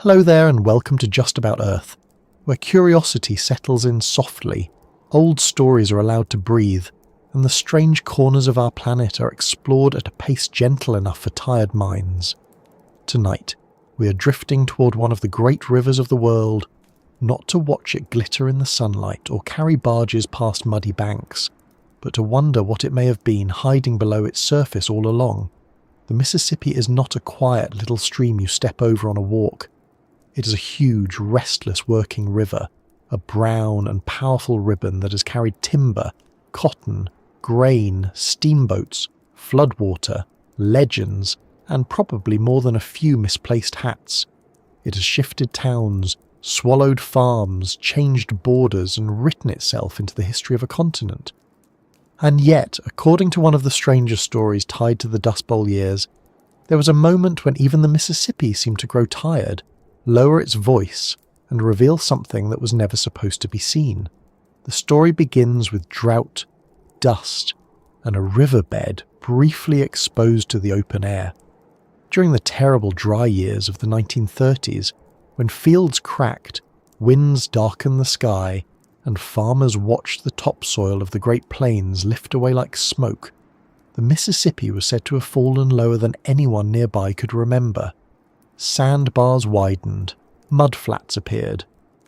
Hello there and welcome to Just About Earth, where curiosity settles in softly, old stories are allowed to breathe, and the strange corners of our planet are explored at a pace gentle enough for tired minds. Tonight, we are drifting toward one of the great rivers of the world, not to watch it glitter in the sunlight or carry barges past muddy banks, but to wonder what it may have been hiding below its surface all along. The Mississippi is not a quiet little stream you step over on a walk. It is a huge, restless working river, a brown and powerful ribbon that has carried timber, cotton, grain, steamboats, floodwater, legends, and probably more than a few misplaced hats. It has shifted towns, swallowed farms, changed borders, and written itself into the history of a continent. And yet, according to one of the stranger stories tied to the Dust Bowl years, there was a moment when even the Mississippi seemed to grow tired, lower its voice, and reveal something that was never supposed to be seen. The story begins with drought, dust, and a riverbed briefly exposed to the open air. During the terrible dry years of the 1930s, when fields cracked, winds darkened the sky, and farmers watched the topsoil of the Great Plains lift away like smoke, the Mississippi was said to have fallen lower than anyone nearby could remember. Sandbars widened, mudflats appeared,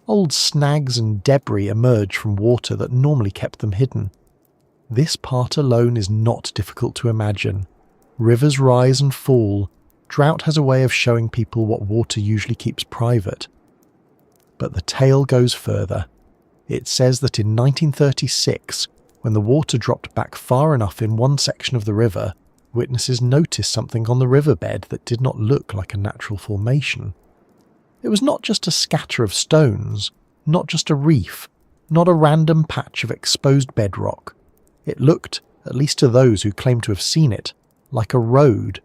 old snags and debris emerged from water that normally kept them hidden. This part alone is not difficult to imagine. Rivers rise and fall. Drought has a way of showing people what water usually keeps private. But the tale goes further. It says that in 1936, when the water dropped back far enough in one section of the river, witnesses noticed something on the riverbed that did not look like a natural formation. It was not just a scatter of stones, not just a reef, not a random patch of exposed bedrock. It looked, at least to those who claimed to have seen it, like a road.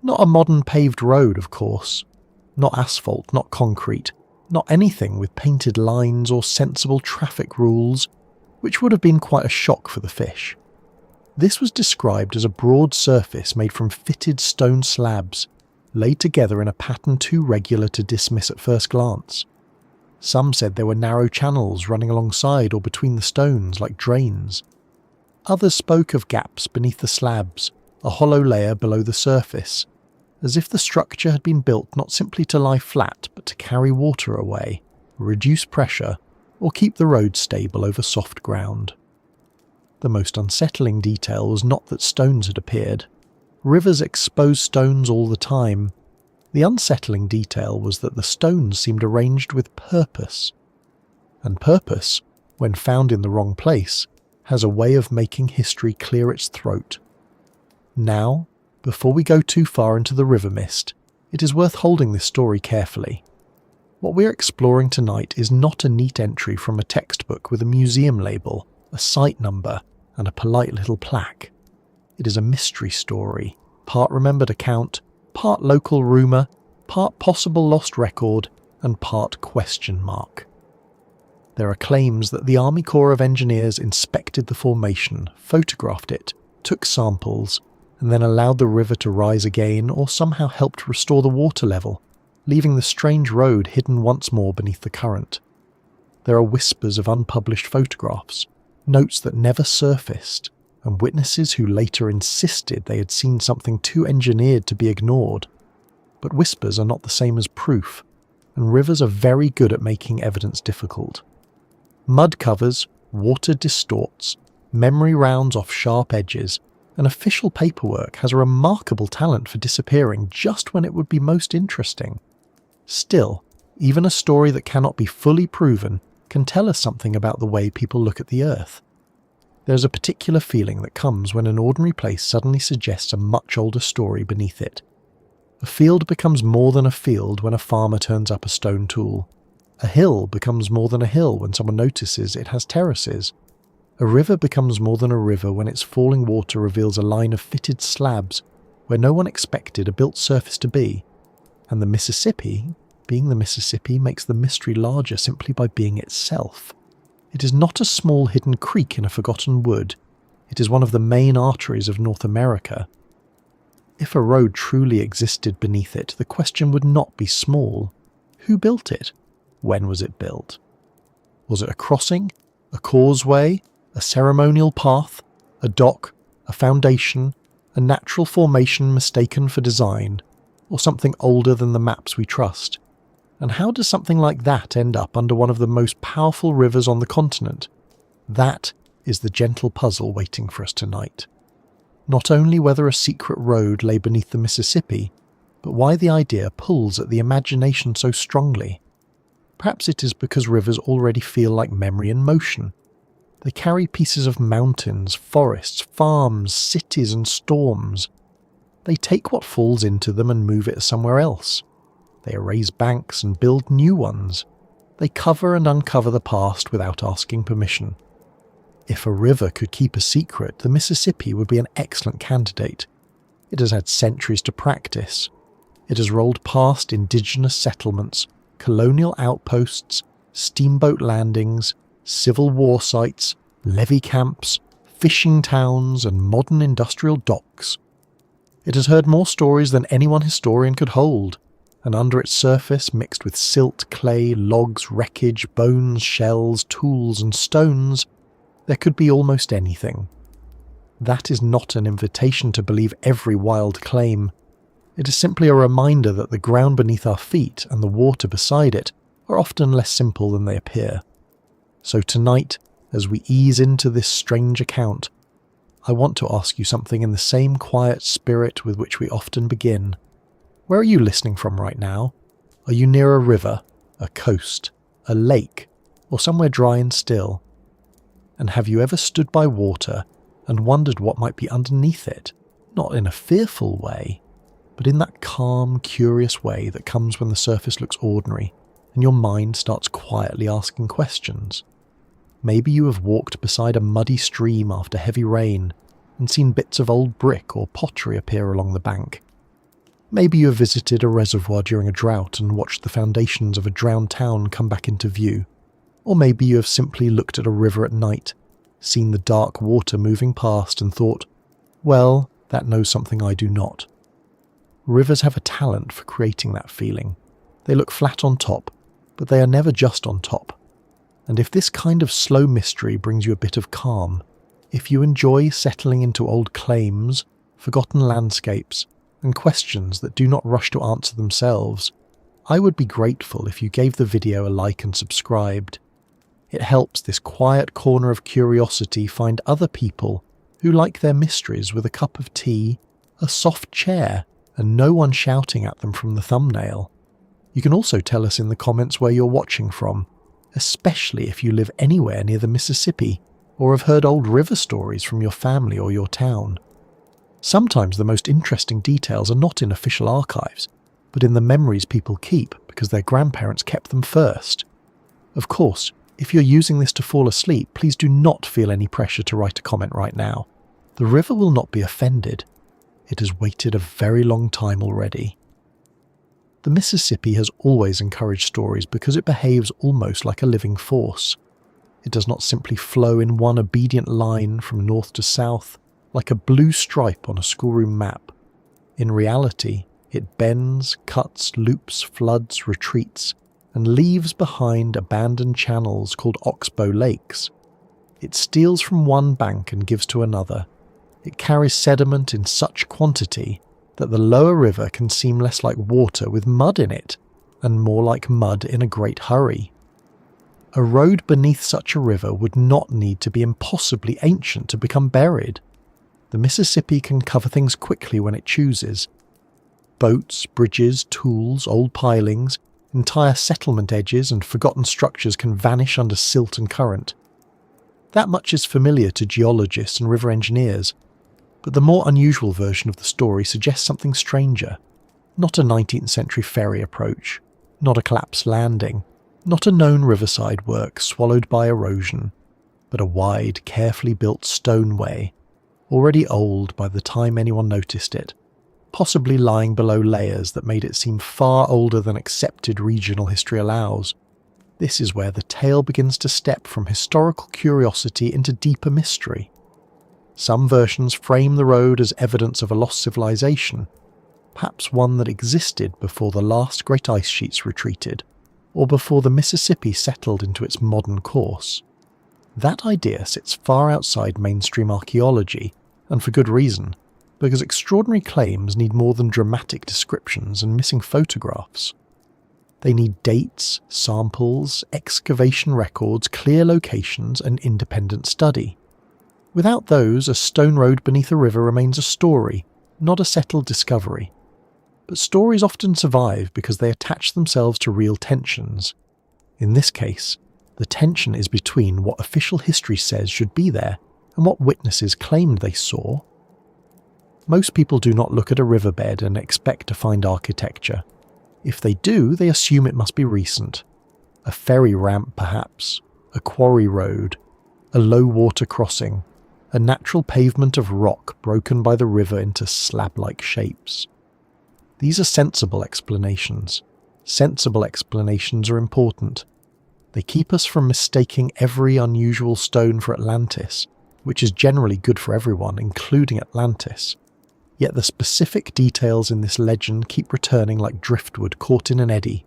Not a modern paved road, of course. Not asphalt, not concrete, not anything with painted lines or sensible traffic rules, which would have been quite a shock for the fish. This was described as a broad surface made from fitted stone slabs, laid together in a pattern too regular to dismiss at first glance. Some said there were narrow channels running alongside or between the stones like drains. Others spoke of gaps beneath the slabs, a hollow layer below the surface, as if the structure had been built not simply to lie flat but to carry water away, reduce pressure, or keep the road stable over soft ground. The most unsettling detail was not that stones had appeared. Rivers expose stones all the time. The unsettling detail was that the stones seemed arranged with purpose. And purpose, when found in the wrong place, has a way of making history clear its throat. Now, before we go too far into the river mist, it is worth holding this story carefully. What we're exploring tonight is not a neat entry from a textbook with a museum label, a site number, and a polite little plaque. It is a mystery story, part remembered account, part local rumour, part possible lost record, and part question mark. There are claims that the Army Corps of Engineers inspected the formation, photographed it, took samples, and then allowed the river to rise again or somehow helped restore the water level, leaving the strange road hidden once more beneath the current. There are whispers of unpublished photographs, notes that never surfaced, and witnesses who later insisted they had seen something too engineered to be ignored. But whispers are not the same as proof, and rivers are very good at making evidence difficult. Mud covers, water distorts, memory rounds off sharp edges, and official paperwork has a remarkable talent for disappearing just when it would be most interesting. Still, even a story that cannot be fully proven can tell us something about the way people look at the earth. There's a particular feeling that comes when an ordinary place suddenly suggests a much older story beneath it. A field becomes more than a field when a farmer turns up a stone tool. A hill becomes more than a hill when someone notices it has terraces. A river becomes more than a river when its falling water reveals a line of fitted slabs where no one expected a built surface to be. And the Mississippi, being the Mississippi, makes the mystery larger simply by being itself. It is not a small hidden creek in a forgotten wood. It is one of the main arteries of North America. If a road truly existed beneath it, the question would not be small. Who built it? When was it built? Was it a crossing, a causeway, a ceremonial path, a dock, a foundation, a natural formation mistaken for design, or something older than the maps we trust? And how does something like that end up under one of the most powerful rivers on the continent? That is the gentle puzzle waiting for us tonight. Not only whether a secret road lay beneath the Mississippi, but why the idea pulls at the imagination so strongly. Perhaps it is because rivers already feel like memory in motion. They carry pieces of mountains, forests, farms, cities and storms. They take what falls into them and move it somewhere else. They erase banks and build new ones. They cover and uncover the past without asking permission. If a river could keep a secret, the Mississippi would be an excellent candidate. It has had centuries to practice. It has rolled past indigenous settlements, colonial outposts, steamboat landings, Civil War sites, levee camps, fishing towns, and modern industrial docks. It has heard more stories than any one historian could hold, and under its surface, mixed with silt, clay, logs, wreckage, bones, shells, tools, and stones, there could be almost anything. That is not an invitation to believe every wild claim. It is simply a reminder that the ground beneath our feet and the water beside it are often less simple than they appear. So tonight, as we ease into this strange account, I want to ask you something in the same quiet spirit with which we often begin. Where are you listening from right now? Are you near a river, a coast, a lake, or somewhere dry and still? And have you ever stood by water and wondered what might be underneath it? Not in a fearful way, but in that calm, curious way that comes when the surface looks ordinary and your mind starts quietly asking questions. Maybe you have walked beside a muddy stream after heavy rain and seen bits of old brick or pottery appear along the bank. Maybe you have visited a reservoir during a drought and watched the foundations of a drowned town come back into view. Or maybe you have simply looked at a river at night, seen the dark water moving past and thought, well, that knows something I do not. Rivers have a talent for creating that feeling. They look flat on top, but they are never just on top. And if this kind of slow mystery brings you a bit of calm, if you enjoy settling into old claims, forgotten landscapes, and questions that do not rush to answer themselves, I would be grateful if you gave the video a like and subscribed. It helps this quiet corner of curiosity find other people who like their mysteries with a cup of tea, a soft chair, and no one shouting at them from the thumbnail. You can also tell us in the comments where you're watching from, especially if you live anywhere near the Mississippi or have heard old river stories from your family or your town. Sometimes the most interesting details are not in official archives, but in the memories people keep because their grandparents kept them first. Of course, if you're using this to fall asleep, please do not feel any pressure to write a comment right now. The river will not be offended. It has waited a very long time already. The Mississippi has always encouraged stories because it behaves almost like a living force. It does not simply flow in one obedient line from north to south, like a blue stripe on a schoolroom map. In reality, it bends, cuts, loops, floods, retreats, and leaves behind abandoned channels called oxbow lakes. It steals from one bank and gives to another. It carries sediment in such quantity that the lower river can seem less like water with mud in it, and more like mud in a great hurry. A road beneath such a river would not need to be impossibly ancient to become buried. The Mississippi can cover things quickly when it chooses. Boats, bridges, tools, old pilings, entire settlement edges and forgotten structures can vanish under silt and current. That much is familiar to geologists and river engineers, but the more unusual version of the story suggests something stranger. Not a 19th century ferry approach, not a collapsed landing, not a known riverside work swallowed by erosion, but a wide, carefully built stoneway, already old by the time anyone noticed it, possibly lying below layers that made it seem far older than accepted regional history allows. This is where the tale begins to step from historical curiosity into deeper mystery. Some versions frame the road as evidence of a lost civilization, perhaps one that existed before the last great ice sheets retreated. or before the Mississippi settled into its modern course. That idea sits far outside mainstream archaeology, and for good reason, because extraordinary claims need more than dramatic descriptions and missing photographs. They need dates, samples, excavation records, clear locations, and independent study. Without those, a stone road beneath a river remains a story, not a settled discovery. But stories often survive because they attach themselves to real tensions. In this case, the tension is between what official history says should be there and what witnesses claimed they saw. Most people do not look at a riverbed and expect to find architecture. If they do, they assume it must be recent. A ferry ramp, perhaps, a quarry road, a low water crossing, a natural pavement of rock broken by the river into slab-like shapes. These are sensible explanations. Sensible explanations are important. They keep us from mistaking every unusual stone for Atlantis, which is generally good for everyone, including Atlantis. Yet the specific details in this legend keep returning like driftwood caught in an eddy.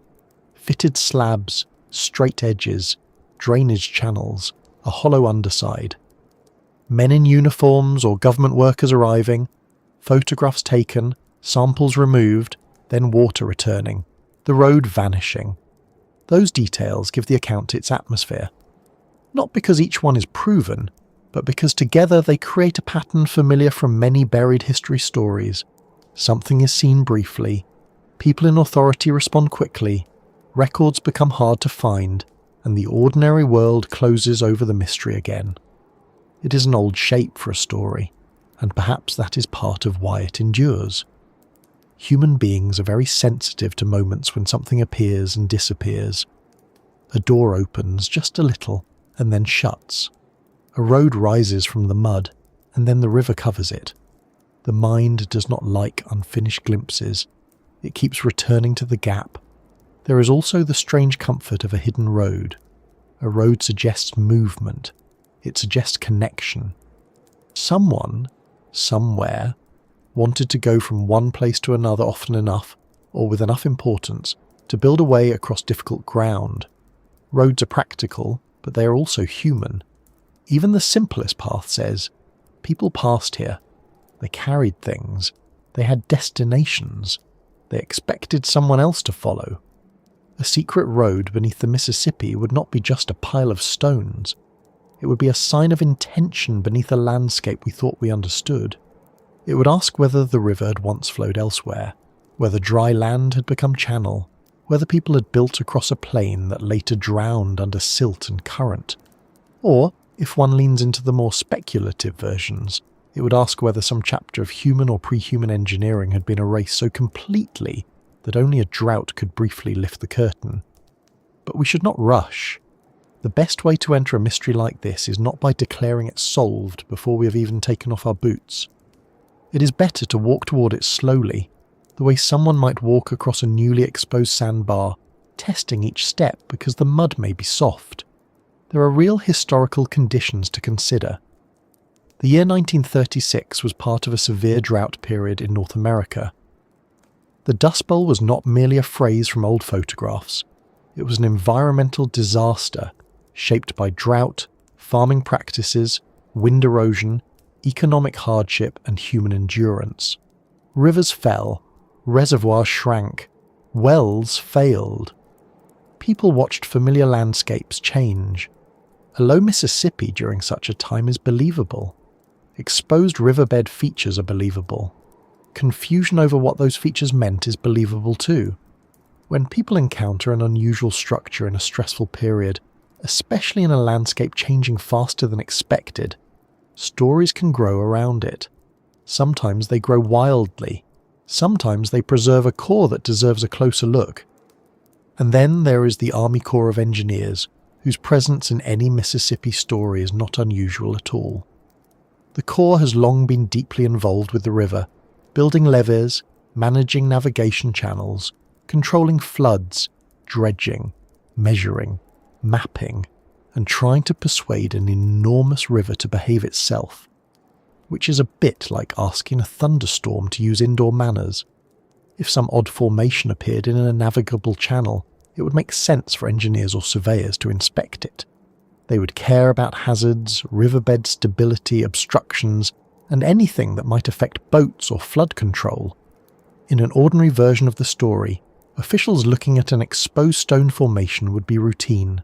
Fitted slabs, straight edges, drainage channels, a hollow underside. Men in uniforms or government workers arriving, photographs taken, samples removed, then water returning, the road vanishing. Those details give the account its atmosphere. Not because each one is proven, but because together they create a pattern familiar from many buried history stories. Something is seen briefly, people in authority respond quickly, records become hard to find, and the ordinary world closes over the mystery again. It is an old shape for a story, and perhaps that is part of why it endures. Human beings are very sensitive to moments when something appears and disappears. A door opens just a little and then shuts. A road rises from the mud and then the river covers it. The mind does not like unfinished glimpses. It keeps returning to the gap. There is also the strange comfort of a hidden road. A road suggests movement. It suggests connection. Someone, somewhere, wanted to go from one place to another often enough, or with enough importance, to build a way across difficult ground. Roads are practical, but they are also human. Even the simplest path says, people passed here. They carried things. They had destinations. They expected someone else to follow. A secret road beneath the Mississippi would not be just a pile of stones. It would be a sign of intention beneath a landscape we thought we understood. It would ask whether the river had once flowed elsewhere, whether dry land had become channel, whether people had built across a plain that later drowned under silt and current. Or, if one leans into the more speculative versions, it would ask whether some chapter of human or pre-human engineering had been erased so completely that only a drought could briefly lift the curtain. But we should not rush. The best way to enter a mystery like this is not by declaring it solved before we have even taken off our boots. It is better to walk toward it slowly, the way someone might walk across a newly exposed sandbar, testing each step because the mud may be soft. There are real historical conditions to consider. The year 1936 was part of a severe drought period in North America. The Dust Bowl was not merely a phrase from old photographs. It was an environmental disaster shaped by drought, farming practices, wind erosion, economic hardship and human endurance. Rivers fell, reservoirs shrank, wells failed. People watched familiar landscapes change. A low Mississippi during such a time is believable. Exposed riverbed features are believable. Confusion over what those features meant is believable too. When people encounter an unusual structure in a stressful period, especially in a landscape changing faster than expected, stories can grow around it. Sometimes they grow wildly. Sometimes they preserve a core that deserves a closer look. And then there is the Army Corps of Engineers, whose presence in any Mississippi story is not unusual at all. The Corps has long been deeply involved with the river, building levees, managing navigation channels, controlling floods, dredging, measuring, mapping, and trying to persuade an enormous river to behave itself, which is a bit like asking a thunderstorm to use indoor manners. If some odd formation appeared in a navigable channel, it would make sense for engineers or surveyors to inspect it. They would care about hazards, riverbed stability, obstructions, and anything that might affect boats or flood control. In an ordinary version of the story, officials looking at an exposed stone formation would be routine.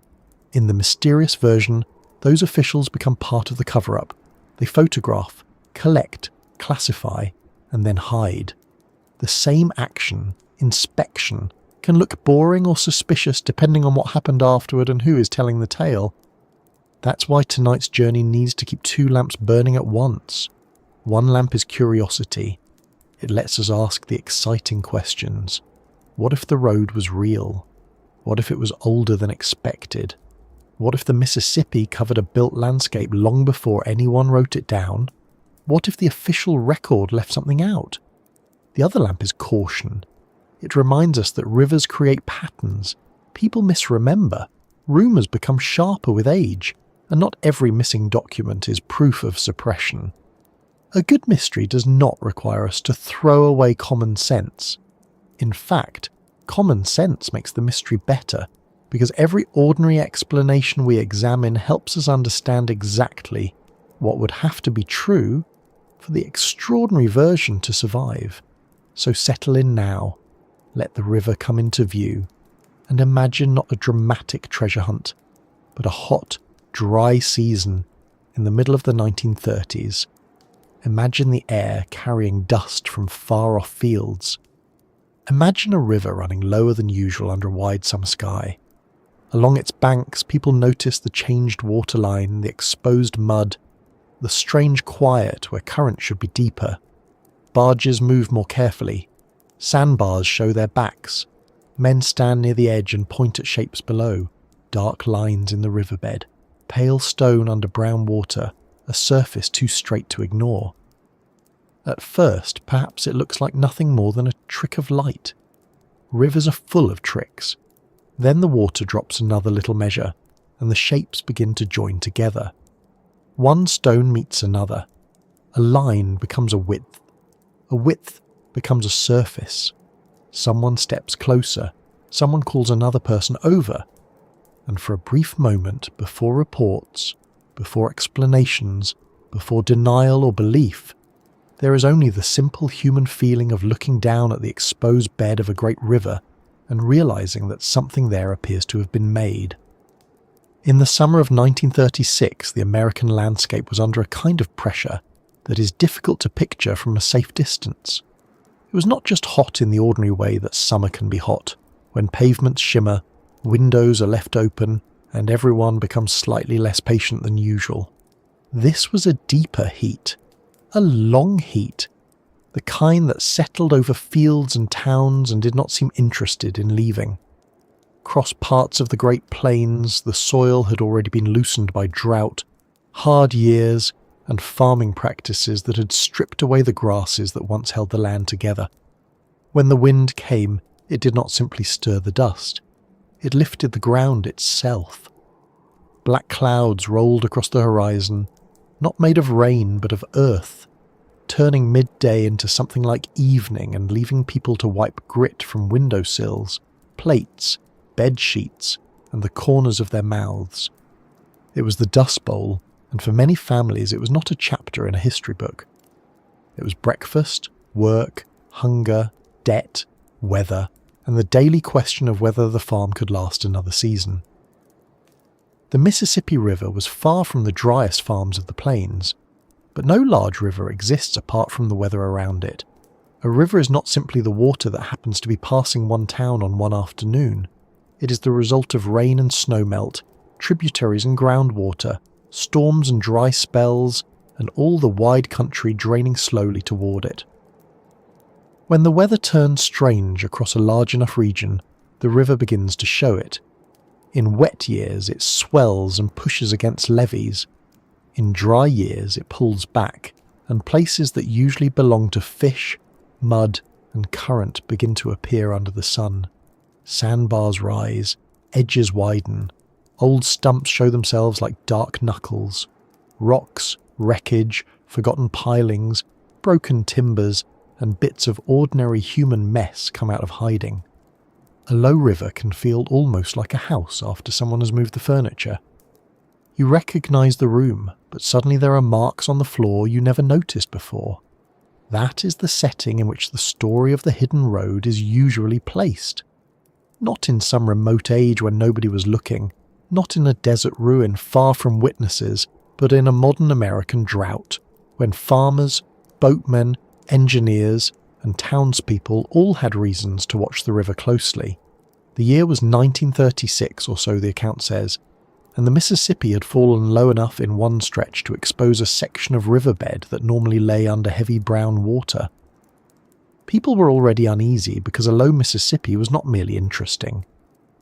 In the mysterious version, those officials become part of the cover-up. They photograph, collect, classify, and then hide. The same action, inspection, can look boring or suspicious depending on what happened afterward and who is telling the tale. That's why tonight's journey needs to keep two lamps burning at once. One lamp is curiosity. It lets us ask the exciting questions. What if the road was real? What if it was older than expected? What if the Mississippi covered a built landscape long before anyone wrote it down? What if the official record left something out? The other lamp is caution. It reminds us that rivers create patterns. People misremember. Rumours become sharper with age, and not every missing document is proof of suppression. A good mystery does not require us to throw away common sense. In fact, common sense makes the mystery better, because every ordinary explanation we examine helps us understand exactly what would have to be true for the extraordinary version to survive. So settle in now, let the river come into view, and imagine not a dramatic treasure hunt, but a hot, dry season in the middle of the 1930s. Imagine the air carrying dust from far-off fields. Imagine a river running lower than usual under a wide summer sky. Along its banks, people notice the changed waterline, the exposed mud, the strange quiet where current should be deeper. Barges move more carefully. Sandbars show their backs. Men stand near the edge and point at shapes below, dark lines in the riverbed, pale stone under brown water, a surface too straight to ignore. At first, perhaps it looks like nothing more than a trick of light. Rivers are full of tricks. Then the water drops another little measure, and the shapes begin to join together. One stone meets another. A line becomes a width. A width becomes a surface. Someone steps closer. Someone calls another person over. And for a brief moment, before reports, before explanations, before denial or belief, there is only the simple human feeling of looking down at the exposed bed of a great river and realizing that something there appears to have been made. In the summer of 1936, the American landscape was under a kind of pressure that is difficult to picture from a safe distance. It was not just hot in the ordinary way that summer can be hot, when pavements shimmer, windows are left open, and everyone becomes slightly less patient than usual. This was a deeper heat, a long heat, the kind that settled over fields and towns and did not seem interested in leaving. Across parts of the Great Plains, the soil had already been loosened by drought, hard years, and farming practices that had stripped away the grasses that once held the land together. When the wind came, it did not simply stir the dust. It lifted the ground itself. Black clouds rolled across the horizon, not made of rain but of earth, turning midday into something like evening and leaving people to wipe grit from windowsills, plates, bed sheets, and the corners of their mouths. It was the Dust Bowl, and for many families it was not a chapter in a history book. It was breakfast, work, hunger, debt, weather, and the daily question of whether the farm could last another season. The Mississippi River was far from the driest farms of the plains, but no large river exists apart from the weather around it. A river is not simply the water that happens to be passing one town on one afternoon. It is the result of rain and snowmelt, tributaries and groundwater, storms and dry spells, and all the wide country draining slowly toward it. When the weather turns strange across a large enough region, the river begins to show it. In wet years, it swells and pushes against levees. In dry years, it pulls back, and places that usually belong to fish, mud, and current begin to appear under the sun. Sandbars rise, edges widen, old stumps show themselves like dark knuckles. Rocks, wreckage, forgotten pilings, broken timbers, and bits of ordinary human mess come out of hiding. A low river can feel almost like a house after someone has moved the furniture. You recognise the room, but suddenly there are marks on the floor you never noticed before. That is the setting in which the story of the hidden road is usually placed. Not in some remote age when nobody was looking, not in a desert ruin far from witnesses, but in a modern American drought, when farmers, boatmen, engineers, and townspeople all had reasons to watch the river closely. The year was 1936 or so, the account says, and the Mississippi had fallen low enough in one stretch to expose a section of riverbed that normally lay under heavy brown water. People were already uneasy because a low Mississippi was not merely interesting.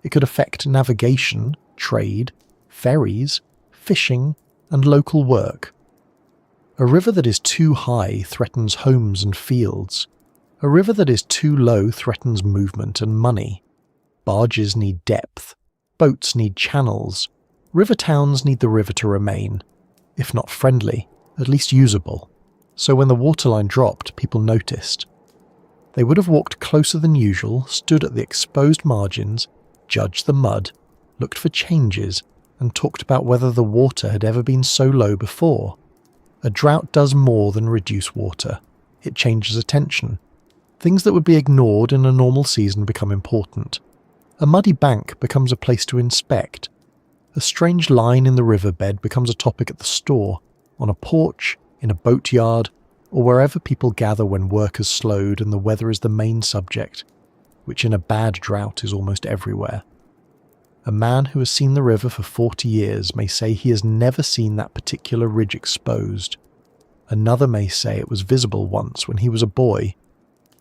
It could affect navigation, trade, ferries, fishing, and local work. A river that is too high threatens homes and fields. A river that is too low threatens movement and money. Barges need depth. Boats need channels. River towns need the river to remain, if not friendly, at least usable. So when the waterline dropped, people noticed. They would have walked closer than usual, stood at the exposed margins, judged the mud, looked for changes, and talked about whether the water had ever been so low before. A drought does more than reduce water. It changes attention. Things that would be ignored in a normal season become important. A muddy bank becomes a place to inspect. A strange line in the riverbed becomes a topic at the store, on a porch, in a boatyard, or wherever people gather when work has slowed and the weather is the main subject, which in a bad drought is almost everywhere. A man who has seen the river for 40 years may say he has never seen that particular ridge exposed. Another may say it was visible once when he was a boy.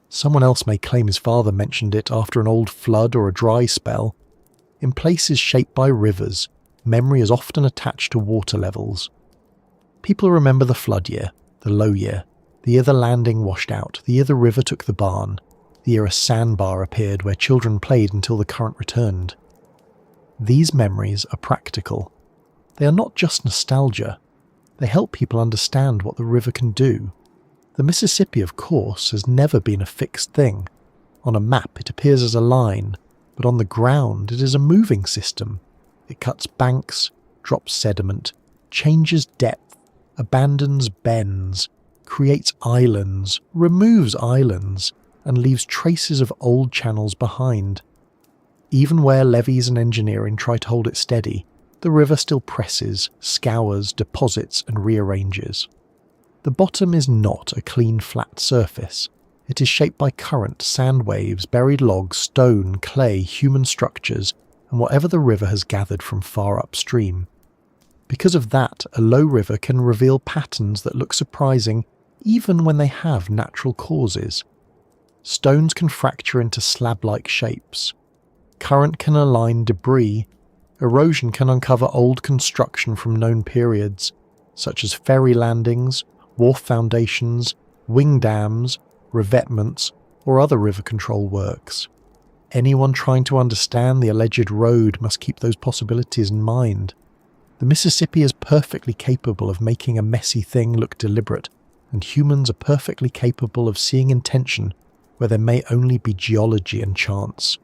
Someone else may claim his father mentioned it after an old flood or a dry spell. In places shaped by rivers, memory is often attached to water levels. People remember the flood year, the low year, the year the landing washed out, the year the river took the barn, the year a sandbar appeared where children played until the current returned. These memories are practical. They are not just nostalgia. They help people understand what the river can do. The Mississippi, of course, has never been a fixed thing. On a map it appears as a line, but on the ground it is a moving system. It cuts banks, drops sediment, changes depth, abandons bends, creates islands, removes islands, and leaves traces of old channels behind. Even where levees and engineering try to hold it steady, the river still presses, scours, deposits, and rearranges. The bottom is not a clean flat surface. It is shaped by current, sand waves, buried logs, stone, clay, human structures, and whatever the river has gathered from far upstream. Because of that, a low river can reveal patterns that look surprising even when they have natural causes. Stones can fracture into slab-like shapes. Current can align debris. Erosion can uncover old construction from known periods, such as ferry landings, wharf foundations, wing dams, revetments, or other river control works. Anyone trying to understand the alleged road must keep those possibilities in mind. The Mississippi is perfectly capable of making a messy thing look deliberate, and humans are perfectly capable of seeing intention where there may only be geology and chance.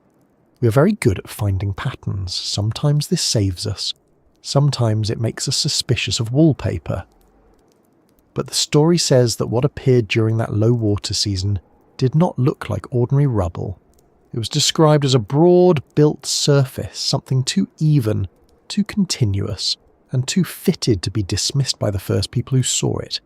We are very good at finding patterns. Sometimes this saves us. Sometimes it makes us suspicious of wallpaper. But the story says that what appeared during that low water season did not look like ordinary rubble. It was described as a broad, built surface, something too even, too continuous, and too fitted to be dismissed by the first people who saw it.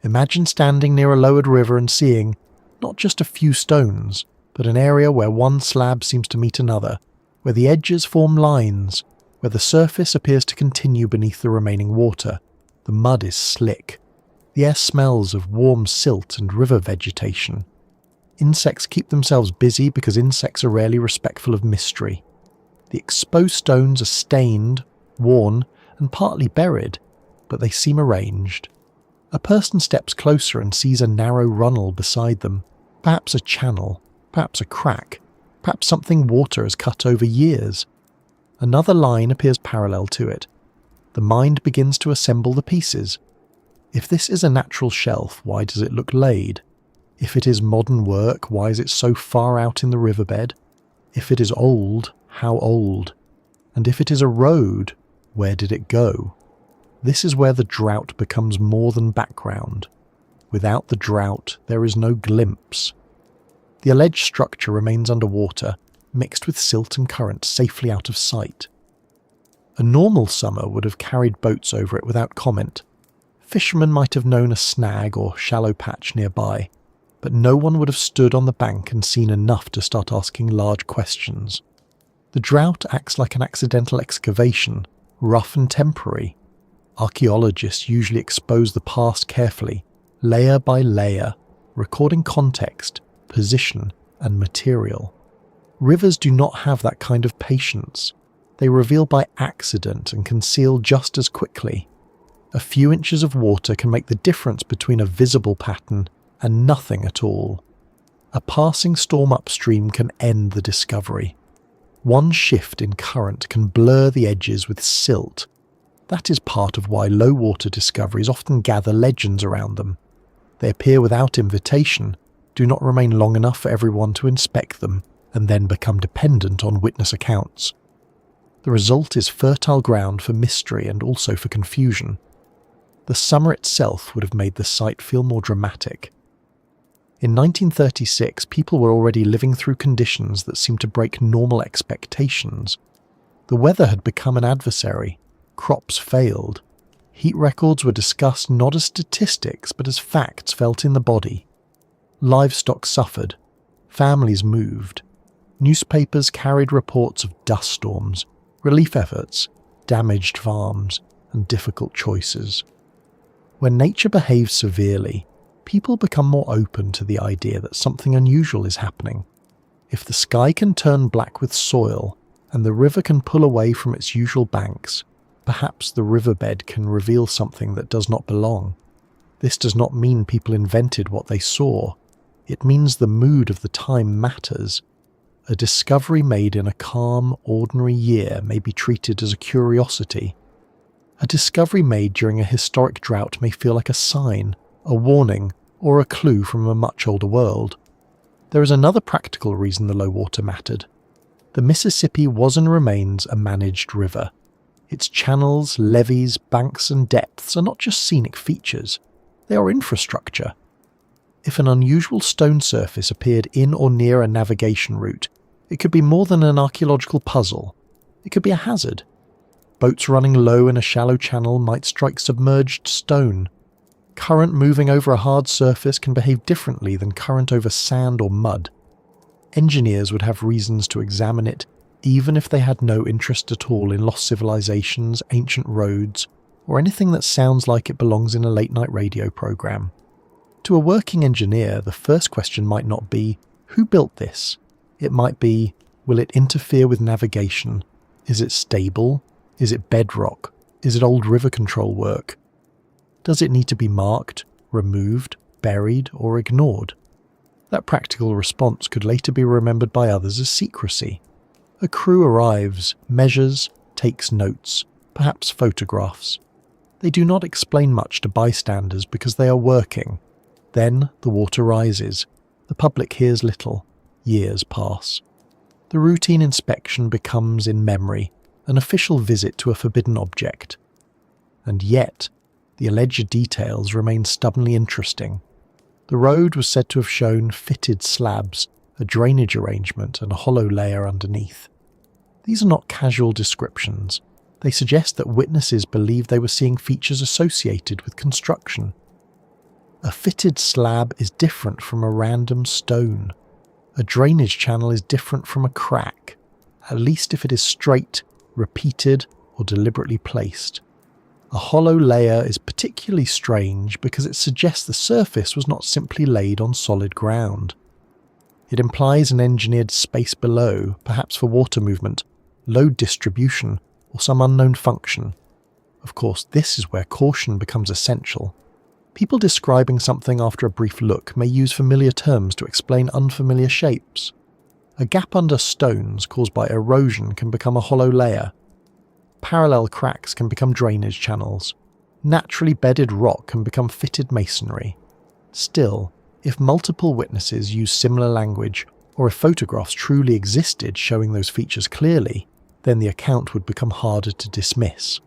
Imagine standing near a lowered river and seeing, not just a few stones, but an area where one slab seems to meet another, where the edges form lines, where the surface appears to continue beneath the remaining water. The mud is slick. The air smells of warm silt and river vegetation. Insects keep themselves busy because insects are rarely respectful of mystery. The exposed stones are stained, worn, and partly buried, but they seem arranged. A person steps closer and sees a narrow runnel beside them, perhaps a channel, perhaps a crack, perhaps something water has cut over years. Another line appears parallel to it. The mind begins to assemble the pieces. If this is a natural shelf, why does it look laid? If it is modern work, why is it so far out in the riverbed? If it is old, how old? And if it is a road, where did it go? This is where the drought becomes more than background. Without the drought, there is no glimpse. The alleged structure remains underwater, mixed with silt and current safely out of sight. A normal summer would have carried boats over it without comment. Fishermen might have known a snag or shallow patch nearby, but no one would have stood on the bank and seen enough to start asking large questions. The drought acts like an accidental excavation, rough and temporary. Archaeologists usually expose the past carefully, layer by layer, recording context, position, and material. Rivers do not have that kind of patience. They reveal by accident and conceal just as quickly. A few inches of water can make the difference between a visible pattern and nothing at all. A passing storm upstream can end the discovery. One shift in current can blur the edges with silt. That is part of why low-water discoveries often gather legends around them. They appear without invitation, do not remain long enough for everyone to inspect them, and then become dependent on witness accounts. The result is fertile ground for mystery and also for confusion. The summer itself would have made the site feel more dramatic. In 1936, people were already living through conditions that seemed to break normal expectations. The weather had become an adversary. Crops failed. Heat records were discussed not as statistics but as facts felt in the body. Livestock suffered. Families moved. Newspapers carried reports of dust storms, relief efforts, damaged farms, and difficult choices. When nature behaves severely, people become more open to the idea that something unusual is happening. If the sky can turn black with soil and the river can pull away from its usual banks, perhaps the riverbed can reveal something that does not belong. This does not mean people invented what they saw. It means the mood of the time matters. A discovery made in a calm, ordinary year may be treated as a curiosity. A discovery made during a historic drought may feel like a sign, a warning, or a clue from a much older world. There is another practical reason the low water mattered. The Mississippi was and remains a managed river. Its channels, levees, banks and depths are not just scenic features, they are infrastructure. If an unusual stone surface appeared in or near a navigation route, it could be more than an archaeological puzzle. It could be a hazard. Boats running low in a shallow channel might strike submerged stone. Current moving over a hard surface can behave differently than current over sand or mud. Engineers would have reasons to examine it, even if they had no interest at all in lost civilizations, ancient roads, or anything that sounds like it belongs in a late-night radio program. To a working engineer, the first question might not be, who built this? It might be, will it interfere with navigation? Is it stable? Is it bedrock? Is it old river control work? Does it need to be marked, removed, buried, or ignored? That practical response could later be remembered by others as secrecy. A crew arrives, measures, takes notes, perhaps photographs. They do not explain much to bystanders because they are working. Then the water rises. The public hears little. Years pass. The routine inspection becomes, in memory, an official visit to a forbidden object. And yet, the alleged details remain stubbornly interesting. The road was said to have shown fitted slabs, a drainage arrangement, and a hollow layer underneath. These are not casual descriptions. They suggest that witnesses believed they were seeing features associated with construction. A fitted slab is different from a random stone. A drainage channel is different from a crack, at least if it is straight, repeated, or deliberately placed. A hollow layer is particularly strange because it suggests the surface was not simply laid on solid ground. It implies an engineered space below, perhaps for water movement, load distribution, or some unknown function. Of course, this is where caution becomes essential. People describing something after a brief look may use familiar terms to explain unfamiliar shapes. A gap under stones caused by erosion can become a hollow layer. Parallel cracks can become drainage channels. Naturally bedded rock can become fitted masonry. Still, if multiple witnesses use similar language, or if photographs truly existed showing those features clearly, then the account would become harder to dismiss.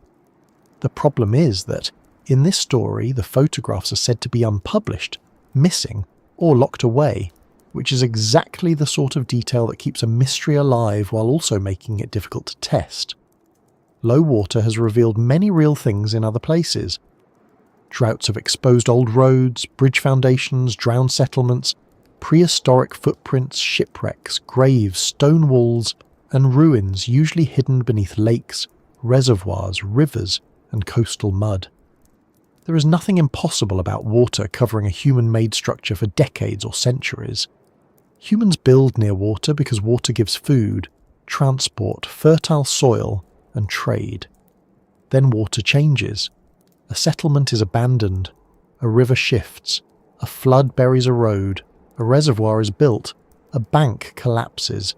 The problem is that, in this story, the photographs are said to be unpublished, missing, or locked away, which is exactly the sort of detail that keeps a mystery alive while also making it difficult to test. Low water has revealed many real things in other places. Droughts have exposed old roads, bridge foundations, drowned settlements, prehistoric footprints, shipwrecks, graves, stone walls, and ruins usually hidden beneath lakes, reservoirs, rivers, and coastal mud. There is nothing impossible about water covering a human-made structure for decades or centuries. Humans build near water because water gives food, transport, fertile soil, and trade. Then water changes. A settlement is abandoned, a river shifts, a flood buries a road, a reservoir is built, a bank collapses.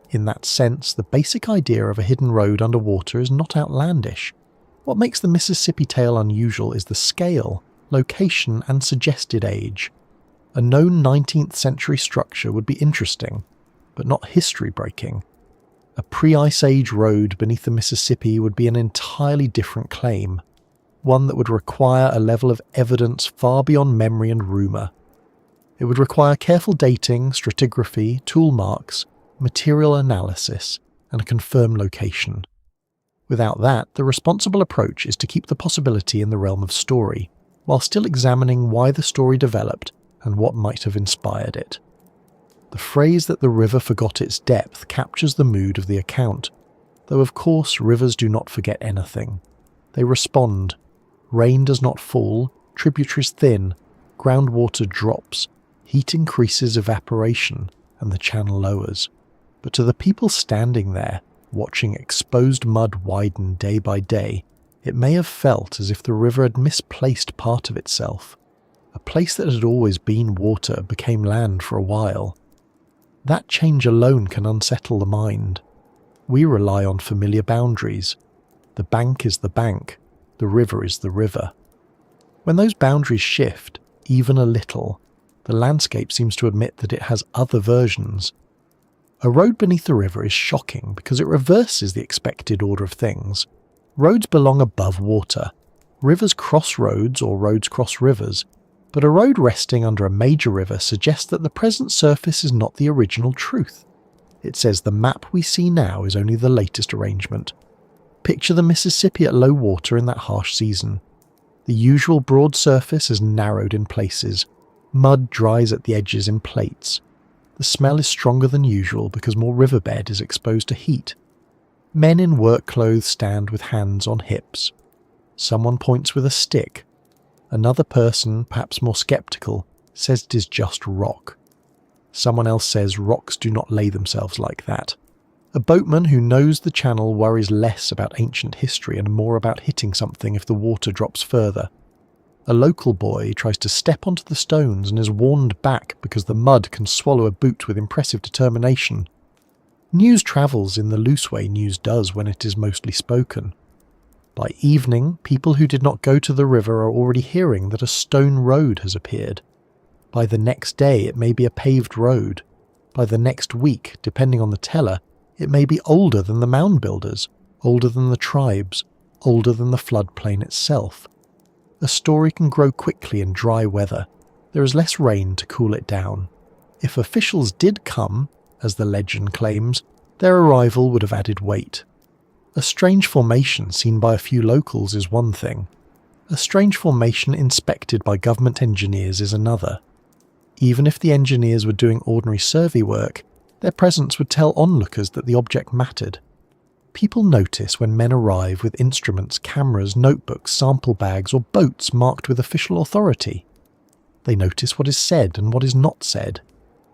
In that sense, the basic idea of a hidden road underwater is not outlandish. What makes the Mississippi tale unusual is the scale, location, and suggested age. A known 19th century structure would be interesting, but not history-breaking. A pre-Ice Age road beneath the Mississippi would be an entirely different claim, one that would require a level of evidence far beyond memory and rumour. It would require careful dating, stratigraphy, tool marks, material analysis, and a confirmed location. Without that, the responsible approach is to keep the possibility in the realm of story, while still examining why the story developed and what might have inspired it. The phrase that the river forgot its depth captures the mood of the account, though of course rivers do not forget anything. They respond. Rain does not fall, tributaries thin, groundwater drops, heat increases evaporation, and the channel lowers. But to the people standing there, watching exposed mud widen day by day, it may have felt as if the river had misplaced part of itself. A place that had always been water became land for a while. That change alone can unsettle the mind. We rely on familiar boundaries. The bank is the bank, the river is the river. When those boundaries shift, even a little, the landscape seems to admit that it has other versions. A road beneath the river is shocking because it reverses the expected order of things. Roads belong above water. Rivers cross roads or roads cross rivers, but a road resting under a major river suggests that the present surface is not the original truth. It says the map we see now is only the latest arrangement. Picture the Mississippi at low water in that harsh season. The usual broad surface is narrowed in places. Mud dries at the edges in plates. The smell is stronger than usual because more riverbed is exposed to heat. Men in work clothes stand with hands on hips. Someone points with a stick. Another person, perhaps more sceptical, says it is just rock. Someone else says rocks do not lay themselves like that. A boatman who knows the channel worries less about ancient history and more about hitting something if the water drops further. A local boy tries to step onto the stones and is warned back because the mud can swallow a boot with impressive determination. News travels in the loose way news does when it is mostly spoken. By evening, people who did not go to the river are already hearing that a stone road has appeared. By the next day, it may be a paved road. By the next week, depending on the teller, it may be older than the mound builders, older than the tribes, older than the floodplain itself. A story can grow quickly in dry weather. There is less rain to cool it down. If officials did come, as the legend claims, their arrival would have added weight. A strange formation seen by a few locals is one thing. A strange formation inspected by government engineers is another. Even if the engineers were doing ordinary survey work, their presence would tell onlookers that the object mattered. People notice when men arrive with instruments, cameras, notebooks, sample bags, or boats marked with official authority. They notice what is said and what is not said.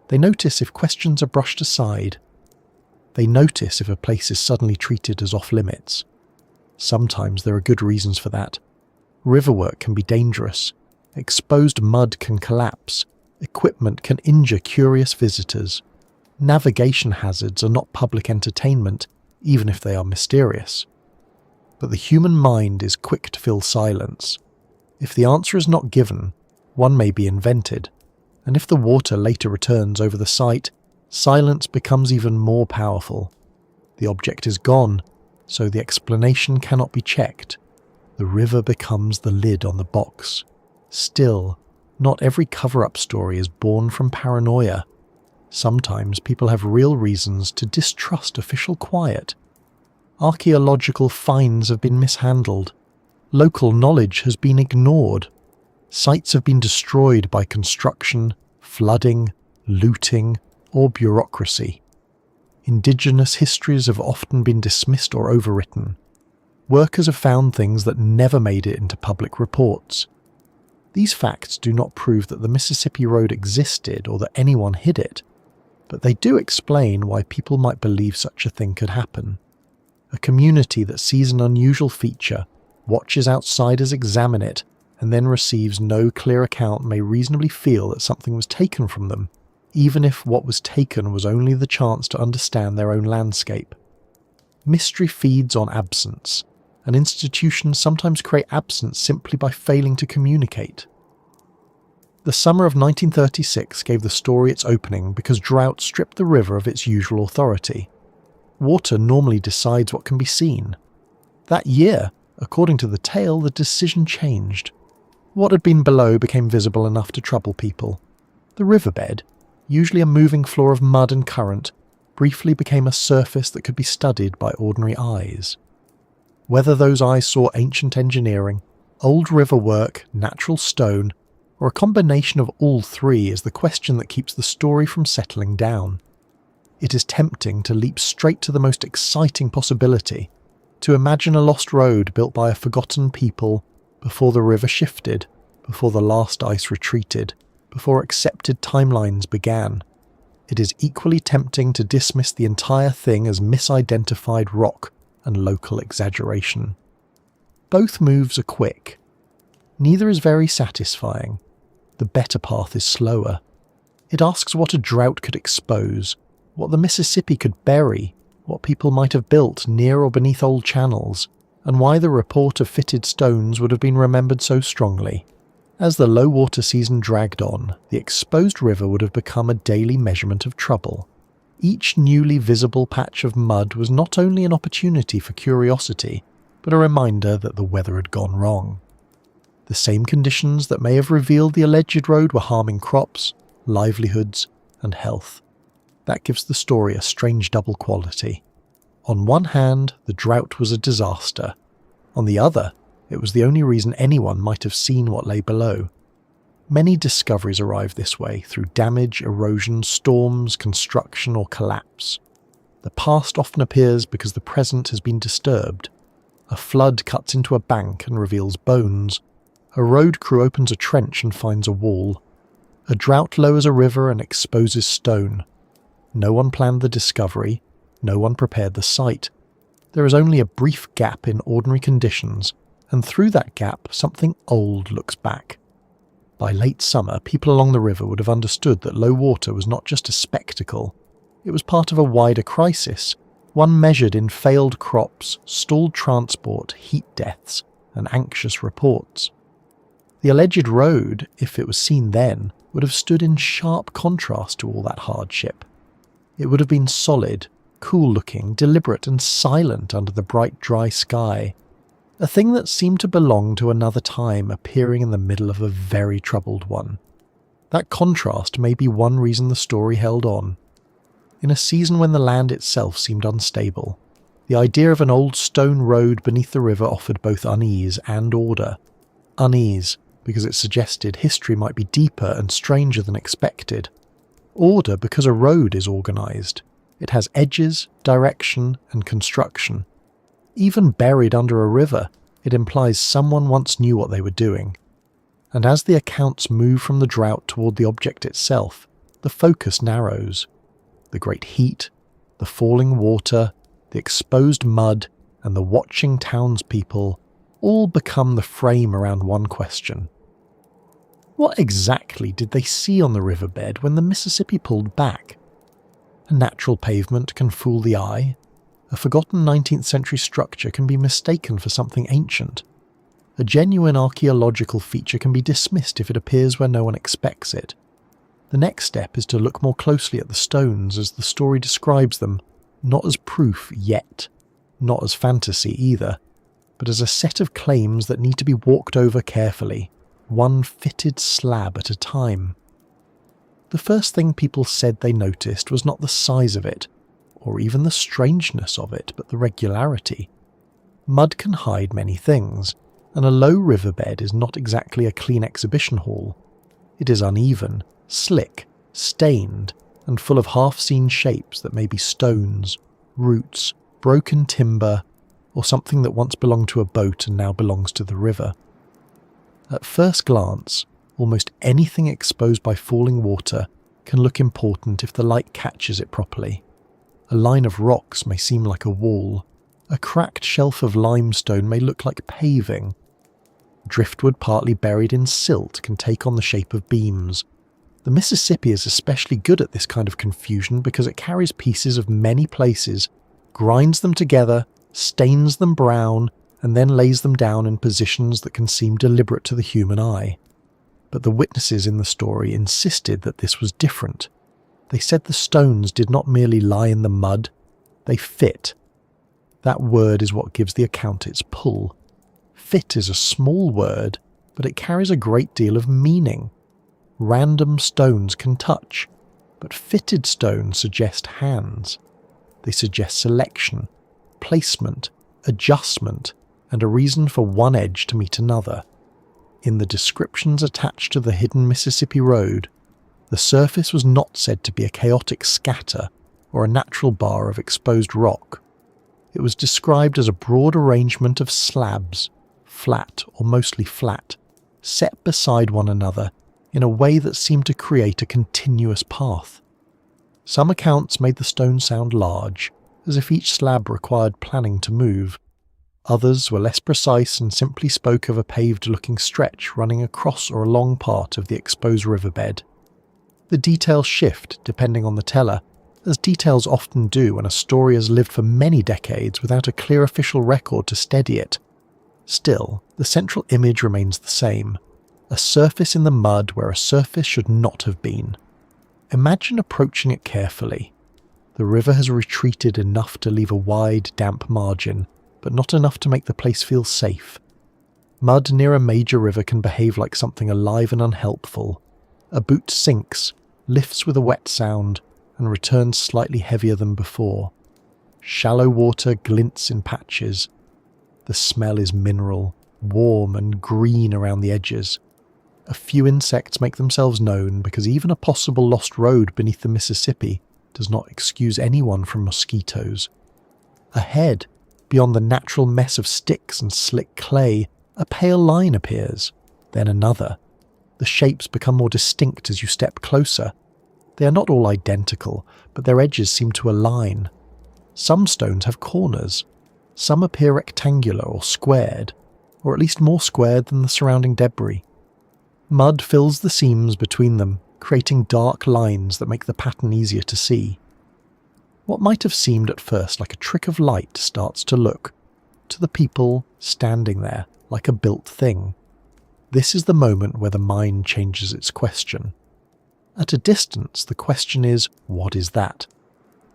They notice if questions are brushed aside. They notice if a place is suddenly treated as off-limits. Sometimes there are good reasons for that. Riverwork can be dangerous. Exposed mud can collapse. Equipment can injure curious visitors. Navigation hazards are not public entertainment, even if they are mysterious. But the human mind is quick to fill silence. If the answer is not given, one may be invented, and if the water later returns over the site, silence becomes even more powerful. The object is gone, so the explanation cannot be checked. The river becomes the lid on the box. Still, not every cover-up story is born from paranoia. Sometimes people have real reasons to distrust official quiet. Archaeological finds have been mishandled. Local knowledge has been ignored. Sites have been destroyed by construction, flooding, looting, or bureaucracy. Indigenous histories have often been dismissed or overwritten. Workers have found things that never made it into public reports. These facts do not prove that the Mississippi Road existed or that anyone hid it, but they do explain why people might believe such a thing could happen. A community that sees an unusual feature, watches outsiders examine it, and then receives no clear account may reasonably feel that something was taken from them, even if what was taken was only the chance to understand their own landscape. Mystery feeds on absence, and institutions sometimes create absence simply by failing to communicate. The summer of 1936 gave the story its opening because drought stripped the river of its usual authority. Water normally decides what can be seen. That year, according to the tale, the decision changed. What had been below became visible enough to trouble people. The riverbed, usually a moving floor of mud and current, briefly became a surface that could be studied by ordinary eyes. Whether those eyes saw ancient engineering, old river work, natural stone, or a combination of all three is the question that keeps the story from settling down. It is tempting to leap straight to the most exciting possibility, to imagine a lost road built by a forgotten people before the river shifted, before the last ice retreated, before accepted timelines began. It is equally tempting to dismiss the entire thing as misidentified rock and local exaggeration. Both moves are quick. Neither is very satisfying. The better path is slower. It asks what a drought could expose, what the Mississippi could bury, what people might have built near or beneath old channels, and why the report of fitted stones would have been remembered so strongly. As the low water season dragged on, the exposed river would have become a daily measurement of trouble. Each newly visible patch of mud was not only an opportunity for curiosity, but a reminder that the weather had gone wrong. The same conditions that may have revealed the alleged road were harming crops, livelihoods, and health. That gives the story a strange double quality. On one hand, the drought was a disaster. On the other, it was the only reason anyone might have seen what lay below. Many discoveries arrive this way, through damage, erosion, storms, construction, or collapse. The past often appears because the present has been disturbed. A flood cuts into a bank and reveals bones. A road crew opens a trench and finds a wall. A drought lowers a river and exposes stone. No one planned the discovery. No one prepared the site. There is only a brief gap in ordinary conditions, and through that gap something old looks back. By late summer, people along the river would have understood that low water was not just a spectacle. It was part of a wider crisis, one measured in failed crops, stalled transport, heat deaths, and anxious reports. The alleged road, if it was seen then, would have stood in sharp contrast to all that hardship. It would have been solid, cool-looking, deliberate and silent under the bright dry sky, a thing that seemed to belong to another time appearing in the middle of a very troubled one. That contrast may be one reason the story held on. In a season when the land itself seemed unstable, the idea of an old stone road beneath the river offered both unease and order. Unease, because it suggested history might be deeper and stranger than expected. Order, because a road is organised. It has edges, direction, and construction. Even buried under a river, it implies someone once knew what they were doing. And as the accounts move from the drought toward the object itself, the focus narrows. The great heat, the falling water, the exposed mud, and the watching townspeople all become the frame around one question. What exactly did they see on the riverbed when the Mississippi pulled back? A natural pavement can fool the eye. A forgotten 19th century structure can be mistaken for something ancient. A genuine archaeological feature can be dismissed if it appears where no one expects it. The next step is to look more closely at the stones as the story describes them, not as proof yet, not as fantasy either, but as a set of claims that need to be walked over carefully, one fitted slab at a time. The first thing people said they noticed was not the size of it, or even the strangeness of it, but the regularity. Mud can hide many things, and a low riverbed is not exactly a clean exhibition hall. It is uneven, slick, stained, and full of half-seen shapes that may be stones, roots, broken timber, or something that once belonged to a boat and now belongs to the river. At first glance, almost anything exposed by falling water can look important if the light catches it properly. A line of rocks may seem like a wall. A cracked shelf of limestone may look like paving. Driftwood partly buried in silt can take on the shape of beams. The Mississippi is especially good at this kind of confusion because it carries pieces of many places, grinds them together, stains them brown, and then lays them down in positions that can seem deliberate to the human eye. But the witnesses in the story insisted that this was different. They said the stones did not merely lie in the mud, they fit. That word is what gives the account its pull. Fit is a small word, but it carries a great deal of meaning. Random stones can touch, but fitted stones suggest hands. They suggest selection, placement, adjustment, and a reason for one edge to meet another. In the descriptions attached to the hidden Mississippi Road, the surface was not said to be a chaotic scatter or a natural bar of exposed rock. It was described as a broad arrangement of slabs, flat or mostly flat, set beside one another in a way that seemed to create a continuous path. Some accounts made the stone sound large, as if each slab required planning to move. Others were less precise and simply spoke of a paved-looking stretch running across or along part of the exposed riverbed. The details shift depending on the teller, as details often do when a story has lived for many decades without a clear official record to steady it. Still, the central image remains the same, a surface in the mud where a surface should not have been. Imagine approaching it carefully. The river has retreated enough to leave a wide, damp margin, but not enough to make the place feel safe. Mud near a major river can behave like something alive and unhelpful. A boot sinks, lifts with a wet sound, and returns slightly heavier than before. Shallow water glints in patches. The smell is mineral, warm and green around the edges. A few insects make themselves known because even a possible lost road beneath the Mississippi does not excuse anyone from mosquitoes. Ahead, beyond the natural mess of sticks and slick clay, a pale line appears, then another. The shapes become more distinct as you step closer. They are not all identical, but their edges seem to align. Some stones have corners. Some appear rectangular or squared, or at least more squared than the surrounding debris. Mud fills the seams between them, creating dark lines that make the pattern easier to see. What might have seemed at first like a trick of light starts to look, to the people standing there, like a built thing. This is the moment where the mind changes its question. At a distance, the question is, what is that?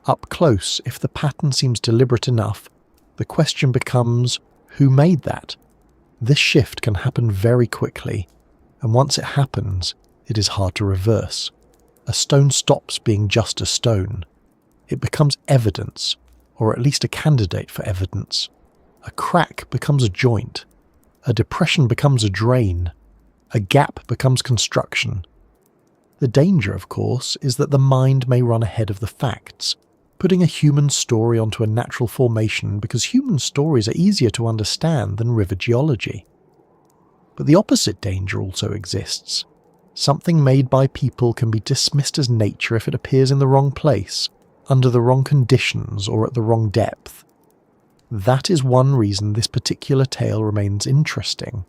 Up close, if the pattern seems deliberate enough, the question becomes, who made that? This shift can happen very quickly, and once it happens, it is hard to reverse. A stone stops being just a stone. It becomes evidence, or at least a candidate for evidence. A crack becomes a joint. A depression becomes a drain. A gap becomes construction. The danger, of course, is that the mind may run ahead of the facts, putting a human story onto a natural formation because human stories are easier to understand than river geology. But the opposite danger also exists. Something made by people can be dismissed as nature if it appears in the wrong place, under the wrong conditions, or at the wrong depth. That is one reason this particular tale remains interesting.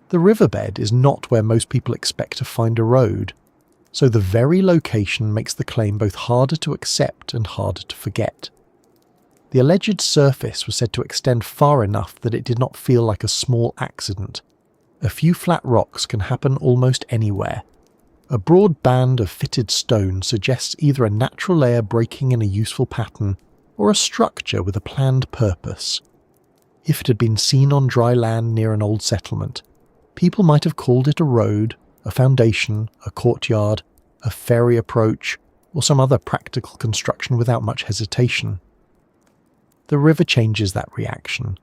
The riverbed is not where most people expect to find a road, so the very location makes the claim both harder to accept and harder to forget. The alleged surface was said to extend far enough that it did not feel like a small accident. A few flat rocks can happen almost anywhere. A broad band of fitted stone suggests either a natural layer breaking in a useful pattern or a structure with a planned purpose. If it had been seen on dry land near an old settlement, people might have called it a road, a foundation, a courtyard, a ferry approach, or some other practical construction without much hesitation. The river changes that reaction.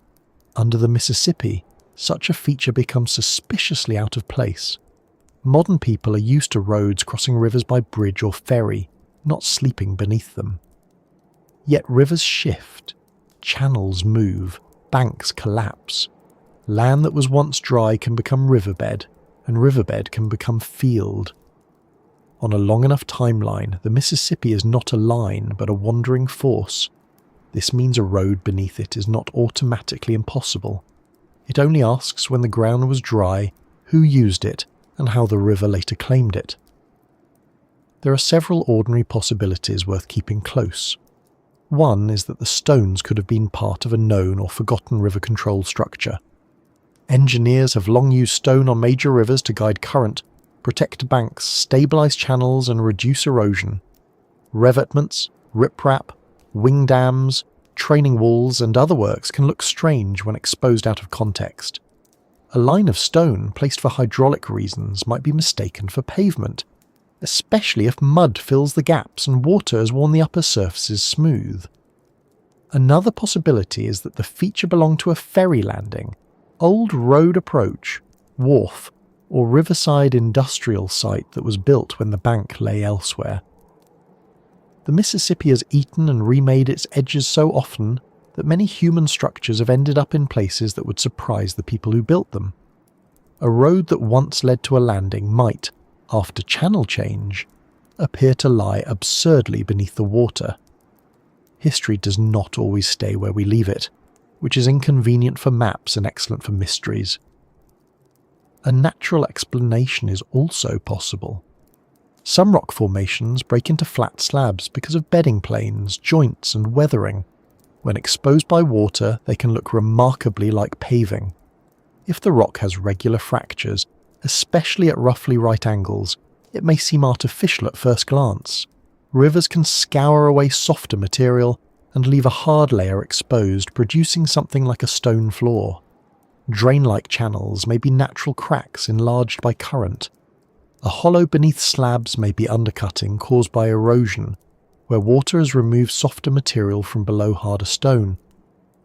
Under the Mississippi, such a feature becomes suspiciously out of place. Modern people are used to roads crossing rivers by bridge or ferry, not sleeping beneath them. Yet rivers shift, channels move, banks collapse. Land that was once dry can become riverbed, and riverbed can become field. On a long enough timeline, the Mississippi is not a line but a wandering force. This means a road beneath it is not automatically impossible. It only asks when the ground was dry, who used it, and how the river later claimed it. There are several ordinary possibilities worth keeping close. One is that the stones could have been part of a known or forgotten river control structure. Engineers have long used stone on major rivers to guide current, protect banks, stabilise channels and reduce erosion. Revetments, riprap, wing dams, training walls and other works can look strange when exposed out of context. A line of stone placed for hydraulic reasons might be mistaken for pavement, especially if mud fills the gaps and water has worn the upper surfaces smooth. Another possibility is that the feature belonged to a ferry landing, old road approach, wharf, or riverside industrial site that was built when the bank lay elsewhere. The Mississippi has eaten and remade its edges so often that many human structures have ended up in places that would surprise the people who built them. A road that once led to a landing might, after channel change, appear to lie absurdly beneath the water. History does not always stay where we leave it, which is inconvenient for maps and excellent for mysteries. A natural explanation is also possible. Some rock formations break into flat slabs because of bedding planes, joints and weathering. When exposed by water, they can look remarkably like paving. If the rock has regular fractures, especially at roughly right angles, it may seem artificial at first glance. Rivers can scour away softer material and leave a hard layer exposed, producing something like a stone floor. Drain-like channels may be natural cracks enlarged by current. A hollow beneath slabs may be undercutting caused by erosion, where water has removed softer material from below harder stone.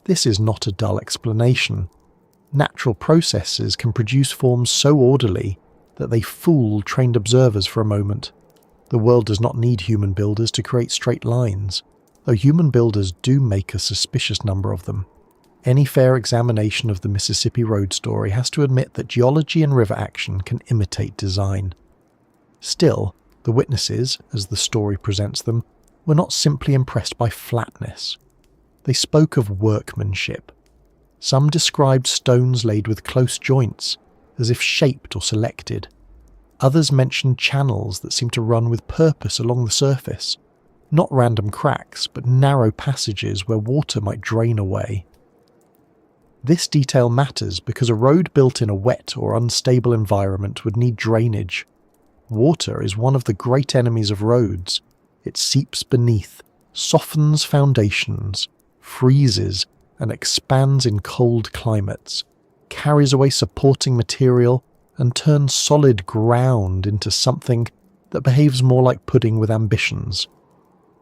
This is not a dull explanation. Natural processes can produce forms so orderly that they fool trained observers for a moment. The world does not need human builders to create straight lines, though human builders do make a suspicious number of them. Any fair examination of the Mississippi Road story has to admit that geology and river action can imitate design. Still, the witnesses, as the story presents them, were not simply impressed by flatness. They spoke of workmanship. Some described stones laid with close joints, as if shaped or selected. Others mentioned channels that seemed to run with purpose along the surface, not random cracks, but narrow passages where water might drain away. This detail matters because a road built in a wet or unstable environment would need drainage. Water is one of the great enemies of roads. It seeps beneath, softens foundations, freezes, and expands in cold climates, carries away supporting material, and turns solid ground into something that behaves more like pudding with ambitions.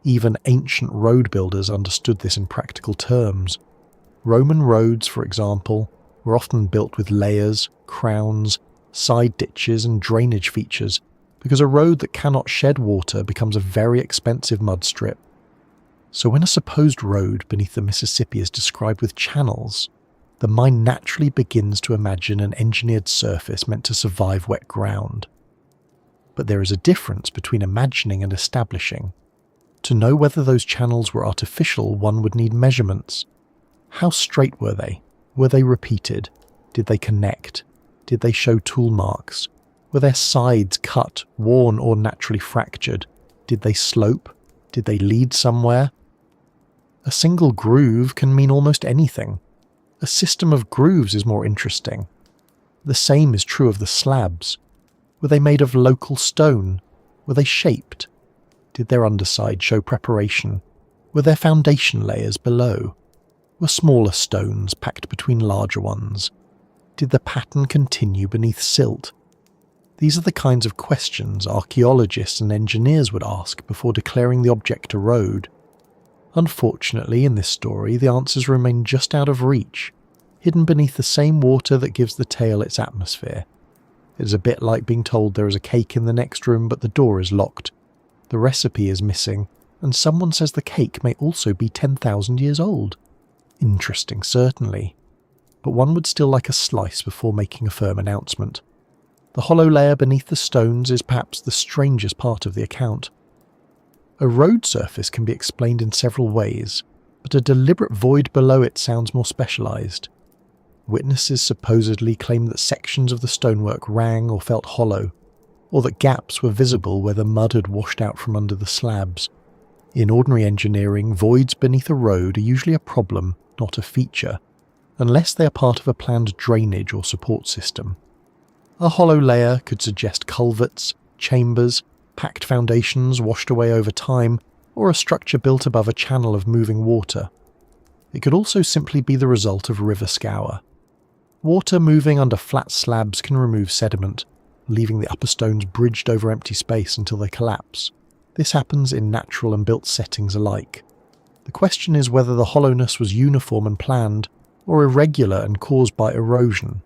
Even ancient road builders understood this in practical terms. Roman roads, for example, were often built with layers, crowns, side ditches and drainage features, because a road that cannot shed water becomes a very expensive mud strip. So when a supposed road beneath the Mississippi is described with channels, the mind naturally begins to imagine an engineered surface meant to survive wet ground. But there is a difference between imagining and establishing. To know whether those channels were artificial, one would need measurements. How straight were they? Were they repeated? Did they connect? Did they show tool marks? Were their sides cut, worn, or naturally fractured? Did they slope? Did they lead somewhere? A single groove can mean almost anything. A system of grooves is more interesting. The same is true of the slabs. Were they made of local stone? Were they shaped? Did their underside show preparation? Were there foundation layers below? Were smaller stones packed between larger ones? Did the pattern continue beneath silt? These are the kinds of questions archaeologists and engineers would ask before declaring the object a road. Unfortunately, in this story, the answers remain just out of reach, hidden beneath the same water that gives the tale its atmosphere. It is a bit like being told there is a cake in the next room but the door is locked. The recipe is missing, and someone says the cake may also be 10,000 years old. Interesting, certainly, but one would still like a slice before making a firm announcement. The hollow layer beneath the stones is perhaps the strangest part of the account. A road surface can be explained in several ways, but a deliberate void below it sounds more specialised. Witnesses supposedly claim that sections of the stonework rang or felt hollow, or that gaps were visible where the mud had washed out from under the slabs. In ordinary engineering, voids beneath a road are usually a problem, not a feature, unless they are part of a planned drainage or support system. A hollow layer could suggest culverts, chambers, packed foundations washed away over time, or a structure built above a channel of moving water. It could also simply be the result of river scour. Water moving under flat slabs can remove sediment, leaving the upper stones bridged over empty space until they collapse. This happens in natural and built settings alike. The question is whether the hollowness was uniform and planned, or irregular and caused by erosion.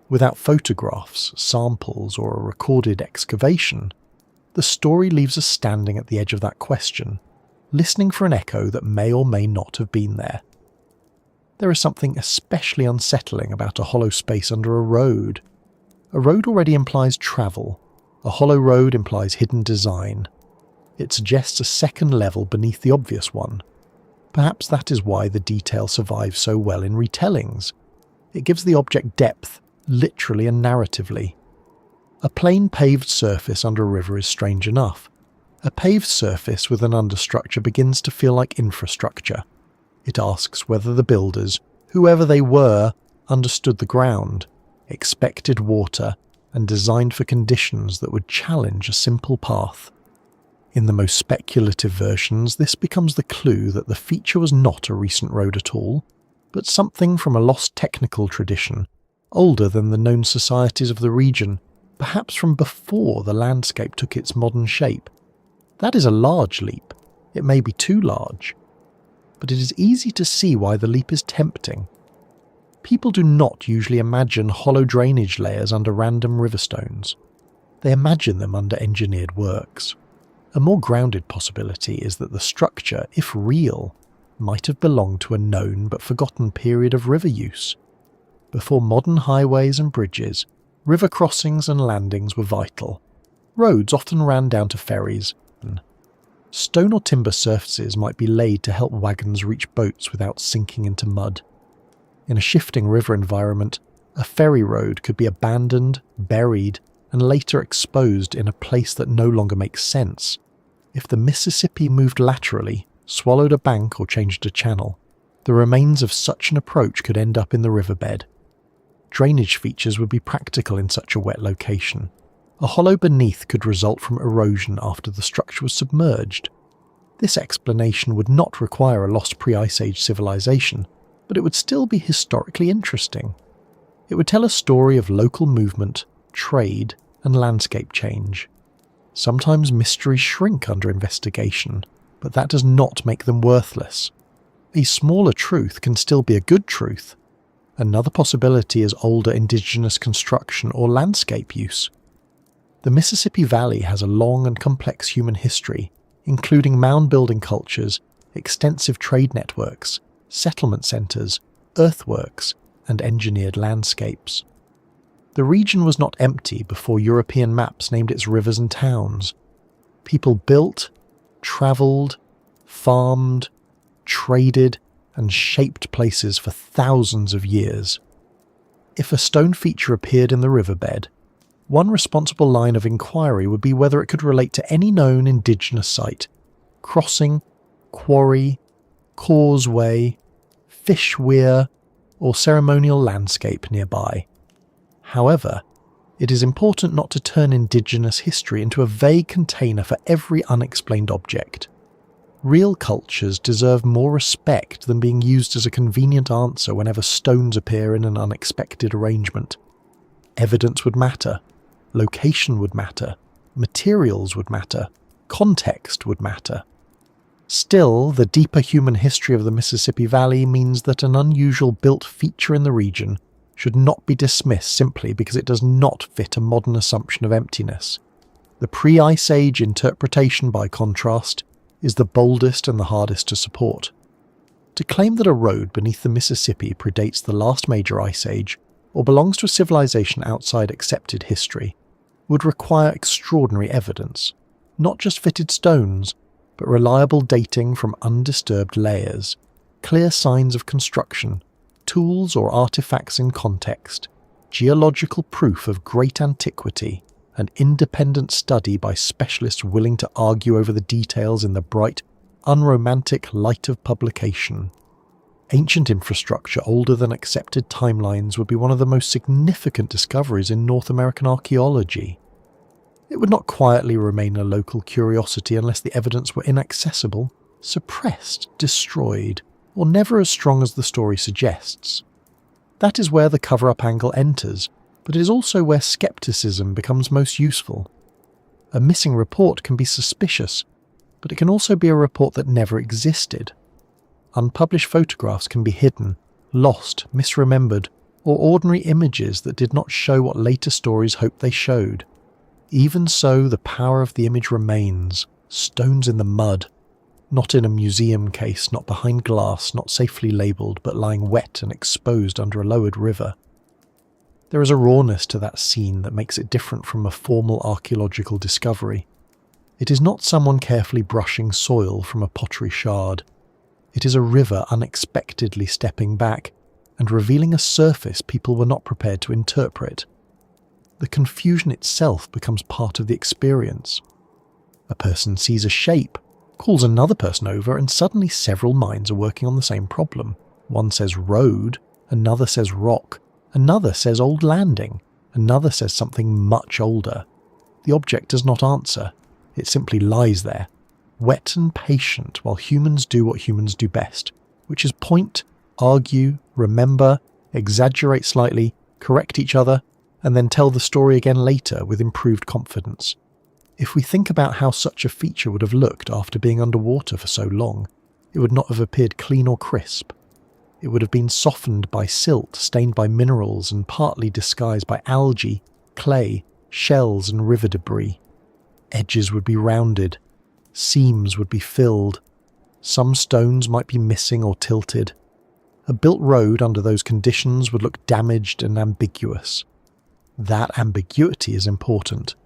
Without photographs, samples, or a recorded excavation, the story leaves us standing at the edge of that question, listening for an echo that may or may not have been there. There is something especially unsettling about a hollow space under a road. A road already implies travel. A hollow road implies hidden design. It suggests a second level beneath the obvious one. Perhaps that is why the detail survives so well in retellings. It gives the object depth, literally and narratively. A plain paved surface under a river is strange enough. A paved surface with an understructure begins to feel like infrastructure. It asks whether the builders, whoever they were, understood the ground, expected water, and designed for conditions that would challenge a simple path. In the most speculative versions, this becomes the clue that the feature was not a recent road at all, but something from a lost technical tradition, older than the known societies of the region, perhaps from before the landscape took its modern shape. That is a large leap. It may be too large. But it is easy to see why the leap is tempting. People do not usually imagine hollow drainage layers under random riverstones. They imagine them under engineered works. A more grounded possibility is that the structure, if real, might have belonged to a known but forgotten period of river use. Before modern highways and bridges, river crossings and landings were vital. Roads often ran down to ferries. Stone or timber surfaces might be laid to help wagons reach boats without sinking into mud. In a shifting river environment, a ferry road could be abandoned, buried, and later exposed in a place that no longer makes sense. If the Mississippi moved laterally, swallowed a bank or changed a channel, the remains of such an approach could end up in the riverbed. Drainage features would be practical in such a wet location. A hollow beneath could result from erosion after the structure was submerged. This explanation would not require a lost pre-Ice Age civilization, but it would still be historically interesting. It would tell a story of local movement, trade, and landscape change. Sometimes mysteries shrink under investigation, but that does not make them worthless. A smaller truth can still be a good truth. Another possibility is older indigenous construction or landscape use. The Mississippi Valley has a long and complex human history, including mound-building cultures, extensive trade networks, settlement centres, earthworks, and engineered landscapes. The region was not empty before European maps named its rivers and towns. People built, travelled, farmed, traded, and shaped places for thousands of years. If a stone feature appeared in the riverbed, one responsible line of inquiry would be whether it could relate to any known indigenous site, crossing, quarry, causeway, fish weir, or ceremonial landscape nearby. However, It is important not to turn indigenous history into a vague container for every unexplained object. Real cultures deserve more respect than being used as a convenient answer whenever stones appear in an unexpected arrangement. Evidence would matter, location would matter, materials would matter, context would matter. Still, the deeper human history of the Mississippi Valley means that an unusual built feature in the region should not be dismissed simply because it does not fit a modern assumption of emptiness. The pre-Ice Age interpretation, by contrast, is the boldest and the hardest to support. To claim that a road beneath the Mississippi predates the last major ice age, or belongs to a civilization outside accepted history, would require extraordinary evidence, not just fitted stones, but reliable dating from undisturbed layers, clear signs of construction, tools or artifacts in context, geological proof of great antiquity, and independent study by specialists willing to argue over the details in the bright, unromantic light of publication. Ancient infrastructure older than accepted timelines would be one of the most significant discoveries in North American archaeology. It would not quietly remain a local curiosity unless the evidence were inaccessible, suppressed, destroyed, or never as strong as the story suggests. That is where the cover-up angle enters, but it is also where skepticism becomes most useful. A missing report can be suspicious, but it can also be a report that never existed. Unpublished photographs can be hidden, lost, misremembered, or ordinary images that did not show what later stories hoped they showed. Even so, the power of the image remains, stones in the mud, not in a museum case, not behind glass, not safely labelled, but lying wet and exposed under a lowered river. There is a rawness to that scene that makes it different from a formal archaeological discovery. It is not someone carefully brushing soil from a pottery shard. It is a river unexpectedly stepping back and revealing a surface people were not prepared to interpret. The confusion itself becomes part of the experience. A person sees a shape, calls another person over, and suddenly several minds are working on the same problem. One says road, another says rock, another says old landing, another says something much older. The object does not answer, it simply lies there, wet and patient while humans do what humans do best, which is point, argue, remember, exaggerate slightly, correct each other, and then tell the story again later with improved confidence. If we think about how such a feature would have looked after being underwater for so long, it would not have appeared clean or crisp. It would have been softened by silt, stained by minerals, and partly disguised by algae, clay, shells, and river debris. Edges would be rounded. Seams would be filled. Some stones might be missing or tilted. A built road under those conditions would look damaged and ambiguous. That ambiguity is important.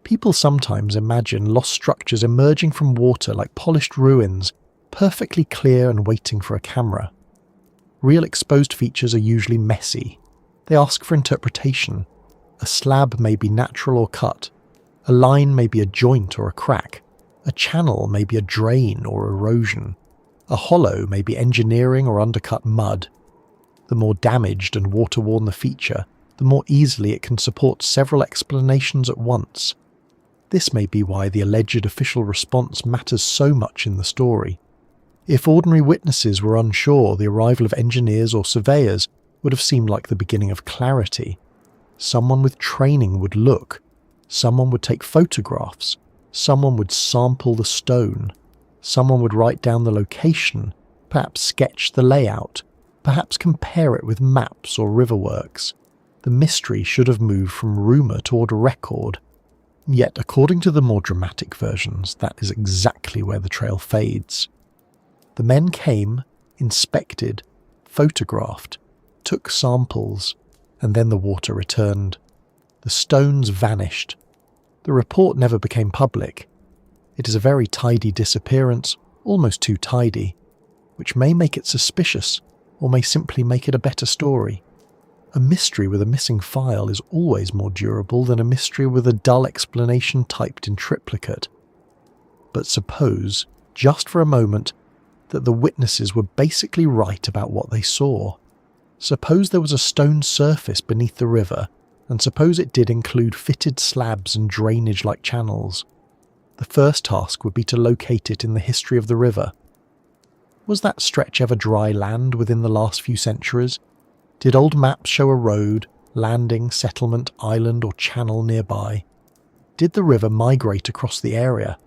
People sometimes imagine lost structures emerging from water like polished ruins, perfectly clear and waiting for a camera. Real exposed features are usually messy. They ask for interpretation. A slab may be natural or cut. A line may be a joint or a crack. A channel may be a drain or erosion. A hollow may be engineering or undercut mud. The more damaged and water-worn the feature, the more easily it can support several explanations at once. This may be why the alleged official response matters so much in the story. If ordinary witnesses were unsure, the arrival of engineers or surveyors would have seemed like the beginning of clarity. Someone with training would look. Someone would take photographs. Someone would sample the stone. Someone would write down the location, perhaps sketch the layout, perhaps compare it with maps or riverworks. The mystery should have moved from rumour toward record. Yet, according to the more dramatic versions, that is exactly where the trail fades. The men came, inspected, photographed, took samples, and then the water returned. The stones vanished. The report never became public. It is a very tidy disappearance, almost too tidy, which may make it suspicious, or may simply make it a better story. A mystery with a missing file is always more durable than a mystery with a dull explanation typed in triplicate. But suppose, just for a moment, that the witnesses were basically right about what they saw. Suppose there was a stone surface beneath the river, and suppose it did include fitted slabs and drainage-like channels. The first task would be to locate it in the history of the river. Was that stretch ever dry land within the last few centuries? Did old maps show a road, landing, settlement, island or channel nearby? Did the river migrate across the area?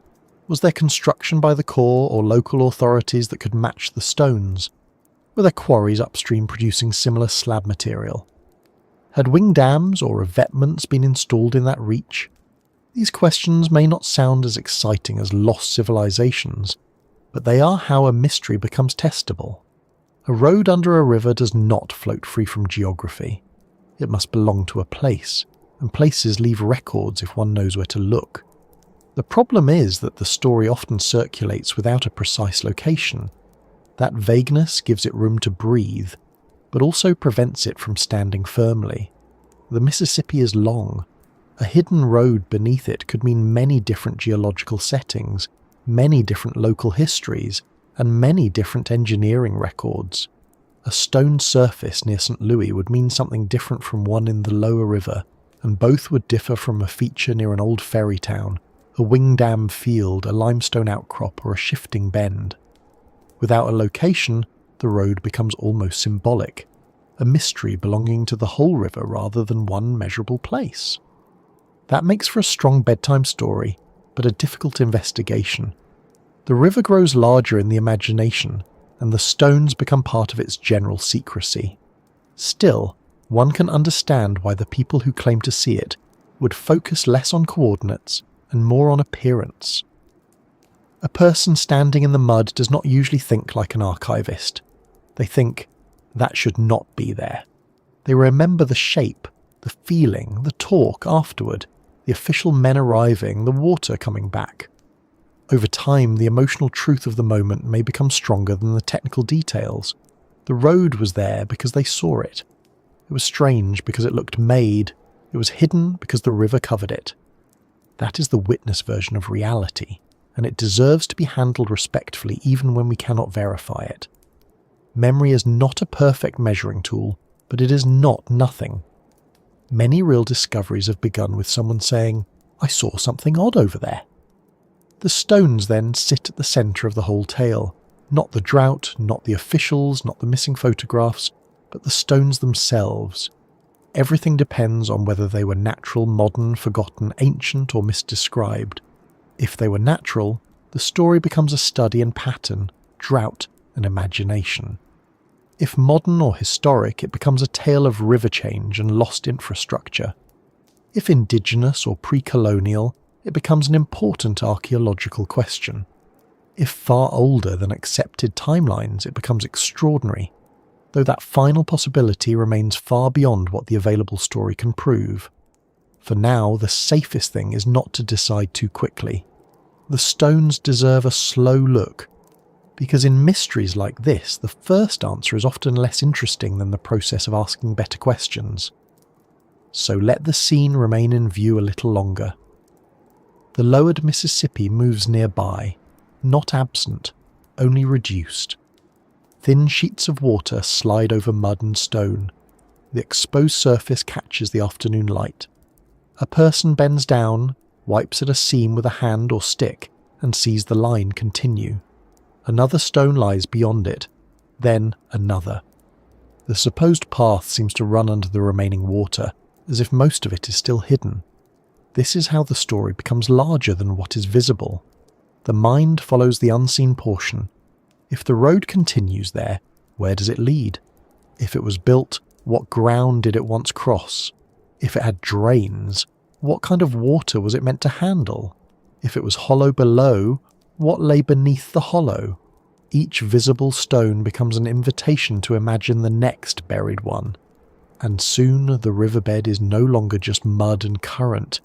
Was there construction by the Corps or local authorities that could match the stones? Were there quarries upstream producing similar slab material? Had wing dams or revetments been installed in that reach? These questions may not sound as exciting as lost civilizations, but they are how a mystery becomes testable. A road under a river does not float free from geography. It must belong to a place, and places leave records if one knows where to look. The problem is that the story often circulates without a precise location. That vagueness gives it room to breathe, but also prevents it from standing firmly. The Mississippi is long. A hidden road beneath it could mean many different geological settings, many different local histories, and many different engineering records. A stone surface near St. Louis would mean something different from one in the lower river, and both would differ from a feature near an old ferry town, a wing dam field, a limestone outcrop, or a shifting bend. Without a location, the road becomes almost symbolic, a mystery belonging to the whole river rather than one measurable place. That makes for a strong bedtime story, but a difficult investigation. The river grows larger in the imagination, and the stones become part of its general secrecy. Still, one can understand why the people who claim to see it would focus less on coordinates and more on appearance. A person standing in the mud does not usually think like an archivist. They think, that should not be there. They remember the shape, the feeling, the talk afterward, the official men arriving, the water coming back. Over time, the emotional truth of the moment may become stronger than the technical details. The road was there because they saw it. It was strange because it looked made. It was hidden because the river covered it. That is the witness version of reality, and it deserves to be handled respectfully even when we cannot verify it. Memory is not a perfect measuring tool, but it is not nothing. Many real discoveries have begun with someone saying, "I saw something odd over there." The stones then sit at the centre of the whole tale. Not the drought, not the officials, not the missing photographs, but the stones themselves. Everything depends on whether they were natural, modern, forgotten, ancient, or misdescribed. If they were natural, the story becomes a study in pattern, drought, and imagination. If modern or historic, it becomes a tale of river change and lost infrastructure. If indigenous or pre-colonial, it becomes an important archaeological question. If far older than accepted timelines, it becomes extraordinary, though that final possibility remains far beyond what the available story can prove. For now, the safest thing is not to decide too quickly. The stones deserve a slow look, because in mysteries like this, the first answer is often less interesting than the process of asking better questions. So let the scene remain in view a little longer. The lowered Mississippi moves nearby, not absent, only reduced. Thin sheets of water slide over mud and stone. The exposed surface catches the afternoon light. A person bends down, wipes at a seam with a hand or stick, and sees the line continue. Another stone lies beyond it, then another. The supposed path seems to run under the remaining water, as if most of it is still hidden. This is how the story becomes larger than what is visible. The mind follows the unseen portion. If the road continues there, where does it lead? If it was built, what ground did it once cross? If it had drains, what kind of water was it meant to handle? If it was hollow below, what lay beneath the hollow? Each visible stone becomes an invitation to imagine the next buried one. And soon the riverbed is no longer just mud and current.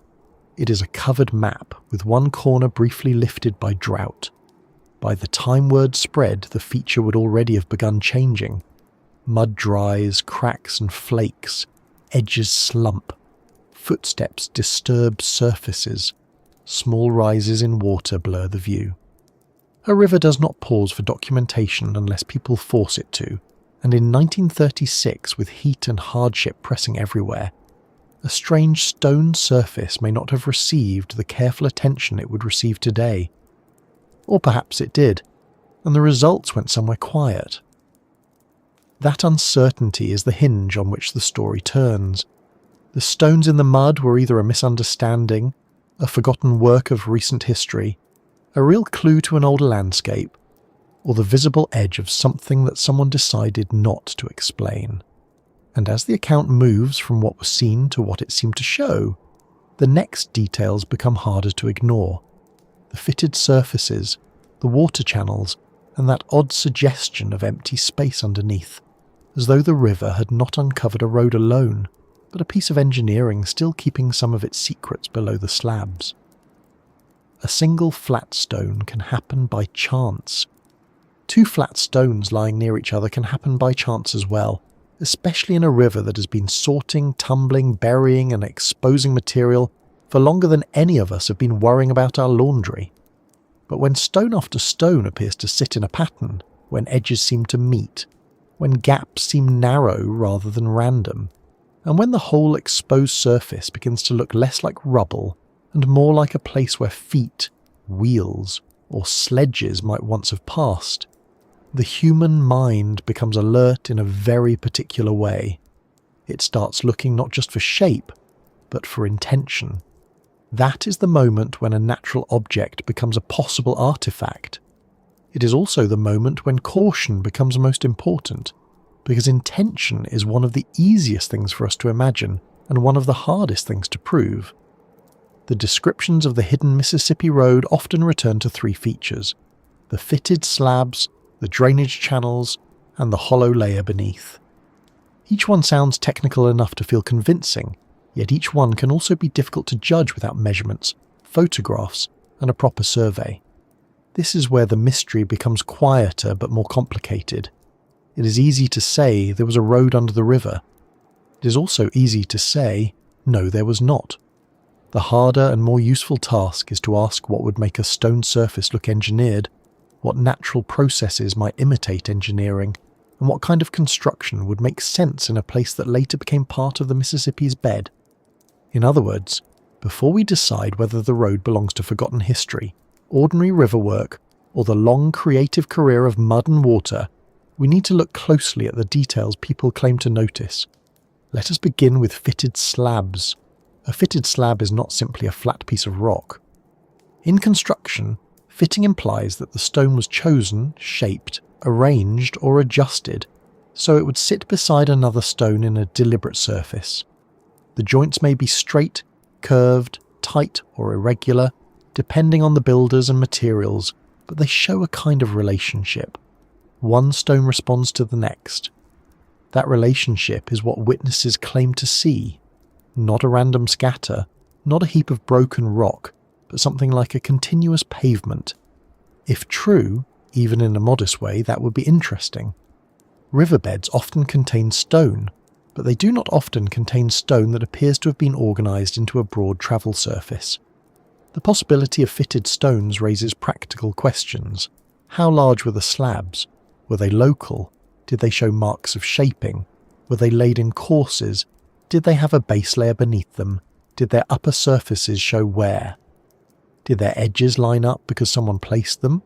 It is a covered map with one corner briefly lifted by drought. By the time word spread, the feature would already have begun changing. Mud dries, cracks and flakes, edges slump. Footsteps disturb surfaces. Small rises in water blur the view. A river does not pause for documentation unless people force it to, and in 1936, with heat and hardship pressing everywhere, a strange stone surface may not have received the careful attention it would receive today. Or perhaps it did, and the results went somewhere quiet. That uncertainty is the hinge on which the story turns. The stones in the mud were either a misunderstanding, a forgotten work of recent history, a real clue to an older landscape, or the visible edge of something that someone decided not to explain. And as the account moves from what was seen to what it seemed to show, the next details become harder to ignore. The fitted surfaces, the water channels, and that odd suggestion of empty space underneath, as though the river had not uncovered a road alone, but a piece of engineering still keeping some of its secrets below the slabs. A single flat stone can happen by chance. Two flat stones lying near each other can happen by chance as well, especially in a river that has been sorting, tumbling, burying and exposing material for longer than any of us have been worrying about our laundry. But when stone after stone appears to sit in a pattern, when edges seem to meet, when gaps seem narrow rather than random, and when the whole exposed surface begins to look less like rubble and more like a place where feet, wheels, or sledges might once have passed, the human mind becomes alert in a very particular way. It starts looking not just for shape, but for intention. That is the moment when a natural object becomes a possible artifact. It is also the moment when caution becomes most important, because intention is one of the easiest things for us to imagine and one of the hardest things to prove. The descriptions of the hidden Mississippi Road often return to three features: the fitted slabs, the drainage channels, and the hollow layer beneath. Each one sounds technical enough to feel convincing, yet each one can also be difficult to judge without measurements, photographs, and a proper survey. This is where the mystery becomes quieter but more complicated. It is easy to say there was a road under the river. It is also easy to say, no, there was not. The harder and more useful task is to ask what would make a stone surface look engineered, what natural processes might imitate engineering, and what kind of construction would make sense in a place that later became part of the Mississippi's bed. In other words, before we decide whether the road belongs to forgotten history, ordinary river work, or the long creative career of mud and water, we need to look closely at the details people claim to notice. Let us begin with fitted slabs. A fitted slab is not simply a flat piece of rock. In construction, fitting implies that the stone was chosen, shaped, arranged, or adjusted so it would sit beside another stone in a deliberate surface. The joints may be straight, curved, tight, or irregular, depending on the builders and materials, but they show a kind of relationship. One stone responds to the next. That relationship is what witnesses claim to see. Not a random scatter, not a heap of broken rock, but something like a continuous pavement. If true, even in a modest way, that would be interesting. Riverbeds often contain stone, but they do not often contain stone that appears to have been organised into a broad travel surface. The possibility of fitted stones raises practical questions. How large were the slabs? Were they local? Did they show marks of shaping? Were they laid in courses? Did they have a base layer beneath them? Did their upper surfaces show wear? Did their edges line up because someone placed them,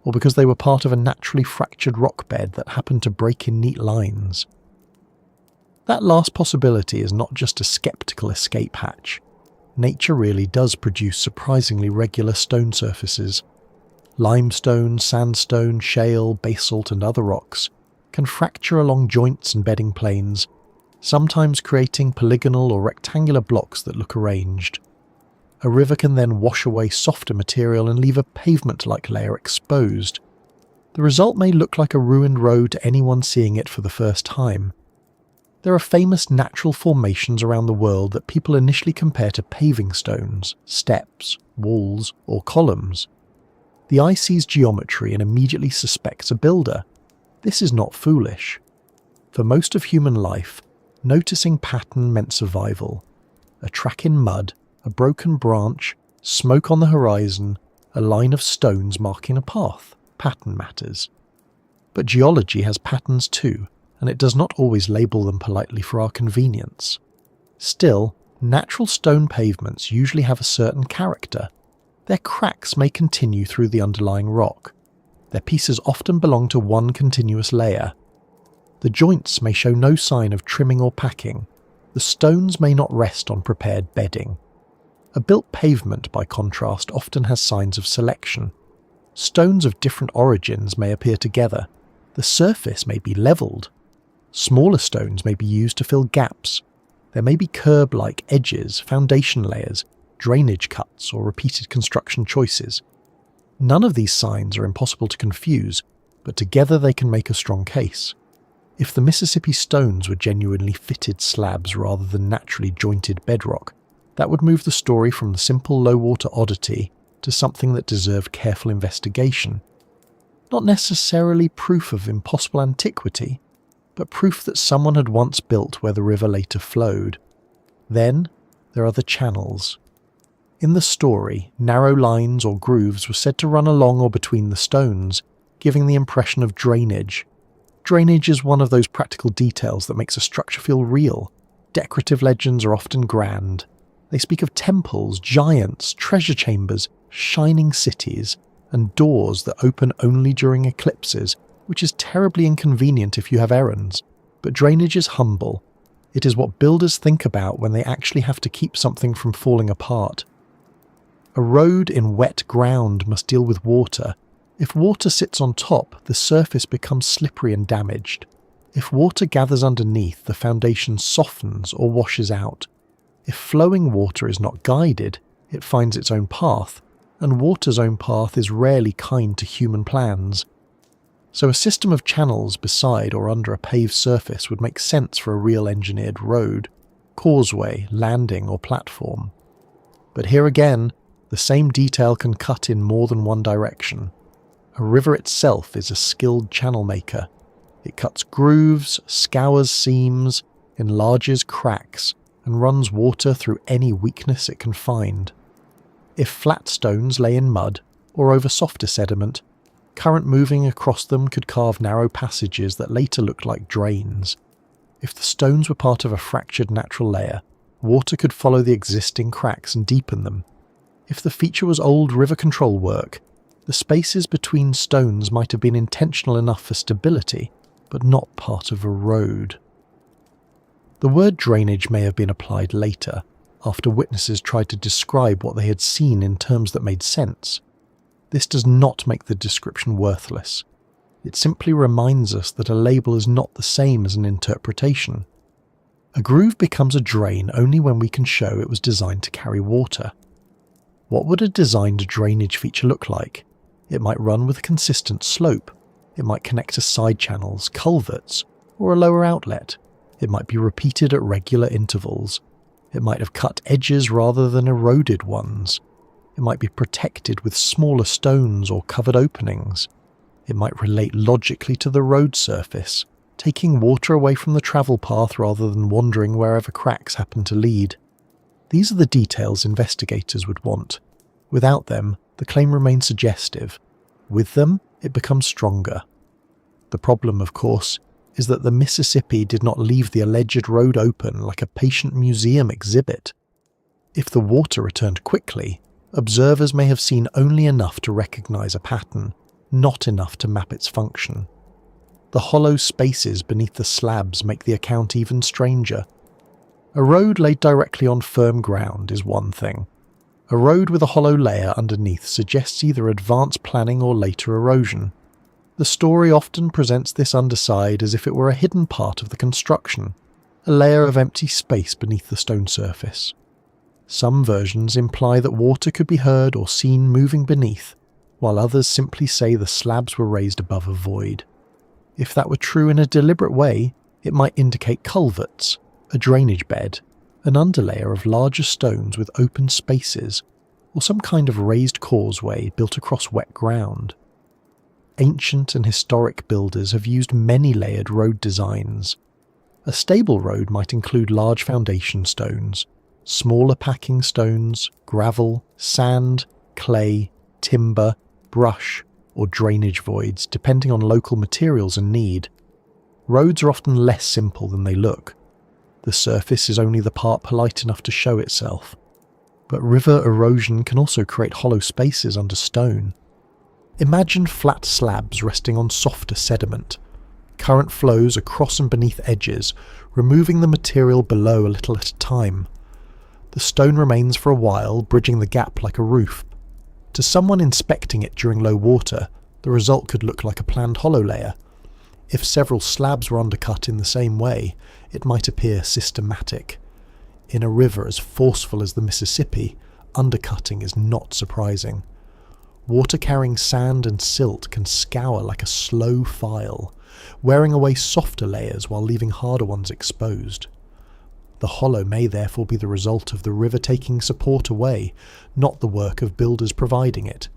or because they were part of a naturally fractured rock bed that happened to break in neat lines? That last possibility is not just a skeptical escape hatch. Nature really does produce surprisingly regular stone surfaces. Limestone, sandstone, shale, basalt and other rocks can fracture along joints and bedding planes, sometimes creating polygonal or rectangular blocks that look arranged. A river can then wash away softer material and leave a pavement-like layer exposed. The result may look like a ruined road to anyone seeing it for the first time. There are famous natural formations around the world that people initially compare to paving stones, steps, walls, or columns. The eye sees geometry and immediately suspects a builder. This is not foolish. For most of human life, noticing pattern meant survival. A track in mud, a broken branch, smoke on the horizon, a line of stones marking a path. Pattern matters. But geology has patterns too, and it does not always label them politely for our convenience. Still, Natural stone pavements usually have a certain character. Their cracks may continue through the underlying rock. Their pieces often belong to one continuous layer. The joints may show no sign of trimming or packing. The stones may not rest on prepared bedding. A built pavement, by contrast, often has signs of selection. Stones of different origins may appear together. The surface may be levelled. Smaller stones may be used to fill gaps. There may be curb-like edges, foundation layers, drainage cuts, or repeated construction choices. None of these signs are impossible to confuse, but together they can make a strong case. If the Mississippi stones were genuinely fitted slabs rather than naturally jointed bedrock, that would move the story from the simple low-water oddity to something that deserved careful investigation. Not necessarily proof of impossible antiquity, but proof that someone had once built where the river later flowed. Then, there are the channels. In the story, narrow lines or grooves were said to run along or between the stones, giving the impression of drainage. Drainage is one of those practical details that makes a structure feel real. Decorative legends are often grand. They speak of temples, giants, treasure chambers, shining cities, and doors that open only during eclipses, which is terribly inconvenient if you have errands. But drainage is humble. It is what builders think about when they actually have to keep something from falling apart. A road in wet ground must deal with water. If water sits on top, the surface becomes slippery and damaged. If water gathers underneath, the foundation softens or washes out. If flowing water is not guided, it finds its own path, and water's own path is rarely kind to human plans. So a system of channels beside or under a paved surface would make sense for a real engineered road, causeway, landing, or platform. But here again, the same detail can cut in more than one direction. A river itself is a skilled channel maker. It cuts grooves, scours seams, enlarges cracks, and runs water through any weakness it can find. If flat stones lay in mud, or over softer sediment, current moving across them could carve narrow passages that later looked like drains. If the stones were part of a fractured natural layer, water could follow the existing cracks and deepen them. If the feature was old river control work, the spaces between stones might have been intentional enough for stability, but not part of a road. The word drainage may have been applied later, after witnesses tried to describe what they had seen in terms that made sense. This does not make the description worthless. It simply reminds us that a label is not the same as an interpretation. A groove becomes a drain only when we can show it was designed to carry water. What would a designed drainage feature look like? It might run with a consistent slope. It might connect to side channels, culverts, or a lower outlet. It might be repeated at regular intervals. It might have cut edges rather than eroded ones. It might be protected with smaller stones or covered openings. It might relate logically to the road surface, taking water away from the travel path rather than wandering wherever cracks happen to lead. These are the details investigators would want. Without them, the claim remains suggestive. With them, it becomes stronger. The problem, of course, is that the Mississippi did not leave the alleged road open like a patient museum exhibit. If the water returned quickly, observers may have seen only enough to recognize a pattern, not enough to map its function. The hollow spaces beneath the slabs make the account even stranger. A road laid directly on firm ground is one thing. A road with a hollow layer underneath suggests either advanced planning or later erosion. The story often presents this underside as if it were a hidden part of the construction, a layer of empty space beneath the stone surface. Some versions imply that water could be heard or seen moving beneath, while others simply say the slabs were raised above a void. If that were true in a deliberate way, it might indicate culverts, a drainage bed, an underlayer of larger stones with open spaces, or some kind of raised causeway built across wet ground. Ancient and historic builders have used many layered road designs. A stable road might include large foundation stones, smaller packing stones, gravel, sand, clay, timber, brush, or drainage voids, depending on local materials and need. Roads are often less simple than they look. The surface is only the part polite enough to show itself. But river erosion can also create hollow spaces under stone. Imagine flat slabs resting on softer sediment. Current flows across and beneath edges, removing the material below a little at a time. The stone remains for a while, bridging the gap like a roof. To someone inspecting it during low water, the result could look like a planned hollow layer. If several slabs were undercut in the same way, it might appear systematic. In a river as forceful as the Mississippi, undercutting is not surprising. Water-carrying sand and silt can scour like a slow file, wearing away softer layers while leaving harder ones exposed. The hollow may therefore be the result of the river taking support away, not the work of builders providing it.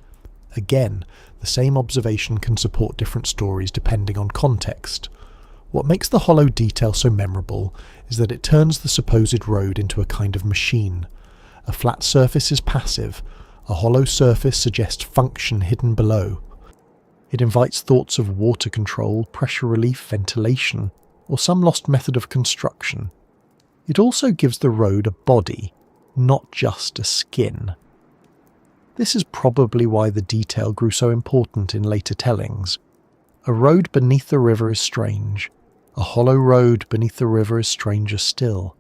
Again, the same observation can support different stories depending on context. What makes the hollow detail so memorable is that it turns the supposed road into a kind of machine. A flat surface is passive, a hollow surface suggests function hidden below. It invites thoughts of water control, pressure relief, ventilation, or some lost method of construction. It also gives the road a body, not just a skin. This is probably why the detail grew so important in later tellings. A road beneath the river is strange. A hollow road beneath the river is stranger still.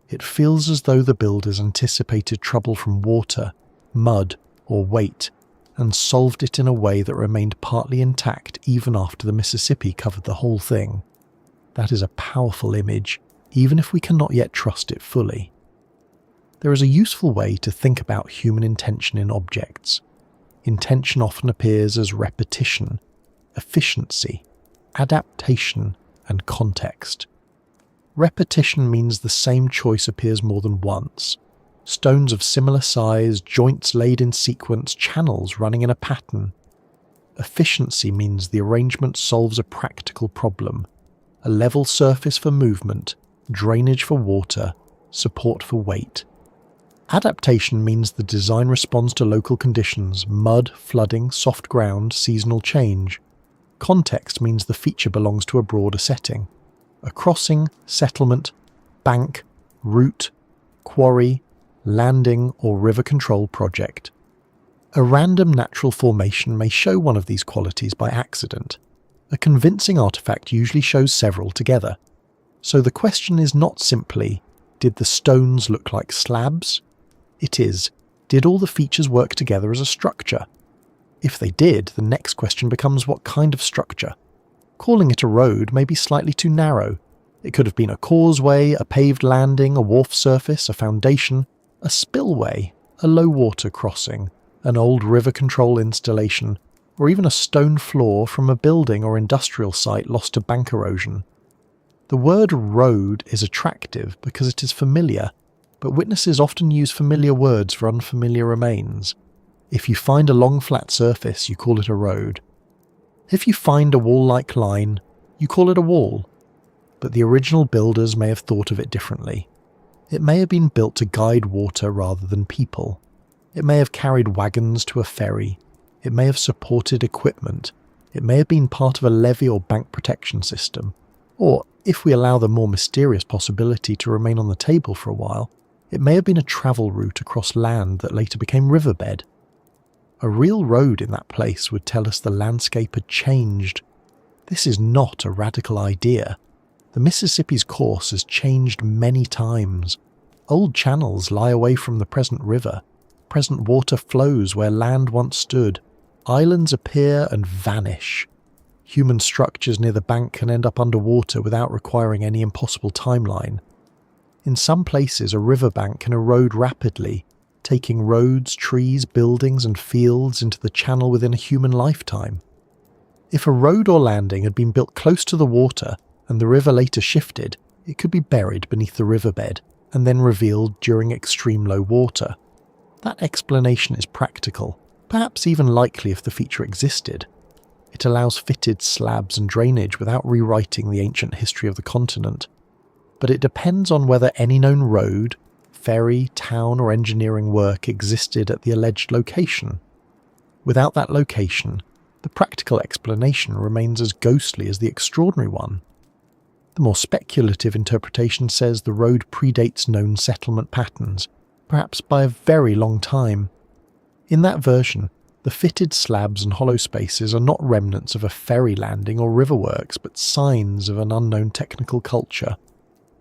It feels as though the builders anticipated trouble from water, mud, or weight, and solved it in a way that remained partly intact even after the Mississippi covered the whole thing. That is a powerful image, even if we cannot yet trust it fully. There is a useful way to think about human intention in objects. Intention often appears as repetition, efficiency, adaptation, and context. Repetition means the same choice appears more than once. Stones of similar size, joints laid in sequence, channels running in a pattern. Efficiency means the arrangement solves a practical problem. A level surface for movement, drainage for water, support for weight. Adaptation means the design responds to local conditions, mud, flooding, soft ground, seasonal change. Context means the feature belongs to a broader setting. A crossing, settlement, bank, route, quarry, landing, or river control project. A random natural formation may show one of these qualities by accident. A convincing artifact usually shows several together. So the question is not simply, did the stones look like slabs? It is, did all the features work together as a structure? If they did, the next question becomes what kind of structure? Calling it a road may be slightly too narrow. It could have been a causeway, a paved landing, a wharf surface, a foundation, a spillway, a low-water crossing, an old river control installation, or even a stone floor from a building or industrial site lost to bank erosion. The word road is attractive because it is familiar, but witnesses often use familiar words for unfamiliar remains. If you find a long flat surface, you call it a road. If you find a wall-like line, you call it a wall. But the original builders may have thought of it differently. It may have been built to guide water rather than people. It may have carried wagons to a ferry. It may have supported equipment. It may have been part of a levee or bank protection system. Or, if we allow the more mysterious possibility to remain on the table for a while, it may have been a travel route across land that later became riverbed. A real road in that place would tell us the landscape had changed. This is not a radical idea. The Mississippi's course has changed many times. Old channels lie away from the present river. Present water flows where land once stood. Islands appear and vanish. Human structures near the bank can end up underwater without requiring any impossible timeline. In some places, a riverbank can erode rapidly, taking roads, trees, buildings, and fields into the channel within a human lifetime. If a road or landing had been built close to the water and the river later shifted, it could be buried beneath the riverbed and then revealed during extreme low water. That explanation is practical, perhaps even likely if the feature existed. It allows fitted slabs and drainage without rewriting the ancient history of the continent. But it depends on whether any known road, ferry, town, or engineering work existed at the alleged location. Without that location, the practical explanation remains as ghostly as the extraordinary one. The more speculative interpretation says the road predates known settlement patterns, perhaps by a very long time. In that version, the fitted slabs and hollow spaces are not remnants of a ferry landing or riverworks, but signs of an unknown technical culture.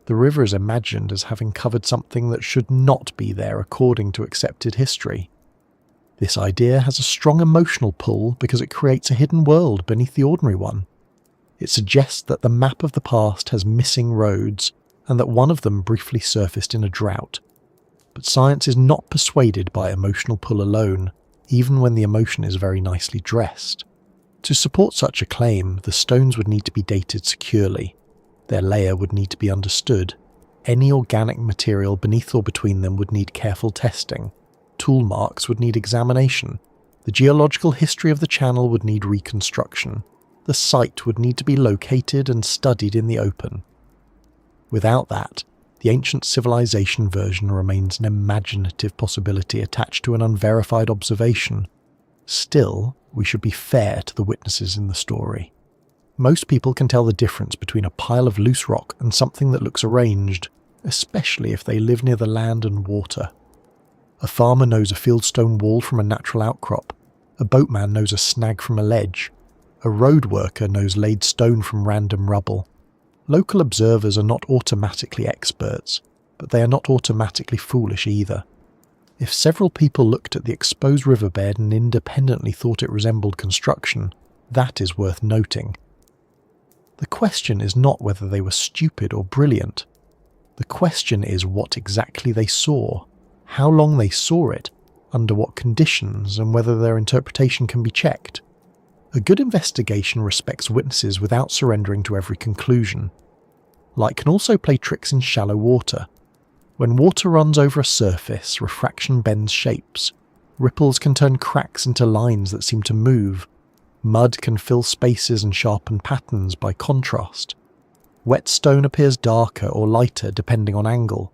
The river is imagined as having covered something that should not be there according to accepted history. This idea has a strong emotional pull because it creates a hidden world beneath the ordinary one. It suggests that the map of the past has missing roads and that one of them briefly surfaced in a drought. But science is not persuaded by emotional pull alone, even when the emotion is very nicely dressed. To support such a claim, the stones would need to be dated securely. Their layer would need to be understood. Any organic material beneath or between them would need careful testing. Tool marks would need examination. The geological history of the channel would need reconstruction. The site would need to be located and studied in the open. Without that, the ancient civilization version remains an imaginative possibility attached to an unverified observation. Still, we should be fair to the witnesses in the story. Most people can tell the difference between a pile of loose rock and something that looks arranged, especially if they live near the land and water. A farmer knows a fieldstone wall from a natural outcrop. A boatman knows a snag from a ledge. A road worker knows laid stone from random rubble. Local observers are not automatically experts, but they are not automatically foolish either. If several people looked at the exposed riverbed and independently thought it resembled construction, that is worth noting. The question is not whether they were stupid or brilliant. The question is what exactly they saw, how long they saw it, under what conditions, and whether their interpretation can be checked. A good investigation respects witnesses without surrendering to every conclusion. Light can also play tricks in shallow water. When water runs over a surface, refraction bends shapes. Ripples can turn cracks into lines that seem to move. Mud can fill spaces and sharpen patterns by contrast. Wet stone appears darker or lighter depending on angle.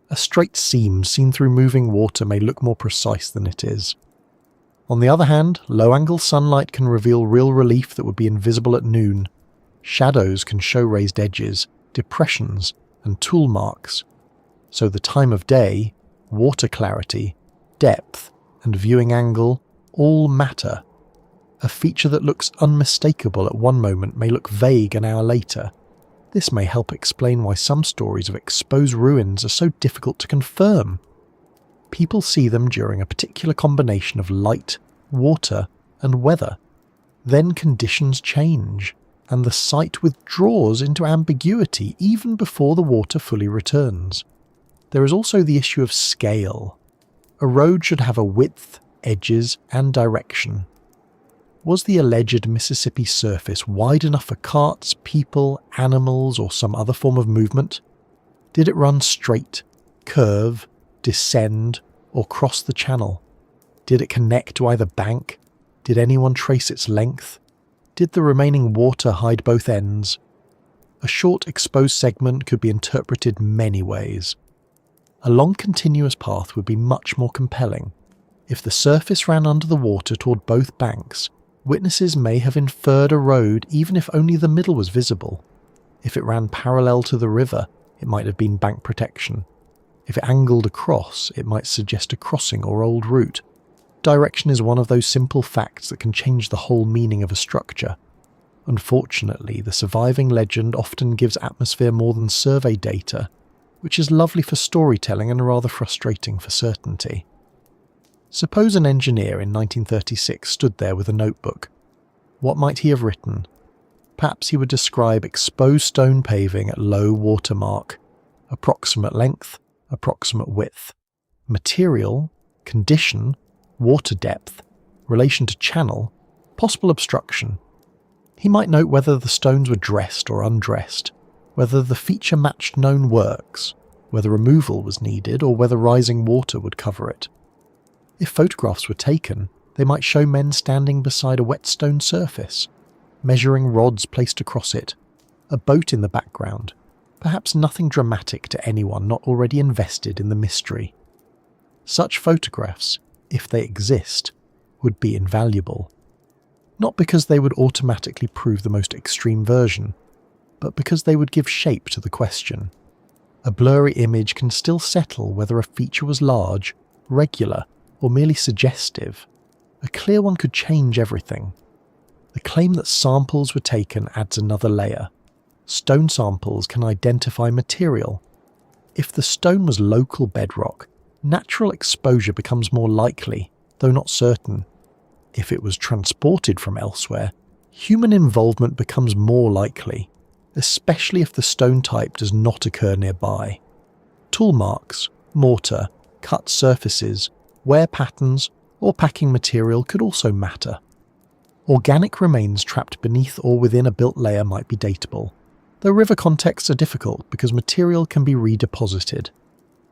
A straight seam seen through moving water may look more precise than it is. On the other hand, low-angle sunlight can reveal real relief that would be invisible at noon. Shadows can show raised edges, depressions, and tool marks. So the time of day, water clarity, depth, and viewing angle all matter. A feature that looks unmistakable at one moment may look vague an hour later. This may help explain why some stories of exposed ruins are so difficult to confirm. People see them during a particular combination of light, water, and weather. Then conditions change, and the site withdraws into ambiguity even before the water fully returns. There is also the issue of scale. A road should have a width, edges, and direction. Was the alleged Mississippi surface wide enough for carts, people, animals, or some other form of movement? Did it run straight, curve, descend, or cross the channel? Did it connect to either bank? Did anyone trace its length? Did the remaining water hide both ends? A short exposed segment could be interpreted many ways. A long continuous path would be much more compelling. If the surface ran under the water toward both banks, witnesses may have inferred a road even if only the middle was visible. If it ran parallel to the river, it might have been bank protection. If it angled across, it might suggest a crossing or old route. Direction is one of those simple facts that can change the whole meaning of a structure. Unfortunately, the surviving legend often gives atmosphere more than survey data, which is lovely for storytelling and rather frustrating for certainty. Suppose an engineer in 1936 stood there with a notebook. What might he have written? Perhaps he would describe exposed stone paving at low water mark, approximate length, approximate width, material, condition, water depth, relation to channel, possible obstruction. He might note whether the stones were dressed or undressed, whether the feature matched known works, whether removal was needed or whether rising water would cover it. If photographs were taken, they might show men standing beside a wet stone surface, measuring rods placed across it, a boat in the background, perhaps nothing dramatic to anyone not already invested in the mystery. Such photographs, if they exist, would be invaluable. Not because they would automatically prove the most extreme version, but because they would give shape to the question. A blurry image can still settle whether a feature was large, regular, or merely suggestive. A clear one could change everything. The claim that samples were taken adds another layer. Stone samples can identify material. If the stone was local bedrock, natural exposure becomes more likely, though not certain. If it was transported from elsewhere, human involvement becomes more likely, especially if the stone type does not occur nearby. Tool marks, mortar, cut surfaces, wear patterns, or packing material could also matter. Organic remains trapped beneath or within a built layer might be datable, though river contexts are difficult because material can be redeposited.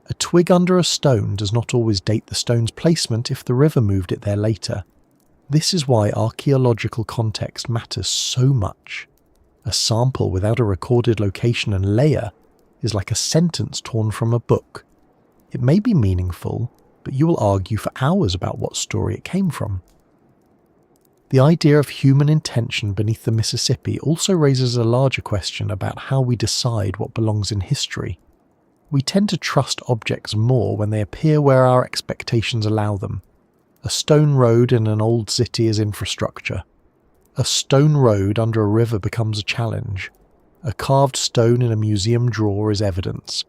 A twig under a stone does not always date the stone's placement if the river moved it there later. This is why archaeological context matters so much. A sample without a recorded location and layer is like a sentence torn from a book. It may be meaningful, but you will argue for hours about what story it came from. The idea of human intention beneath the Mississippi also raises a larger question about how we decide what belongs in history. We tend to trust objects more when they appear where our expectations allow them. A stone road in an old city is infrastructure. A stone road under a river becomes a challenge. A carved stone in a museum drawer is evidence.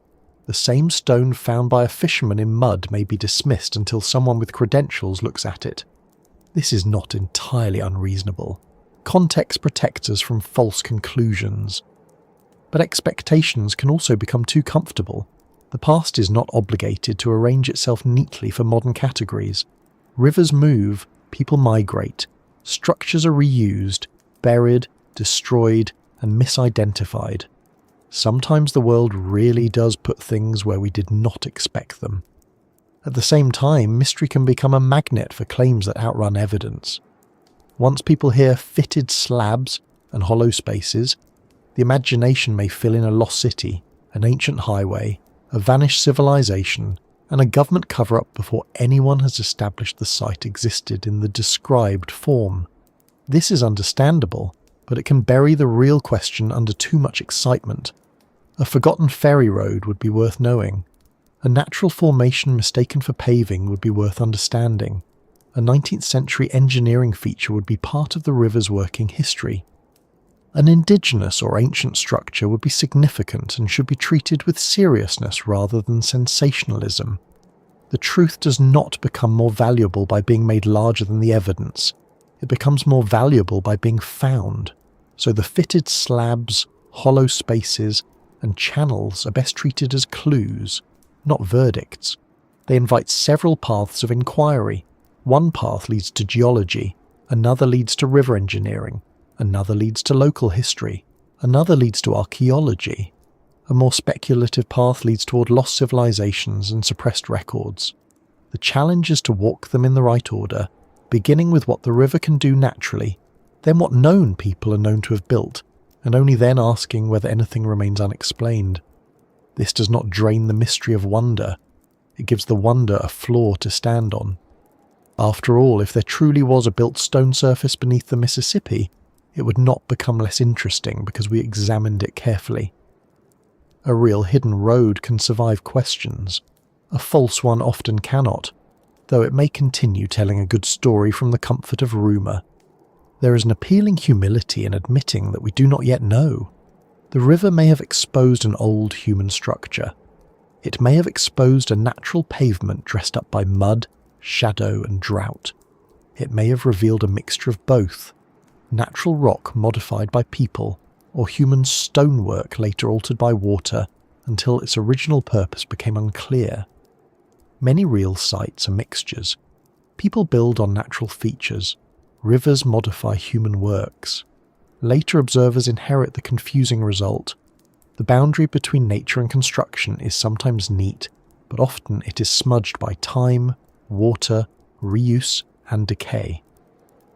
The same stone found by a fisherman in mud may be dismissed until someone with credentials looks at it. This is not entirely unreasonable. Context protects us from false conclusions. But expectations can also become too comfortable. The past is not obligated to arrange itself neatly for modern categories. Rivers move, people migrate, structures are reused, buried, destroyed, and misidentified. Sometimes the world really does put things where we did not expect them. At the same time, mystery can become a magnet for claims that outrun evidence. Once people hear fitted slabs and hollow spaces, the imagination may fill in a lost city, an ancient highway, a vanished civilization, and a government cover-up before anyone has established the site existed in the described form. This is understandable, but it can bury the real question under too much excitement. A forgotten ferry road would be worth knowing. A natural formation mistaken for paving would be worth understanding. A 19th century engineering feature would be part of the river's working history. An indigenous or ancient structure would be significant and should be treated with seriousness rather than sensationalism. The truth does not become more valuable by being made larger than the evidence. It becomes more valuable by being found. So the fitted slabs, hollow spaces, and channels are best treated as clues, not verdicts. They invite several paths of inquiry. One path leads to geology, another leads to river engineering, another leads to local history, another leads to archaeology. A more speculative path leads toward lost civilizations and suppressed records. The challenge is to walk them in the right order, beginning with what the river can do naturally, then what known people are known to have built, and only then asking whether anything remains unexplained. This does not drain the mystery of wonder. It gives the wonder a floor to stand on. After all, if there truly was a built stone surface beneath the Mississippi, it would not become less interesting because we examined it carefully. A real hidden road can survive questions. A false one often cannot, though it may continue telling a good story from the comfort of rumour. There is an appealing humility in admitting that we do not yet know. The river may have exposed an old human structure. It may have exposed a natural pavement dressed up by mud, shadow, and drought. It may have revealed a mixture of both, natural rock modified by people, or human stonework later altered by water until its original purpose became unclear. Many real sites are mixtures. People build on natural features. Rivers modify human works. Later observers inherit the confusing result. The boundary between nature and construction is sometimes neat, but often it is smudged by time, water, reuse, and decay.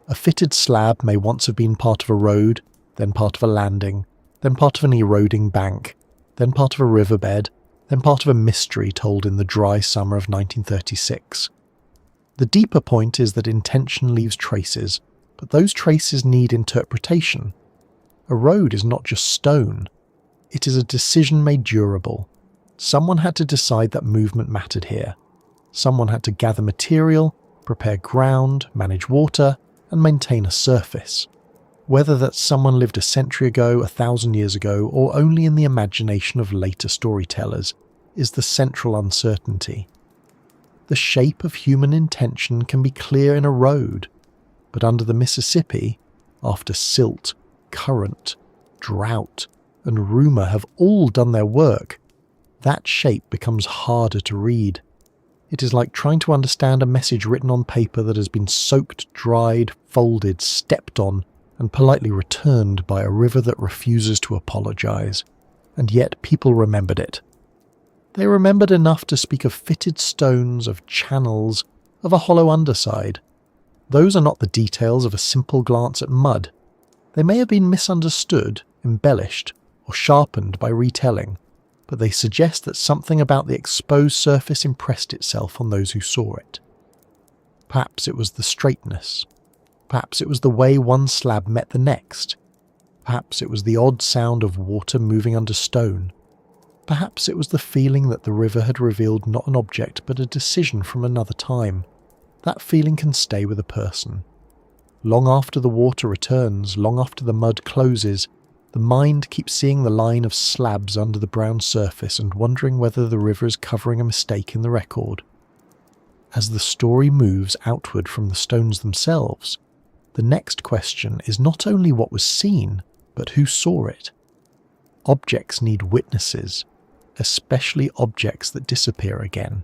A fitted slab may once have been part of a road, then part of a landing, then part of an eroding bank, then part of a riverbed, then part of a mystery told in the dry summer of 1936. The deeper point is that intention leaves traces, but those traces need interpretation. A road is not just stone. It is a decision made durable. Someone had to decide that movement mattered here. Someone had to gather material, prepare ground, manage water, and maintain a surface. Whether that someone lived a century ago, 1,000 years ago, or only in the imagination of later storytellers, is the central uncertainty. The shape of human intention can be clear in a road, but under the Mississippi, after silt, current, drought, and rumour have all done their work, that shape becomes harder to read. It is like trying to understand a message written on paper that has been soaked, dried, folded, stepped on, and politely returned by a river that refuses to apologise. And yet people remembered it. They remembered enough to speak of fitted stones, of channels, of a hollow underside. Those are not the details of a simple glance at mud. They may have been misunderstood, embellished, or sharpened by retelling, but they suggest that something about the exposed surface impressed itself on those who saw it. Perhaps it was the straightness. Perhaps it was the way one slab met the next. Perhaps it was the odd sound of water moving under stone. Perhaps it was the feeling that the river had revealed not an object but a decision from another time. That feeling can stay with a person. Long after the water returns, long after the mud closes, the mind keeps seeing the line of slabs under the brown surface and wondering whether the river is covering a mistake in the record. As the story moves outward from the stones themselves, the next question is not only what was seen, but who saw it. Objects need witnesses, especially objects that disappear again.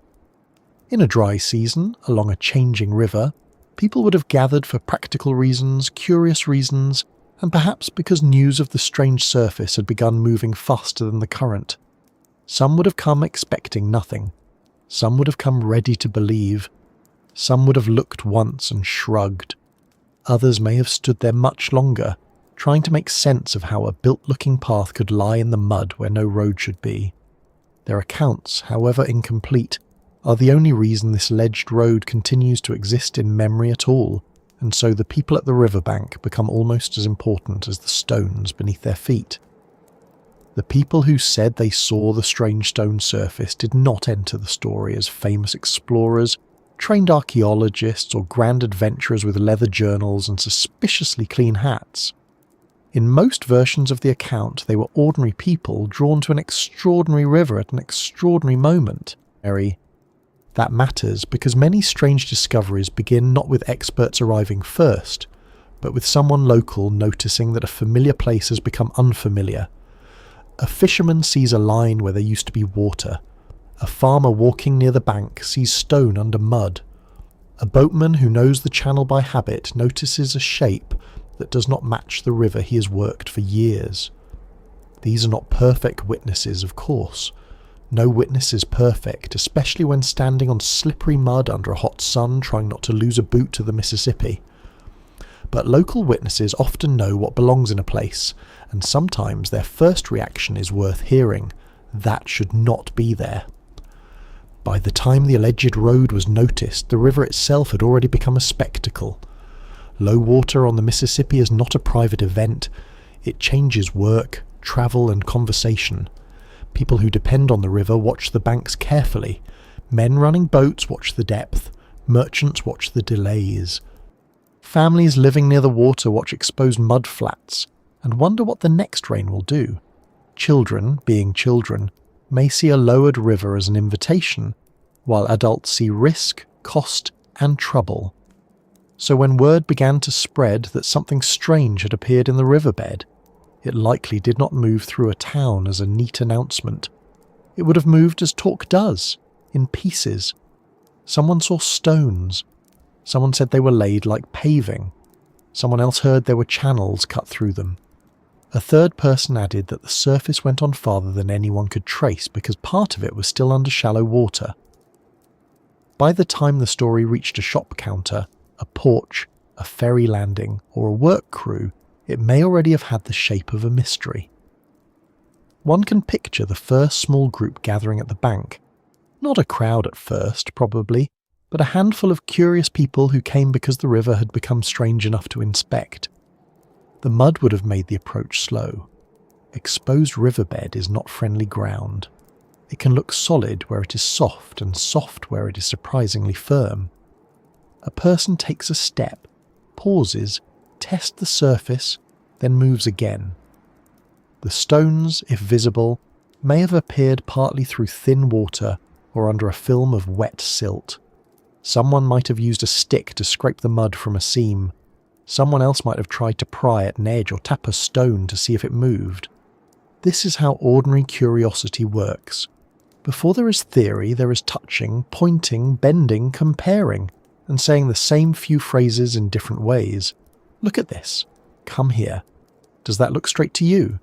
In a dry season, along a changing river, people would have gathered for practical reasons, curious reasons, and perhaps because news of the strange surface had begun moving faster than the current. Some would have come expecting nothing. Some would have come ready to believe. Some would have looked once and shrugged. Others may have stood there much longer, trying to make sense of how a built-looking path could lie in the mud where no road should be. Their accounts, however incomplete, are the only reason this ledged road continues to exist in memory at all, and so the people at the riverbank become almost as important as the stones beneath their feet. The people who said they saw the strange stone surface did not enter the story as famous explorers, trained archaeologists, or grand adventurers with leather journals and suspiciously clean hats. In most versions of the account, they were ordinary people drawn to an extraordinary river at an extraordinary moment. That matters because many strange discoveries begin not with experts arriving first, but with someone local noticing that a familiar place has become unfamiliar. A fisherman sees a line where there used to be water. A farmer walking near the bank sees stone under mud. A boatman who knows the channel by habit notices a shape that does not match the river he has worked for years. These are not perfect witnesses, of course. No witness is perfect, especially when standing on slippery mud under a hot sun trying not to lose a boot to the Mississippi. But local witnesses often know what belongs in a place, and sometimes their first reaction is worth hearing. That should not be there. By the time the alleged road was noticed, the river itself had already become a spectacle. Low water on the Mississippi is not a private event. It changes work, travel, and conversation. People who depend on the river watch the banks carefully. Men running boats watch the depth. Merchants watch the delays. Families living near the water watch exposed mud flats and wonder what the next rain will do. Children, being children, may see a lowered river as an invitation, while adults see risk, cost, and trouble. So when word began to spread that something strange had appeared in the riverbed, it likely did not move through a town as a neat announcement. It would have moved as talk does, in pieces. Someone saw stones. Someone said they were laid like paving. Someone else heard there were channels cut through them. A third person added that the surface went on farther than anyone could trace because part of it was still under shallow water. By the time the story reached a shop counter, a porch, a ferry landing, or a work crew, it may already have had the shape of a mystery. One can picture the first small group gathering at the bank. Not a crowd at first, probably, but a handful of curious people who came because the river had become strange enough to inspect. The mud would have made the approach slow. Exposed riverbed is not friendly ground. It can look solid where it is soft and soft where it is surprisingly firm. A person takes a step, pauses, tests the surface, then moves again. The stones, if visible, may have appeared partly through thin water or under a film of wet silt. Someone might have used a stick to scrape the mud from a seam. Someone else might have tried to pry at an edge or tap a stone to see if it moved. This is how ordinary curiosity works. Before there is theory, there is touching, pointing, bending, comparing, and saying the same few phrases in different ways. Look at this. Come here. Does that look straight to you?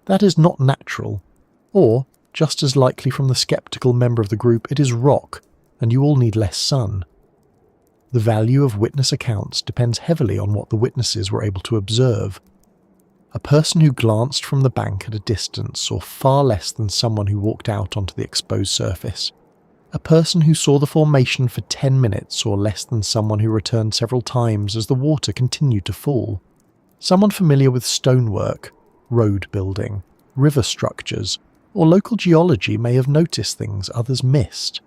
That is not natural. Or, just as likely from the sceptical member of the group, it is rock, and you all need less sun. The value of witness accounts depends heavily on what the witnesses were able to observe. A person who glanced from the bank at a distance saw far less than someone who walked out onto the exposed surface. A person who saw the formation for 10 minutes saw less than someone who returned several times as the water continued to fall. Someone familiar with stonework, road building, river structures, or local geology may have noticed things others missed.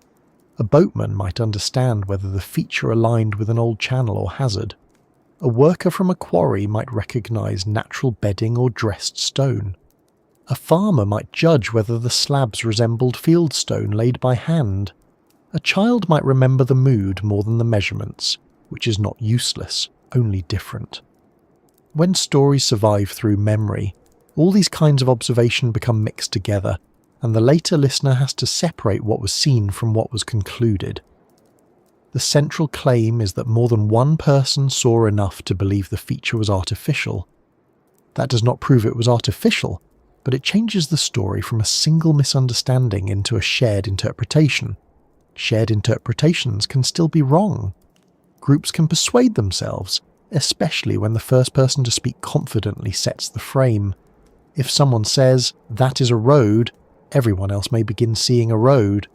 A boatman might understand whether the feature aligned with an old channel or hazard. A worker from a quarry might recognise natural bedding or dressed stone. A farmer might judge whether the slabs resembled fieldstone laid by hand. A child might remember the mood more than the measurements, which is not useless, only different. When stories survive through memory, all these kinds of observation become mixed together, and the later listener has to separate what was seen from what was concluded. The central claim is that more than one person saw enough to believe the feature was artificial. That does not prove it was artificial, but it changes the story from a single misunderstanding into a shared interpretation. Shared interpretations can still be wrong. Groups can persuade themselves, especially when the first person to speak confidently sets the frame. If someone says, "That is a road," everyone else may begin seeing a road.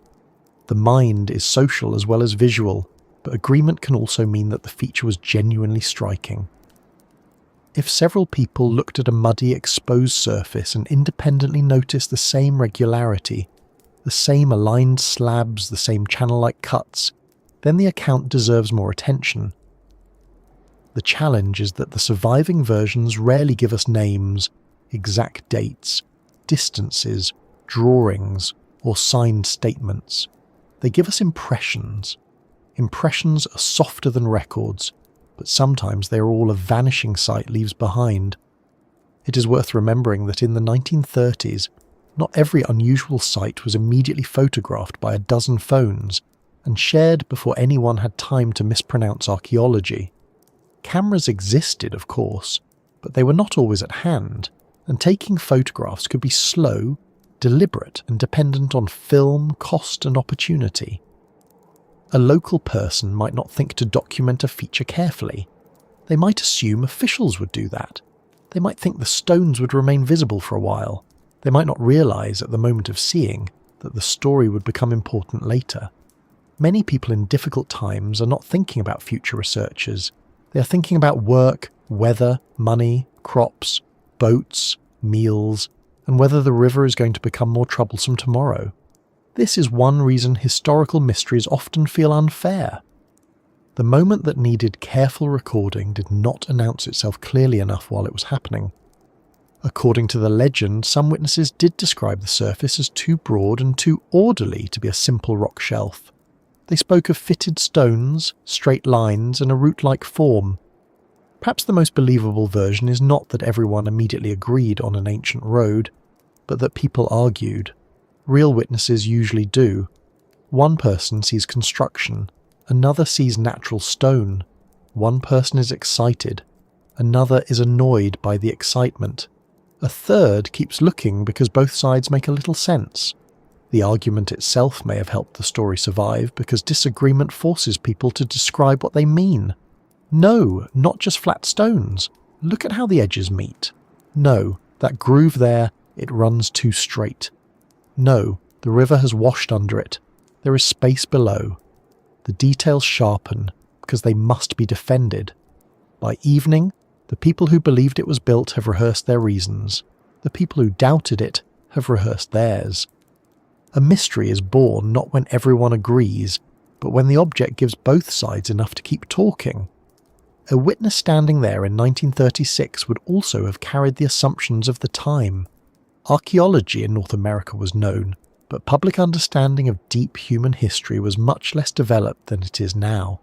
The mind is social as well as visual, but agreement can also mean that the feature was genuinely striking. If several people looked at a muddy, exposed surface and independently noticed the same regularity, the same aligned slabs, the same channel-like cuts, then the account deserves more attention. The challenge is that the surviving versions rarely give us names, exact dates, distances, drawings, or signed statements. They give us impressions. Impressions are softer than records, but sometimes they are all a vanishing sight leaves behind. It is worth remembering that in the 1930s, not every unusual sight was immediately photographed by a dozen phones and shared before anyone had time to mispronounce archaeology. Cameras existed, of course, but they were not always at hand, and taking photographs could be slow, deliberate, and dependent on film, cost, and opportunity. A local person might not think to document a feature carefully. They might assume officials would do that. They might think the stones would remain visible for a while. They might not realise at the moment of seeing that the story would become important later. Many people in difficult times are not thinking about future researchers. They are thinking about work, weather, money, crops, boats, meals, and whether the river is going to become more troublesome tomorrow. This is one reason historical mysteries often feel unfair. The moment that needed careful recording did not announce itself clearly enough while it was happening. According to the legend, some witnesses did describe the surface as too broad and too orderly to be a simple rock shelf. They spoke of fitted stones, straight lines, and a route-like form. Perhaps the most believable version is not that everyone immediately agreed on an ancient road, but that people argued. Real witnesses usually do. One person sees construction, another sees natural stone. One person is excited, another is annoyed by the excitement. A third keeps looking because both sides make a little sense. The argument itself may have helped the story survive because disagreement forces people to describe what they mean. No, not just flat stones. Look at how the edges meet. No, that groove there, it runs too straight. No, the river has washed under it. There is space below. The details sharpen because they must be defended. By evening, the The people who believed it was built have rehearsed their reasons. The people who doubted it have rehearsed theirs. A mystery is born not when everyone agrees, but when the object gives both sides enough to keep talking. A witness standing there in 1936 would also have carried the assumptions of the time. Archaeology in North America was known, but public understanding of deep human history was much less developed than it is now.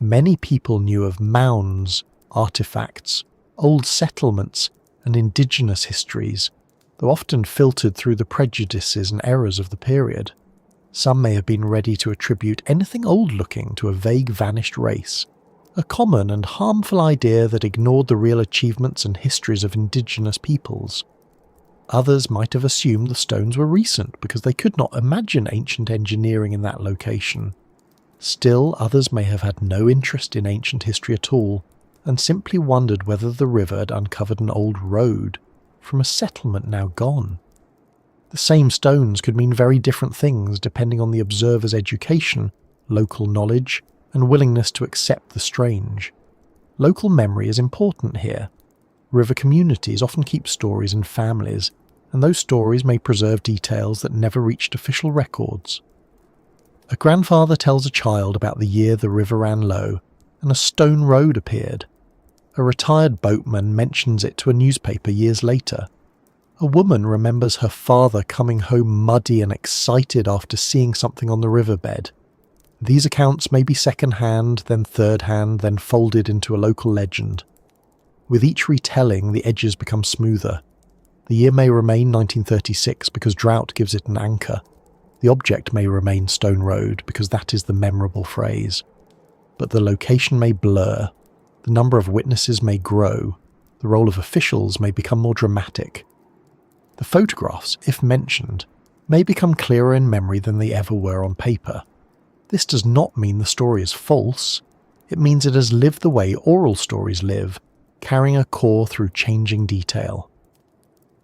Many people knew of mounds, artifacts, old settlements, and indigenous histories, though often filtered through the prejudices and errors of the period. Some may have been ready to attribute anything old-looking to a vague vanished race, a common and harmful idea that ignored the real achievements and histories of indigenous peoples. Others might have assumed the stones were recent because they could not imagine ancient engineering in that location. Still, others may have had no interest in ancient history at all, and simply wondered whether the river had uncovered an old road from a settlement now gone. The same stones could mean very different things depending on the observer's education, local knowledge, and willingness to accept the strange. Local memory is important here. River communities often keep stories in families, and those stories may preserve details that never reached official records. A grandfather tells a child about the year the river ran low, and a stone road appeared. A retired boatman mentions it to a newspaper years later. A woman remembers her father coming home muddy and excited after seeing something on the riverbed. These accounts may be second-hand, then third-hand, then folded into a local legend. With each retelling, the edges become smoother. The year may remain 1936 because drought gives it an anchor. The object may remain Stone Road because that is the memorable phrase. But the location may blur. The number of witnesses may grow. The role of officials may become more dramatic. The photographs, if mentioned, may become clearer in memory than they ever were on paper. This does not mean the story is false. It means it has lived the way oral stories live, carrying a core through changing detail.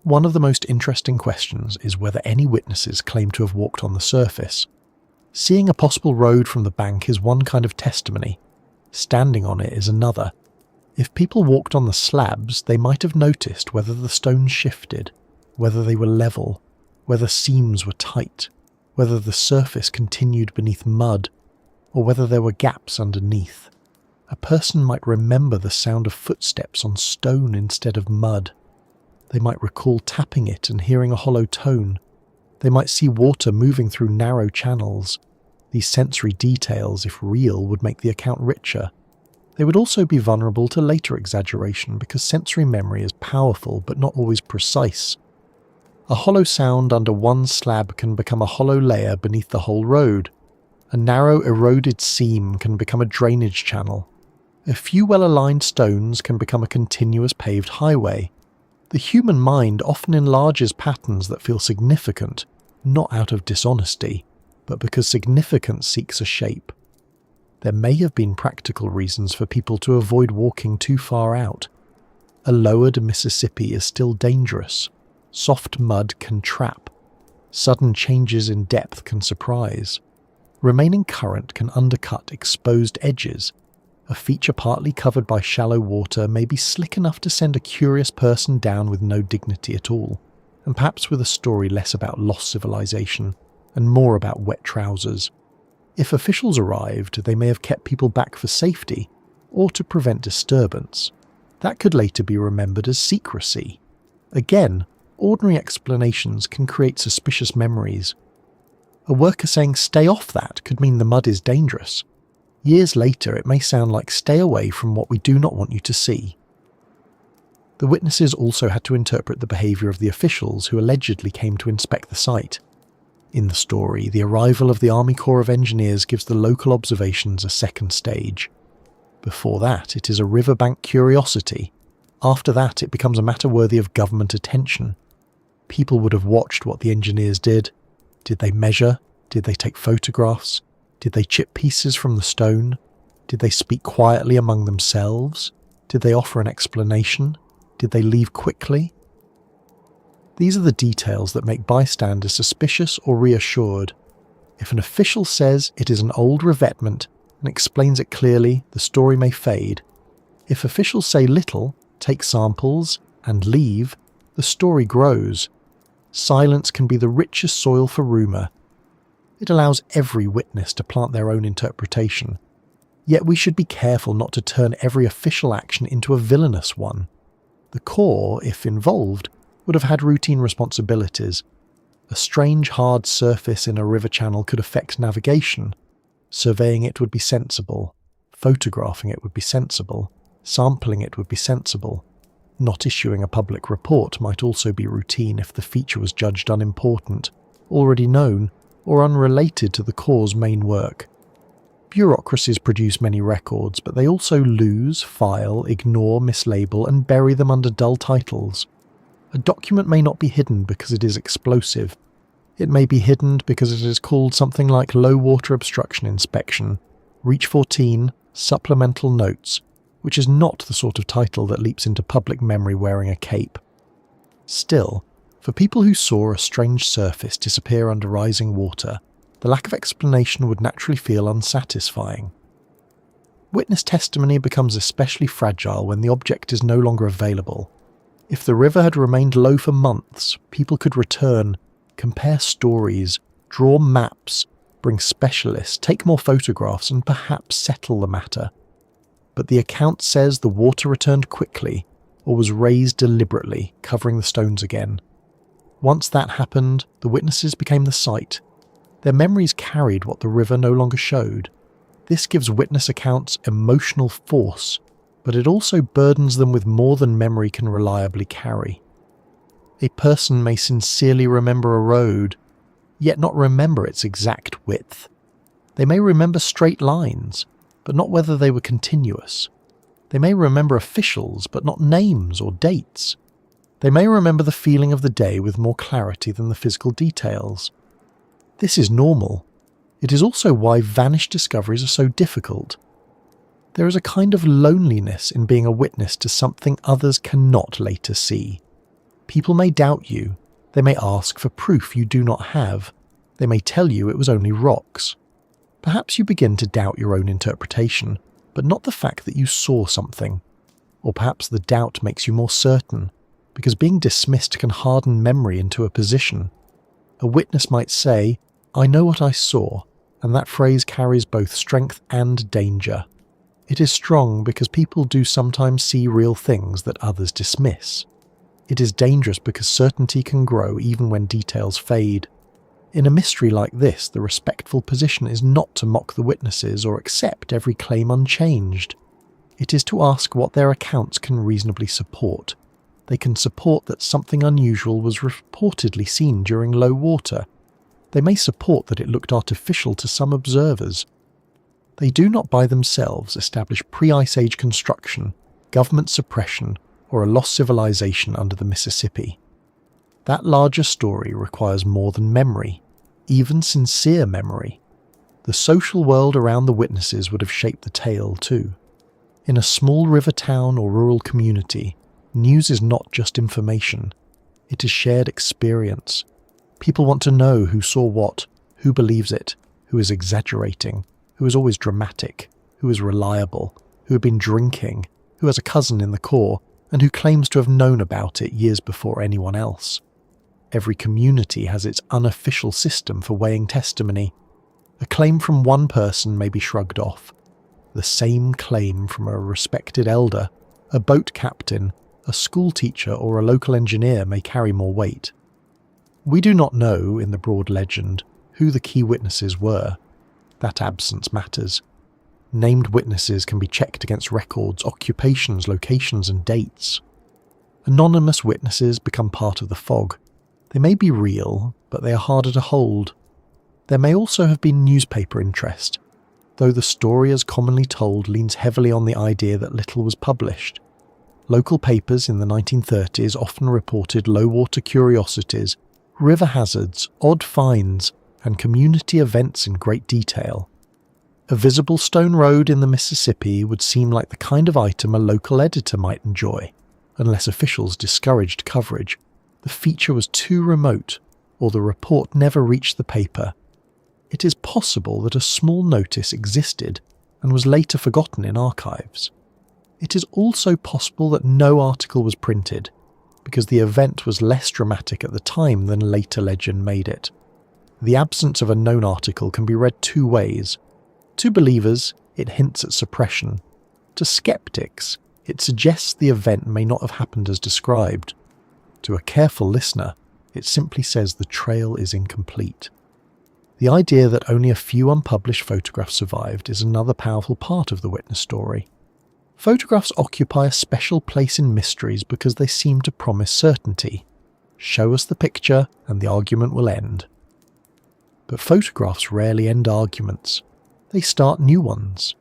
One of the most interesting questions is whether any witnesses claim to have walked on the surface. Seeing a possible road from the bank is one kind of testimony. Standing on it is another. If people walked on the slabs, they might have noticed whether the stones shifted, whether they were level, whether seams were tight, whether the surface continued beneath mud, or whether there were gaps underneath. A person might remember the sound of footsteps on stone instead of mud. They might recall tapping it and hearing a hollow tone. They might see water moving through narrow channels. These sensory details, if real, would make the account richer. They would also be vulnerable to later exaggeration because sensory memory is powerful but not always precise. A hollow sound under one slab can become a hollow layer beneath the whole road. A narrow, eroded seam can become a drainage channel. A few well-aligned stones can become a continuous paved highway. The human mind often enlarges patterns that feel significant, not out of dishonesty, but because significance seeks a shape. There may have been practical reasons for people to avoid walking too far out. A lowered Mississippi is still dangerous. Soft mud can trap. Sudden changes in depth can surprise. Remaining current can undercut exposed edges. A feature partly covered by shallow water may be slick enough to send a curious person down with no dignity at all, and perhaps with a story less about lost civilization and more about wet trousers. If officials arrived, they may have kept people back for safety or to prevent disturbance. That could later be remembered as secrecy. Again, ordinary explanations can create suspicious memories. A worker saying "stay off that" could mean the mud is dangerous. Years later, it may sound like "stay away from what we do not want you to see." The witnesses also had to interpret the behaviour of the officials who allegedly came to inspect the site. In the story, the arrival of the Army Corps of Engineers gives the local observations a second stage. Before that, it is a riverbank curiosity. After that, it becomes a matter worthy of government attention. People would have watched what the engineers did. Did they measure? Did they take photographs? Did they chip pieces from the stone? Did they speak quietly among themselves? Did they offer an explanation? Did they leave quickly? These are the details that make bystanders suspicious or reassured. If an official says it is an old revetment and explains it clearly, the story may fade. If officials say little, take samples, and leave, the story grows. Silence can be the richest soil for rumour. It allows every witness to plant their own interpretation. Yet we should be careful not to turn every official action into a villainous one. The Corps, if involved, would have had routine responsibilities. A strange hard surface in a river channel could affect navigation. Surveying it would be sensible. Photographing it would be sensible. Sampling it would be sensible. Not issuing a public report might also be routine if the feature was judged unimportant, already known, or unrelated to the Corps' main work. Bureaucracies produce many records, but they also lose, file, ignore, mislabel, and bury them under dull titles. A document may not be hidden because it is explosive. It may be hidden because it is called something like Low Water Obstruction Inspection, Reach 14, Supplemental Notes, which is not the sort of title that leaps into public memory wearing a cape. Still, for people who saw a strange surface disappear under rising water, the lack of explanation would naturally feel unsatisfying. Witness testimony becomes especially fragile when the object is no longer available. If the river had remained low for months, people could return, compare stories, draw maps, bring specialists, take more photographs, and perhaps settle the matter. But the account says the water returned quickly, or was raised deliberately, covering the stones again. Once that happened, the witnesses became the site. Their memories carried what the river no longer showed. This gives witness accounts emotional force, but it also burdens them with more than memory can reliably carry. A person may sincerely remember a road, yet not remember its exact width. They may remember straight lines, but not whether they were continuous. They may remember officials, but not names or dates. They may remember the feeling of the day with more clarity than the physical details. This is normal. It is also why vanished discoveries are so difficult. There is a kind of loneliness in being a witness to something others cannot later see. People may doubt you. They may ask for proof you do not have. They may tell you it was only rocks. Perhaps you begin to doubt your own interpretation, but not the fact that you saw something. Or perhaps the doubt makes you more certain, because being dismissed can harden memory into a position. A witness might say, "I know what I saw," and that phrase carries both strength and danger. It is strong because people do sometimes see real things that others dismiss. It is dangerous because certainty can grow even when details fade. In a mystery like this, the respectful position is not to mock the witnesses or accept every claim unchanged. It is to ask what their accounts can reasonably support. They can support that something unusual was reportedly seen during low water. They may support that it looked artificial to some observers. They do not by themselves establish pre-Ice Age construction, government suppression, or a lost civilization under the Mississippi. That larger story requires more than memory, even sincere memory. The social world around the witnesses would have shaped the tale too. In a small river town or rural community, news is not just information. It is shared experience. People want to know who saw what, who believes it, who is exaggerating, who is always dramatic, who is reliable, who had been drinking, who has a cousin in the Corps, and who claims to have known about it years before anyone else. Every community has its unofficial system for weighing testimony. A claim from one person may be shrugged off. The same claim from a respected elder, a boat captain, a school teacher, or a local engineer may carry more weight. We do not know, in the broad legend, who the key witnesses were. That absence matters. Named witnesses can be checked against records, occupations, locations, and dates. Anonymous witnesses become part of the fog. They may be real, but they are harder to hold. There may also have been newspaper interest, though the story as commonly told leans heavily on the idea that little was published. Local papers in the 1930s often reported low-water curiosities, river hazards, odd finds, and community events in great detail. A visible stone road in the Mississippi would seem like the kind of item a local editor might enjoy, unless officials discouraged coverage. The feature was too remote, or the report never reached the paper. It is possible that a small notice existed and was later forgotten in archives. It is also possible that no article was printed, because the event was less dramatic at the time than later legend made it. The absence of a known article can be read two ways. To believers, it hints at suppression. To skeptics, it suggests the event may not have happened as described. To a careful listener, it simply says the trail is incomplete. The idea that only a few unpublished photographs survived is another powerful part of the witness story. Photographs occupy a special place in mysteries because they seem to promise certainty. Show us the picture and the argument will end. But photographs rarely end arguments. They start new ones.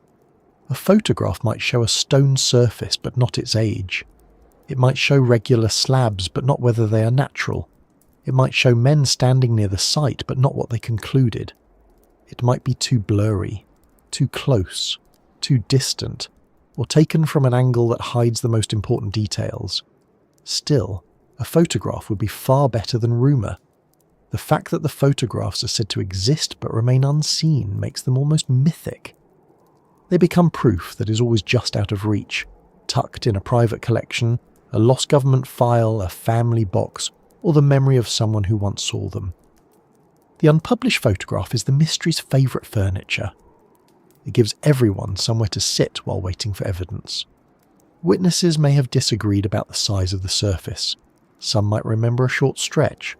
A photograph might show a stone surface but not its age. It might show regular slabs but not whether they are natural. It might show men standing near the site but not what they concluded. It might be too blurry, too close, too distant, or taken from an angle that hides the most important details. Still, a photograph would be far better than rumour. The fact that the photographs are said to exist but remain unseen makes them almost mythic. They become proof that is always just out of reach, tucked in a private collection, a lost government file, a family box, or the memory of someone who once saw them. The unpublished photograph is the mystery's favourite furniture. It gives everyone somewhere to sit while waiting for evidence. Witnesses may have disagreed about the size of the surface. Some might remember a short stretch.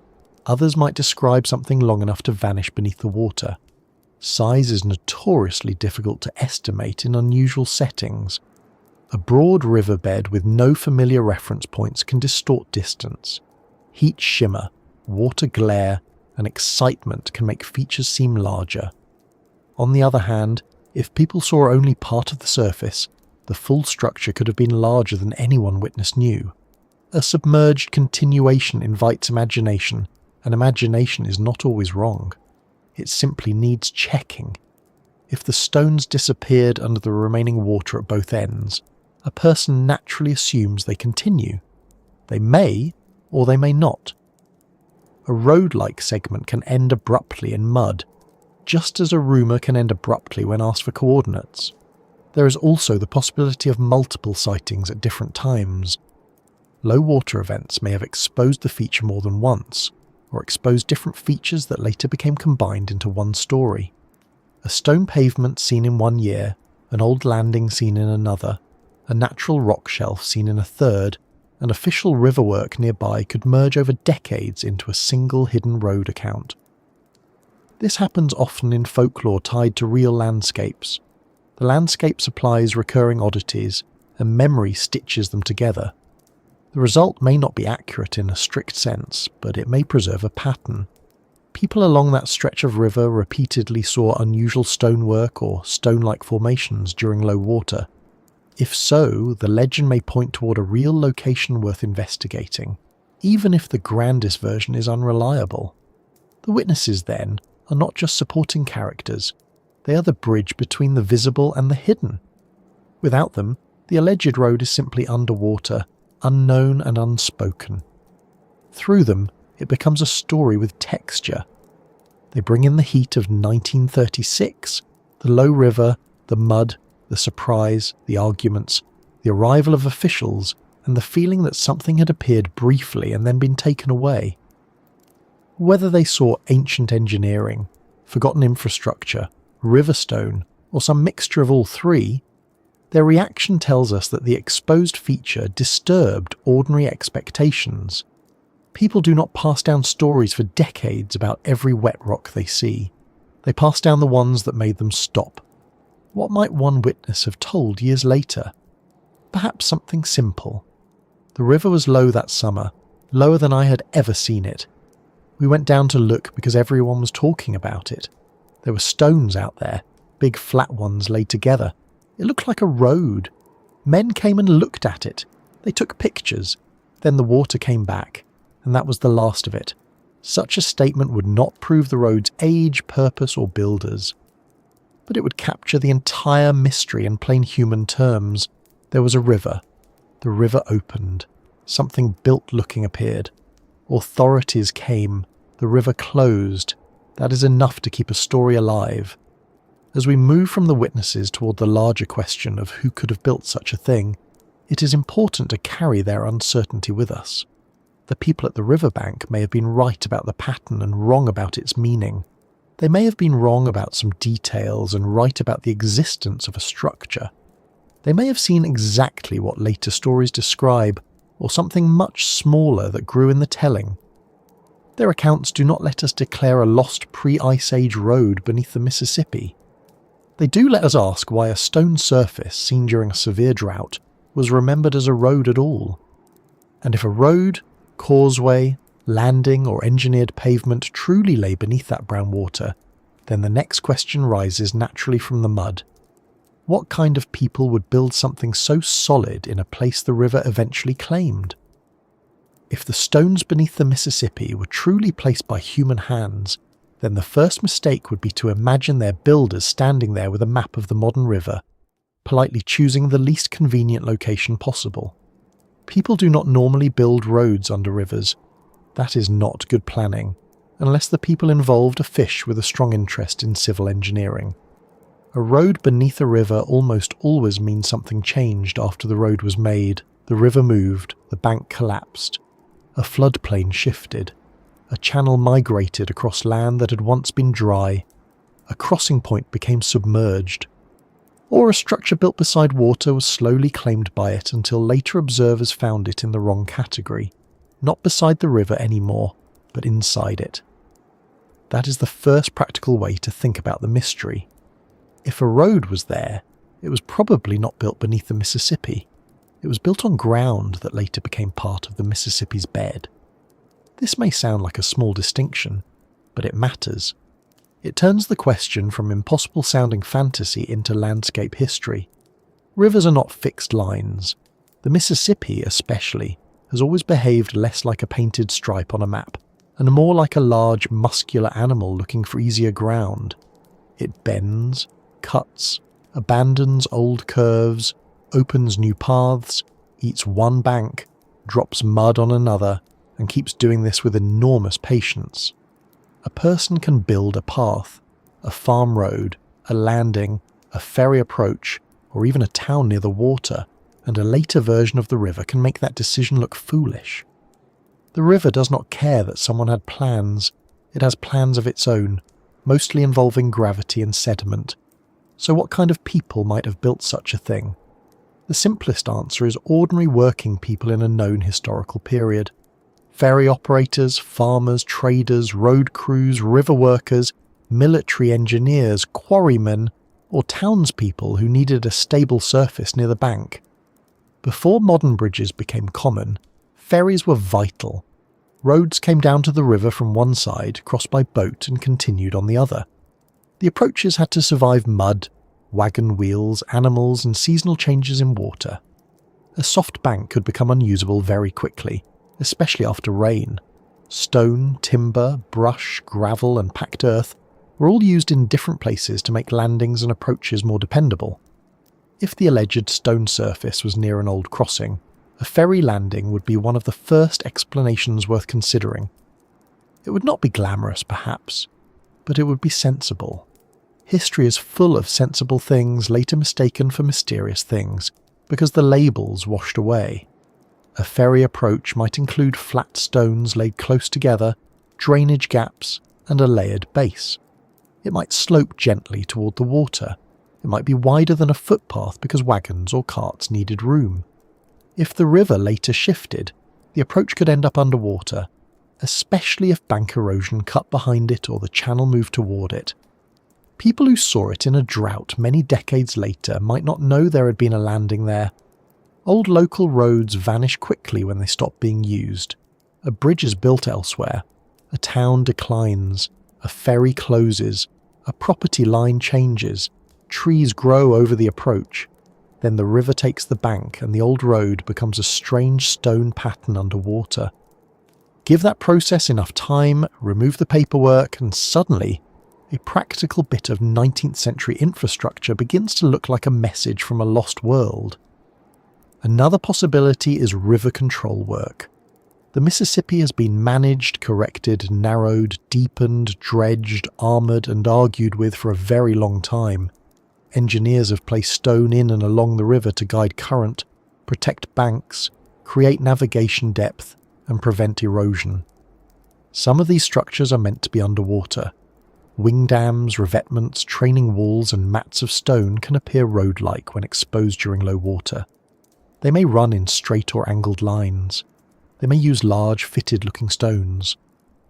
Others might describe something long enough to vanish beneath the water. Size is notoriously difficult to estimate in unusual settings. A broad riverbed with no familiar reference points can distort distance. Heat shimmer, water glare, and excitement can make features seem larger. On the other hand, if people saw only part of the surface, the full structure could have been larger than anyone witness knew. A submerged continuation invites imagination, and imagination is not always wrong. It simply needs checking. If the stones disappeared under the remaining water at both ends, a person naturally assumes they continue. They may, or they may not. A road-like segment can end abruptly in mud, just as a rumour can end abruptly when asked for coordinates. There is also the possibility of multiple sightings at different times. Low water events may have exposed the feature more than once, or exposed different features that later became combined into one story. A stone pavement seen in one year, an old landing seen in another, a natural rock shelf seen in a third, and official riverwork nearby could merge over decades into a single hidden road account. This happens often in folklore tied to real landscapes. The landscape supplies recurring oddities, and memory stitches them together. The result may not be accurate in a strict sense, but it may preserve a pattern. People along that stretch of river repeatedly saw unusual stonework or stone-like formations during low water. If so, the legend may point toward a real location worth investigating, even if the grandest version is unreliable. The witnesses, then, are not just supporting characters, they are the bridge between the visible and the hidden. Without them, the alleged road is simply underwater, unknown and unspoken. Through them, it becomes a story with texture. They bring in the heat of 1936, the low river, the mud, the surprise, the arguments, the arrival of officials, and the feeling that something had appeared briefly and then been taken away. Whether they saw ancient engineering, forgotten infrastructure, riverstone, or some mixture of all three, their reaction tells us that the exposed feature disturbed ordinary expectations. People do not pass down stories for decades about every wet rock they see. They pass down the ones that made them stop. What might one witness have told years later? Perhaps something simple. The river was low that summer, lower than I had ever seen it. We went down to look because everyone was talking about it. There were stones out there, big flat ones laid together. It looked like a road. Men came and looked at it. They took pictures. Then the water came back, and that was the last of it. Such a statement would not prove the road's age, purpose, or builders. But it would capture the entire mystery in plain human terms. There was a river. The river opened. Something built-looking appeared. Authorities came. The river closed. That is enough to keep a story alive. As we move from the witnesses toward the larger question of who could have built such a thing, It is important to carry their uncertainty with us. The people at the riverbank may have been right about the pattern and wrong about its meaning. They may have been wrong about some details and right about the existence of a structure. They may have seen exactly what later stories describe, or something much smaller that grew in the telling. Their accounts do not let us declare a lost pre-Ice Age road beneath the Mississippi. They do let us ask why a stone surface seen during a severe drought was remembered as a road at all. And if a road, causeway, landing or engineered pavement truly lay beneath that brown water, then the next question rises naturally from the mud. What kind of people would build something so solid in a place the river eventually claimed? If the stones beneath the Mississippi were truly placed by human hands, then the first mistake would be to imagine their builders standing there with a map of the modern river, politely choosing the least convenient location possible. People do not normally build roads under rivers. That is not good planning, unless the people involved are fish with a strong interest in civil engineering. A road beneath a river almost always means something changed after the road was made, the river moved, the bank collapsed. A floodplain shifted. A channel migrated across land that had once been dry. A crossing point became submerged. Or a structure built beside water was slowly claimed by it until later observers found it in the wrong category, not beside the river anymore, but inside it. That is the first practical way to think about the mystery. If a road was there, it was probably not built beneath the Mississippi. It was built on ground that later became part of the Mississippi's bed. This may sound like a small distinction, but it matters. It turns the question from impossible-sounding fantasy into landscape history. Rivers are not fixed lines. The Mississippi, especially, has always behaved less like a painted stripe on a map, and more like a large, muscular animal looking for easier ground. It bends, cuts, abandons old curves, opens new paths, eats one bank, drops mud on another, and keeps doing this with enormous patience. A person can build a path, a farm road, a landing, a ferry approach, or even a town near the water, and a later version of the river can make that decision look foolish. The river does not care that someone had plans. It has plans of its own, mostly involving gravity and sediment. So what kind of people might have built such a thing? The simplest answer is ordinary working people in a known historical period. Ferry operators, farmers, traders, road crews, river workers, military engineers, quarrymen, or townspeople who needed a stable surface near the bank. Before modern bridges became common, ferries were vital. Roads came down to the river from one side, crossed by boat, and continued on the other. The approaches had to survive mud, wagon wheels, animals, and seasonal changes in water. A soft bank could become unusable very quickly, especially after rain. Stone, timber, brush, gravel, and packed earth were all used in different places to make landings and approaches more dependable. If the alleged stone surface was near an old crossing, a ferry landing would be one of the first explanations worth considering. It would not be glamorous, perhaps, but it would be sensible. History is full of sensible things later mistaken for mysterious things, because the labels washed away. A ferry approach might include flat stones laid close together, drainage gaps, and a layered base. It might slope gently toward the water. It might be wider than a footpath because wagons or carts needed room. If the river later shifted, the approach could end up underwater, especially if bank erosion cut behind it or the channel moved toward it. People who saw it in a drought many decades later might not know there had been a landing there. Old local roads vanish quickly when they stop being used. A bridge is built elsewhere. A town declines. A ferry closes. A property line changes. Trees grow over the approach. Then the river takes the bank and the old road becomes a strange stone pattern underwater. Give that process enough time, remove the paperwork, and suddenly a practical bit of 19th century infrastructure begins to look like a message from a lost world. Another possibility is river control work. The Mississippi has been managed, corrected, narrowed, deepened, dredged, armoured, and argued with for a very long time. Engineers have placed stone in and along the river to guide current, protect banks, create navigation depth, and prevent erosion. Some of these structures are meant to be underwater. Wing dams, revetments, training walls, and mats of stone can appear road-like when exposed during low water. They may run in straight or angled lines. They may use large, fitted-looking stones.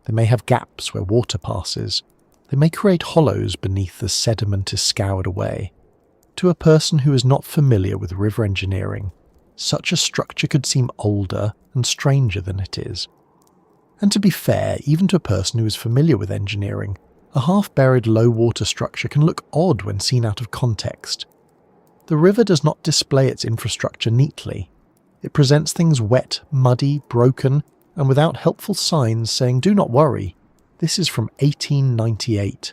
They may have gaps where water passes. They may create hollows beneath as sediment is scoured away. To a person who is not familiar with river engineering, such a structure could seem older and stranger than it is. And to be fair, even to a person who is familiar with engineering, a half-buried low-water structure can look odd when seen out of context. The river does not display its infrastructure neatly. It presents things wet, muddy, broken, and without helpful signs saying, "Do not worry, this is from 1898.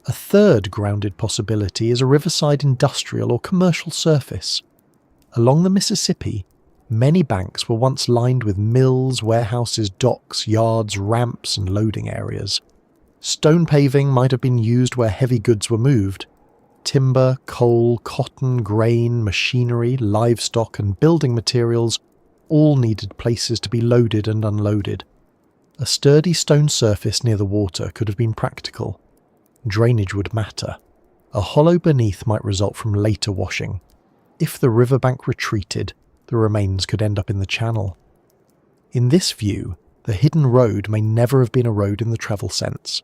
A third grounded possibility is a riverside industrial or commercial surface. Along the Mississippi, many banks were once lined with mills, warehouses, docks, yards, ramps, and loading areas. Stone paving might have been used where heavy goods were moved. Timber, coal, cotton, grain, machinery, livestock, and building materials all needed places to be loaded and unloaded. A sturdy stone surface near the water could have been practical. Drainage would matter. A hollow beneath might result from later washing. If the riverbank retreated, the remains could end up in the channel. In this view, the hidden road may never have been a road in the travel sense.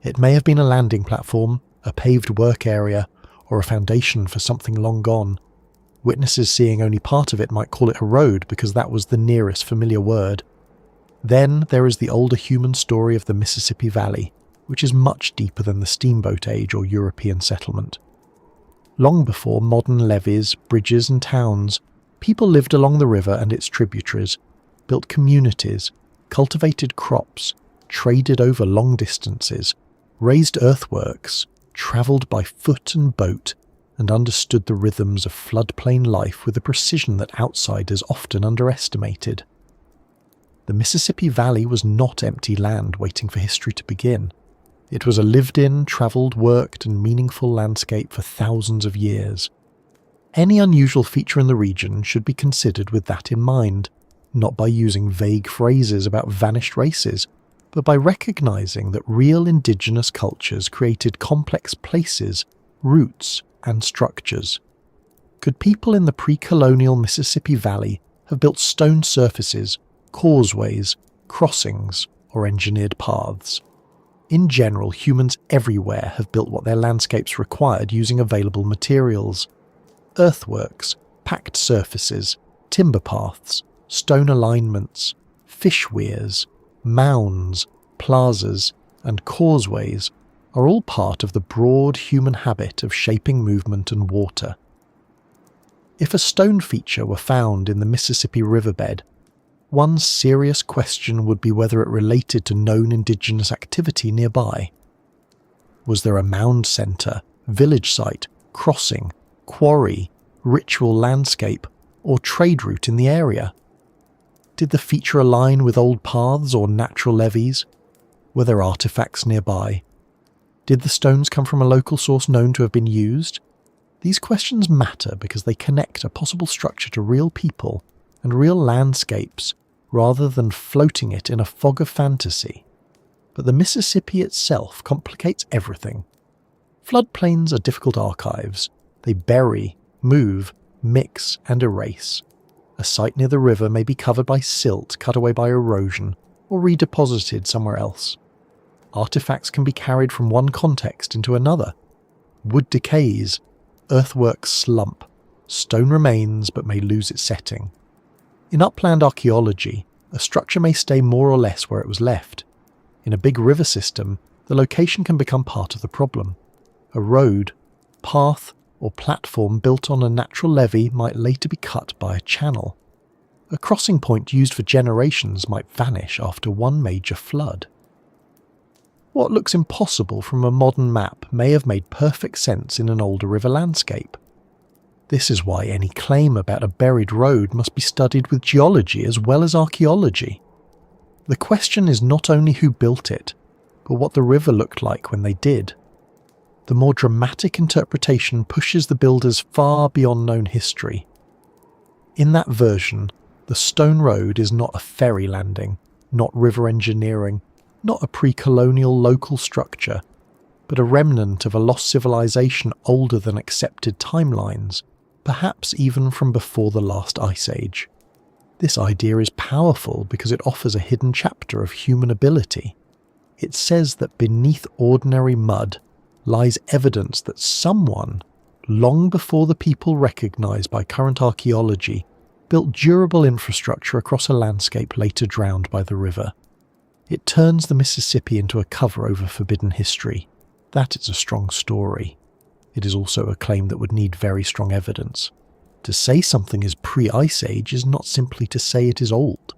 It may have been a landing platform, a paved work area, or a foundation for something long gone. Witnesses seeing only part of it might call it a road because that was the nearest familiar word. Then there is the older human story of the Mississippi Valley, which is much deeper than the steamboat age or European settlement. Long before modern levees, bridges and towns, people lived along the river and its tributaries, built communities, cultivated crops, traded over long distances, raised earthworks, travelled by foot and boat, and understood the rhythms of floodplain life with a precision that outsiders often underestimated. The Mississippi Valley was not empty land waiting for history to begin. It was a lived-in, travelled, worked, and meaningful landscape for thousands of years. Any unusual feature in the region should be considered with that in mind, not by using vague phrases about vanished races, but by recognising that real indigenous cultures created complex places, routes, and structures. Could people in the pre-colonial Mississippi Valley have built stone surfaces, causeways, crossings, or engineered paths? In general, humans everywhere have built what their landscapes required using available materials. Earthworks, packed surfaces, timber paths, stone alignments, fish weirs, mounds, plazas, and causeways are all part of the broad human habit of shaping movement and water. If a stone feature were found in the Mississippi riverbed, one serious question would be whether it related to known indigenous activity nearby. Was there a mound centre, village site, crossing, quarry, ritual landscape, or trade route in the area? Did the feature align with old paths or natural levees? Were there artefacts nearby? Did the stones come from a local source known to have been used? These questions matter because they connect a possible structure to real people and real landscapes rather than floating it in a fog of fantasy. But the Mississippi itself complicates everything. Floodplains are difficult archives. They bury, move, mix, and erase. A site near the river may be covered by silt cut away by erosion or redeposited somewhere else. Artifacts can be carried from one context into another. Wood decays, earthworks slump, stone remains but may lose its setting. In upland archaeology, a structure may stay more or less where it was left. In a big river system, the location can become part of the problem. A road, path, or platform built on a natural levee might later be cut by a channel. A crossing point used for generations might vanish after one major flood. What looks impossible from a modern map may have made perfect sense in an older river landscape. This is why any claim about a buried road must be studied with geology as well as archaeology. The question is not only who built it, but what the river looked like when they did. The more dramatic interpretation pushes the builders far beyond known history. In that version, the stone road is not a ferry landing, not river engineering, not a pre-colonial local structure, but a remnant of a lost civilization older than accepted timelines, perhaps even from before the last ice age. This idea is powerful because it offers a hidden chapter of human ability. It says that beneath ordinary mud lies evidence that someone, long before the people recognised by current archaeology, built durable infrastructure across a landscape later drowned by the river. It turns the Mississippi into a cover over forbidden history. That is a strong story. It is also a claim that would need very strong evidence. To say something is pre-Ice Age is not simply to say it is old.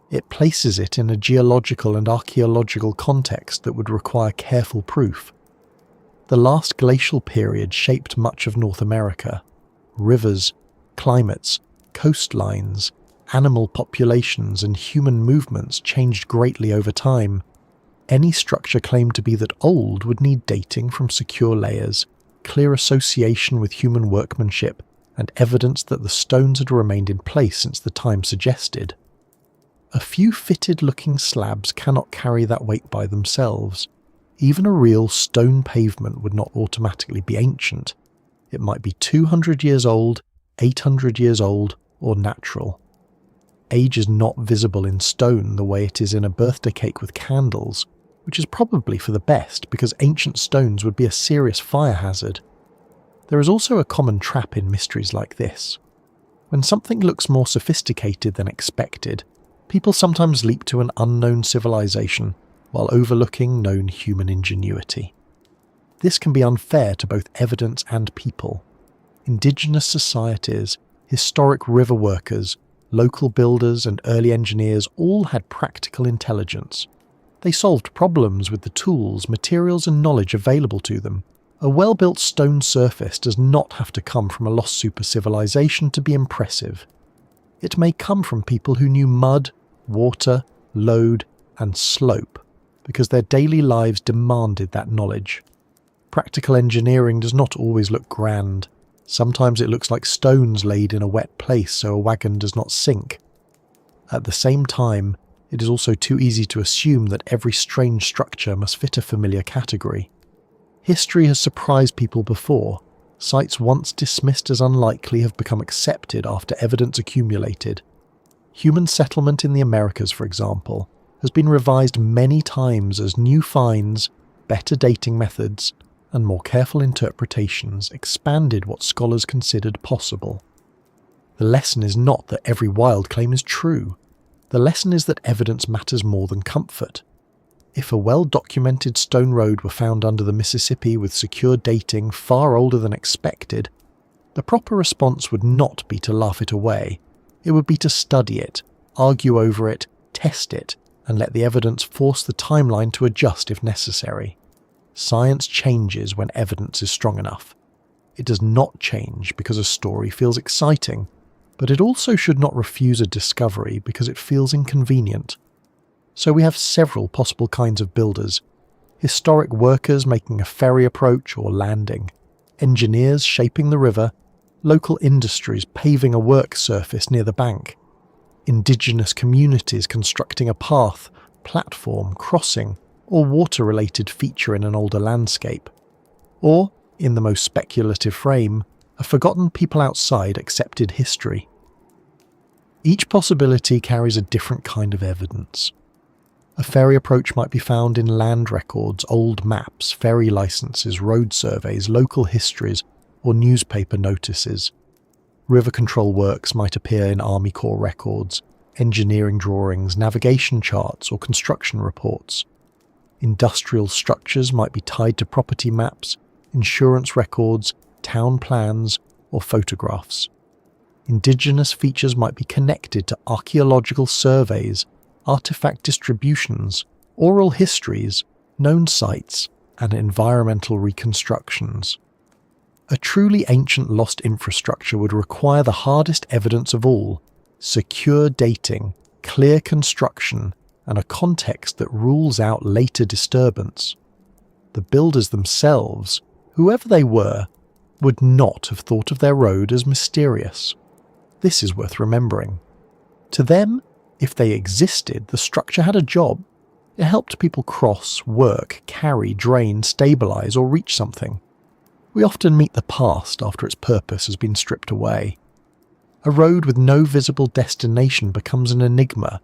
It places it in a geological and archaeological context that would require careful proof. The last glacial period shaped much of North America. Rivers, climates, coastlines, animal populations and human movements changed greatly over time. Any structure claimed to be that old would need dating from secure layers, clear association with human workmanship, and evidence that the stones had remained in place since the time suggested. A few fitted-looking slabs cannot carry that weight by themselves. Even a real stone pavement would not automatically be ancient. It might be 200 years old, 800 years old, or natural. Age is not visible in stone the way it is in a birthday cake with candles, which is probably for the best because ancient stones would be a serious fire hazard. There is also a common trap in mysteries like this. When something looks more sophisticated than expected, people sometimes leap to an unknown civilization while overlooking known human ingenuity. This can be unfair to both evidence and people. Indigenous societies, historic river workers, local builders and early engineers all had practical intelligence. They solved problems with the tools, materials and knowledge available to them. A well-built stone surface does not have to come from a lost super-civilization to be impressive. It may come from people who knew mud, water, load and slope, because their daily lives demanded that knowledge. Practical engineering does not always look grand. Sometimes it looks like stones laid in a wet place so a wagon does not sink. At the same time, it is also too easy to assume that every strange structure must fit a familiar category. History has surprised people before. Sites once dismissed as unlikely have become accepted after evidence accumulated. Human settlement in the Americas, for example, has been revised many times as new finds, better dating methods, and more careful interpretations expanded what scholars considered possible. The lesson is not that every wild claim is true. The lesson is that evidence matters more than comfort. If a well-documented stone road were found under the Mississippi with secure dating far older than expected, the proper response would not be to laugh it away. It would be to study it, argue over it, test it, and let the evidence force the timeline to adjust if necessary. Science changes when evidence is strong enough. It does not change because a story feels exciting, but it also should not refuse a discovery because it feels inconvenient. So we have several possible kinds of builders: historic workers making a ferry approach or landing, engineers shaping the river, local industries paving a work surface near the bank, indigenous communities constructing a path, platform, crossing, or water-related feature in an older landscape, or, in the most speculative frame, a forgotten people outside accepted history. Each possibility carries a different kind of evidence. A ferry approach might be found in land records, old maps, ferry licenses, road surveys, local histories, or newspaper notices. River control works might appear in Army Corps records, engineering drawings, navigation charts, or construction reports. Industrial structures might be tied to property maps, insurance records, town plans, or photographs. Indigenous features might be connected to archaeological surveys, artifact distributions, oral histories, known sites, and environmental reconstructions. A truly ancient lost infrastructure would require the hardest evidence of all: secure dating, clear construction, and a context that rules out later disturbance. The builders themselves, whoever they were, would not have thought of their road as mysterious. This is worth remembering. To them, if they existed, the structure had a job. It helped people cross, work, carry, drain, stabilise, or reach something. We often meet the past after its purpose has been stripped away. A road with no visible destination becomes an enigma.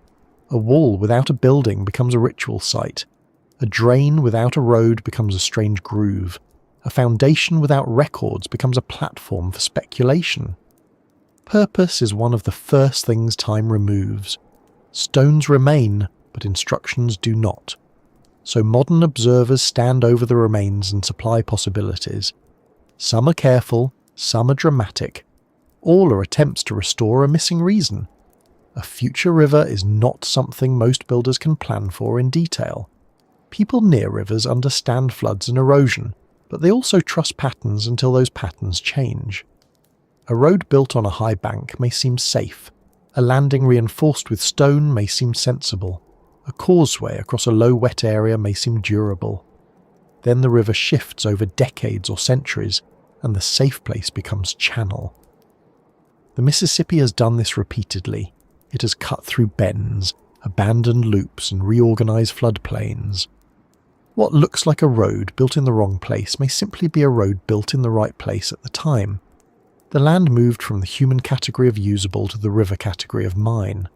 A wall without a building becomes a ritual site. A drain without a road becomes a strange groove. A foundation without records becomes a platform for speculation. Purpose is one of the first things time removes. Stones remain, but instructions do not. So modern observers stand over the remains and supply possibilities. Some are careful, some are dramatic. All are attempts to restore a missing reason. A future river is not something most builders can plan for in detail. People near rivers understand floods and erosion, but they also trust patterns until those patterns change. A road built on a high bank may seem safe. A landing reinforced with stone may seem sensible. A causeway across a low wet area may seem durable. Then the river shifts over decades or centuries, and the safe place becomes channel. The Mississippi has done this repeatedly. It has cut through bends, abandoned loops, and reorganized floodplains. What looks like a road built in the wrong place may simply be a road built in the right place at the time. The land moved from the human category of usable to the river category of mine.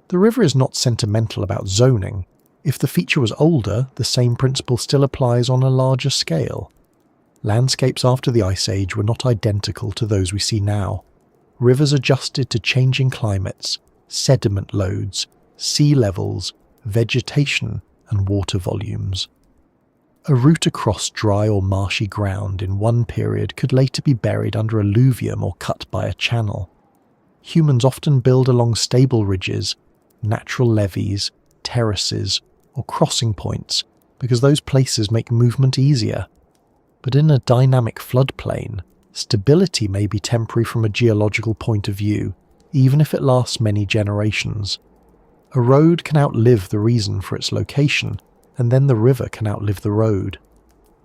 The river is not sentimental about zoning. If the feature was older, the same principle still applies on a larger scale. Landscapes after the Ice Age were not identical to those we see now. Rivers adjusted to changing climates, sediment loads, sea levels, vegetation, and water volumes. A route across dry or marshy ground in one period could later be buried under alluvium or cut by a channel. Humans often build along stable ridges, natural levees, terraces, or crossing points because those places make movement easier. But in a dynamic floodplain, stability may be temporary from a geological point of view, even if it lasts many generations. A road can outlive the reason for its location, and then the river can outlive the road.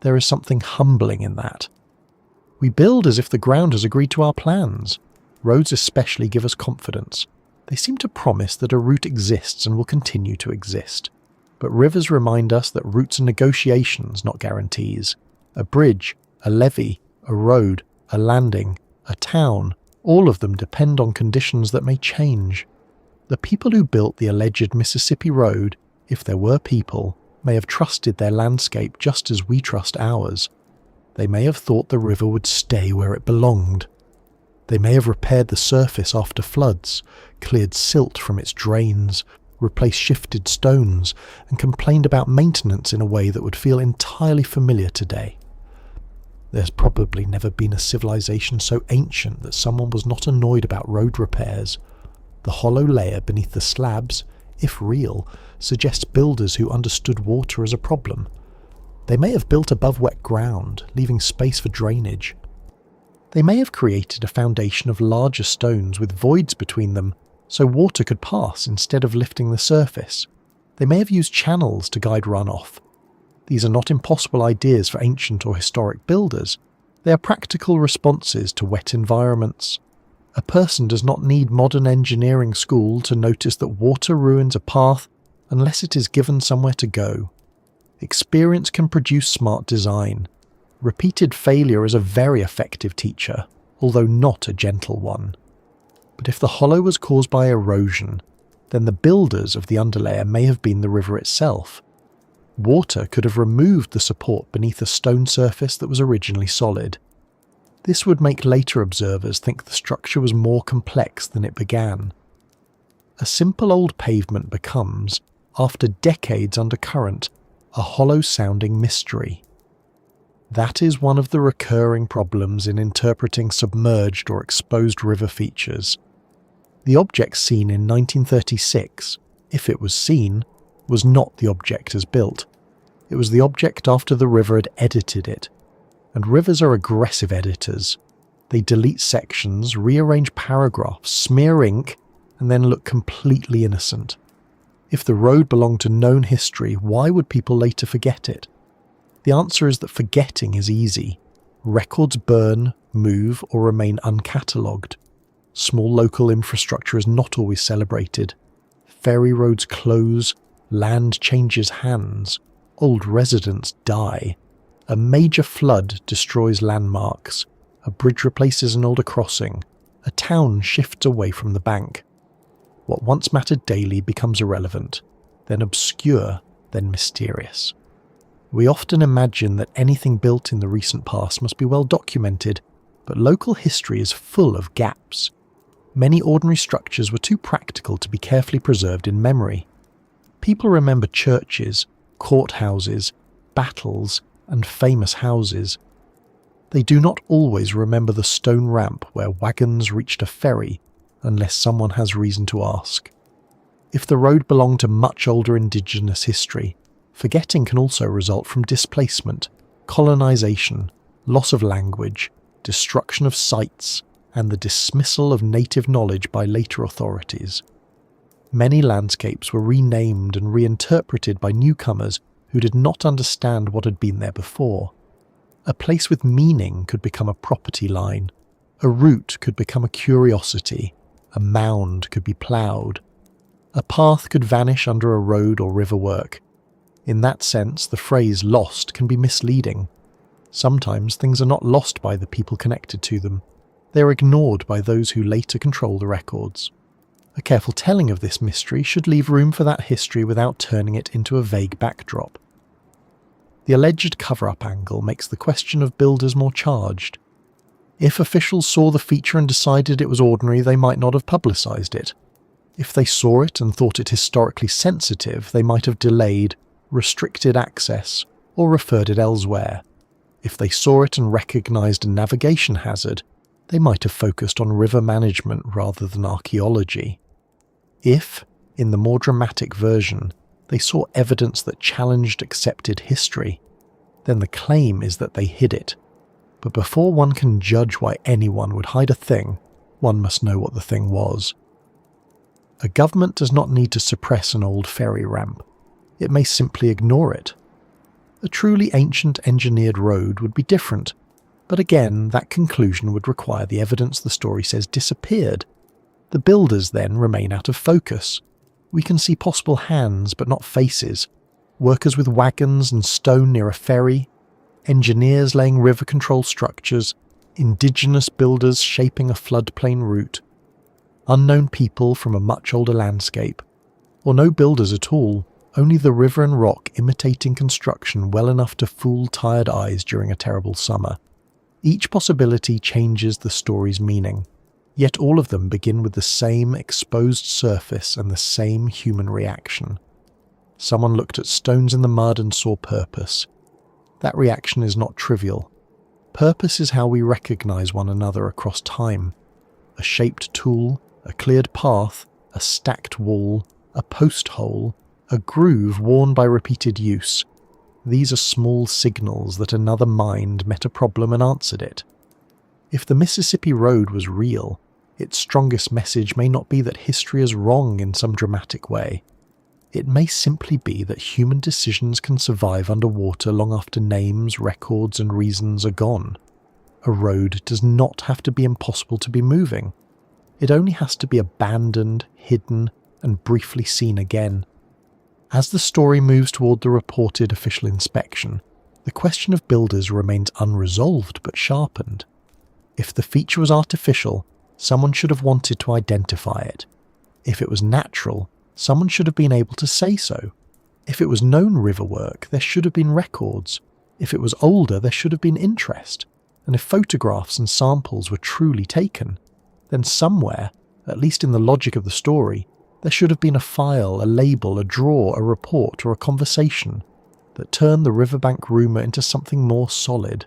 There is something humbling in that. We build as if the ground has agreed to our plans. Roads especially give us confidence. They seem to promise that a route exists and will continue to exist. But rivers remind us that routes are negotiations, not guarantees. A bridge, a levee, a road, a landing, a town, all of them depend on conditions that may change. The people who built the alleged Mississippi Road, if there were people, may have trusted their landscape just as we trust ours. They may have thought the river would stay where it belonged. They may have repaired the surface after floods, cleared silt from its drains, replaced shifted stones, and complained about maintenance in a way that would feel entirely familiar today. There's probably never been a civilization so ancient that someone was not annoyed about road repairs. The hollow layer beneath the slabs, if real, suggests builders who understood water as a problem. They may have built above wet ground, leaving space for drainage. They may have created a foundation of larger stones with voids between them, so water could pass instead of lifting the surface. They may have used channels to guide runoff. These are not impossible ideas for ancient or historic builders. They are practical responses to wet environments. A person does not need modern engineering school to notice that water ruins a path unless it is given somewhere to go. Experience can produce smart design. Repeated failure is a very effective teacher, although not a gentle one. But if the hollow was caused by erosion, then the builders of the underlayer may have been the river itself. Water could have removed the support beneath a stone surface that was originally solid. This would make later observers think the structure was more complex than it began. A simple old pavement becomes, after decades under current, a hollow-sounding mystery. That is one of the recurring problems in interpreting submerged or exposed river features. The object seen in 1936, if it was seen, was not the object as built. It was the object after the river had edited it. And rivers are aggressive editors. They delete sections, rearrange paragraphs, smear ink, and then look completely innocent. If the road belonged to known history, why would people later forget it? The answer is that forgetting is easy. Records burn, move, or remain uncatalogued. Small local infrastructure is not always celebrated. Ferry roads close, land changes hands, old residents die. A major flood destroys landmarks. A bridge replaces an older crossing. A town shifts away from the bank. What once mattered daily becomes irrelevant, then obscure, then mysterious. We often imagine that anything built in the recent past must be well documented, but local history is full of gaps. Many ordinary structures were too practical to be carefully preserved in memory. People remember churches, courthouses, battles, and famous houses. They do not always remember the stone ramp where wagons reached a ferry, unless someone has reason to ask. If the road belonged to much older indigenous history, forgetting can also result from displacement, colonization, loss of language, destruction of sites, and the dismissal of native knowledge by later authorities. Many landscapes were renamed and reinterpreted by newcomers who did not understand what had been there before. A place with meaning could become a property line. A route could become a curiosity. A mound could be ploughed. A path could vanish under a road or riverwork. In that sense, the phrase lost can be misleading. Sometimes things are not lost by the people connected to them. They are ignored by those who later control the records. A careful telling of this mystery should leave room for that history without turning it into a vague backdrop. The alleged cover-up angle makes the question of builders more charged. If officials saw the feature and decided it was ordinary, they might not have publicised it. If they saw it and thought it historically sensitive, they might have delayed, restricted access, or referred it elsewhere. If they saw it and recognised a navigation hazard, they might have focused on river management rather than archaeology. If, in the more dramatic version, they saw evidence that challenged accepted history, then the claim is that they hid it. But before one can judge why anyone would hide a thing, one must know what the thing was. A government does not need to suppress an old ferry ramp. It may simply ignore it. A truly ancient engineered road would be different, but again, that conclusion would require the evidence the story says disappeared. The builders then remain out of focus. We can see possible hands, but not faces. Workers with wagons and stone near a ferry. Engineers laying river control structures. Indigenous builders shaping a floodplain route. Unknown people from a much older landscape. Or no builders at all, only the river and rock imitating construction well enough to fool tired eyes during a terrible summer. Each possibility changes the story's meaning, yet all of them begin with the same exposed surface and the same human reaction. Someone looked at stones in the mud and saw purpose. That reaction is not trivial. Purpose is how we recognize one another across time. A shaped tool, a cleared path, a stacked wall, a post hole, a groove worn by repeated use. These are small signals that another mind met a problem and answered it. If the Mississippi Road was real, its strongest message may not be that history is wrong in some dramatic way. It may simply be that human decisions can survive underwater long after names, records, and reasons are gone. A road does not have to be impossible to be moving. It only has to be abandoned, hidden, and briefly seen again. As the story moves toward the reported official inspection, the question of builders remains unresolved but sharpened. If the feature was artificial, someone should have wanted to identify it. If it was natural, someone should have been able to say so. If it was known riverwork, there should have been records. If it was older, there should have been interest. And if photographs and samples were truly taken, then somewhere, at least in the logic of the story, there should have been a file, a label, a drawer, a report, or a conversation that turned the riverbank rumour into something more solid.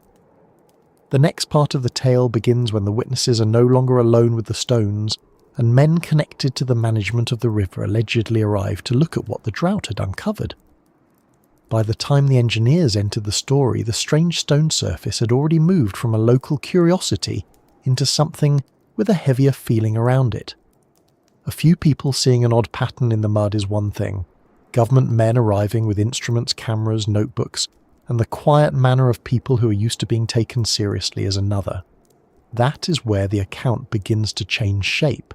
The next part of the tale begins when the witnesses are no longer alone with the stones, and men connected to the management of the river allegedly arrive to look at what the drought had uncovered. By the time the engineers entered the story, the strange stone surface had already moved from a local curiosity into something with a heavier feeling around it. A few people seeing an odd pattern in the mud is one thing. Government men arriving with instruments, cameras, notebooks, and the quiet manner of people who are used to being taken seriously is another. That is where the account begins to change shape.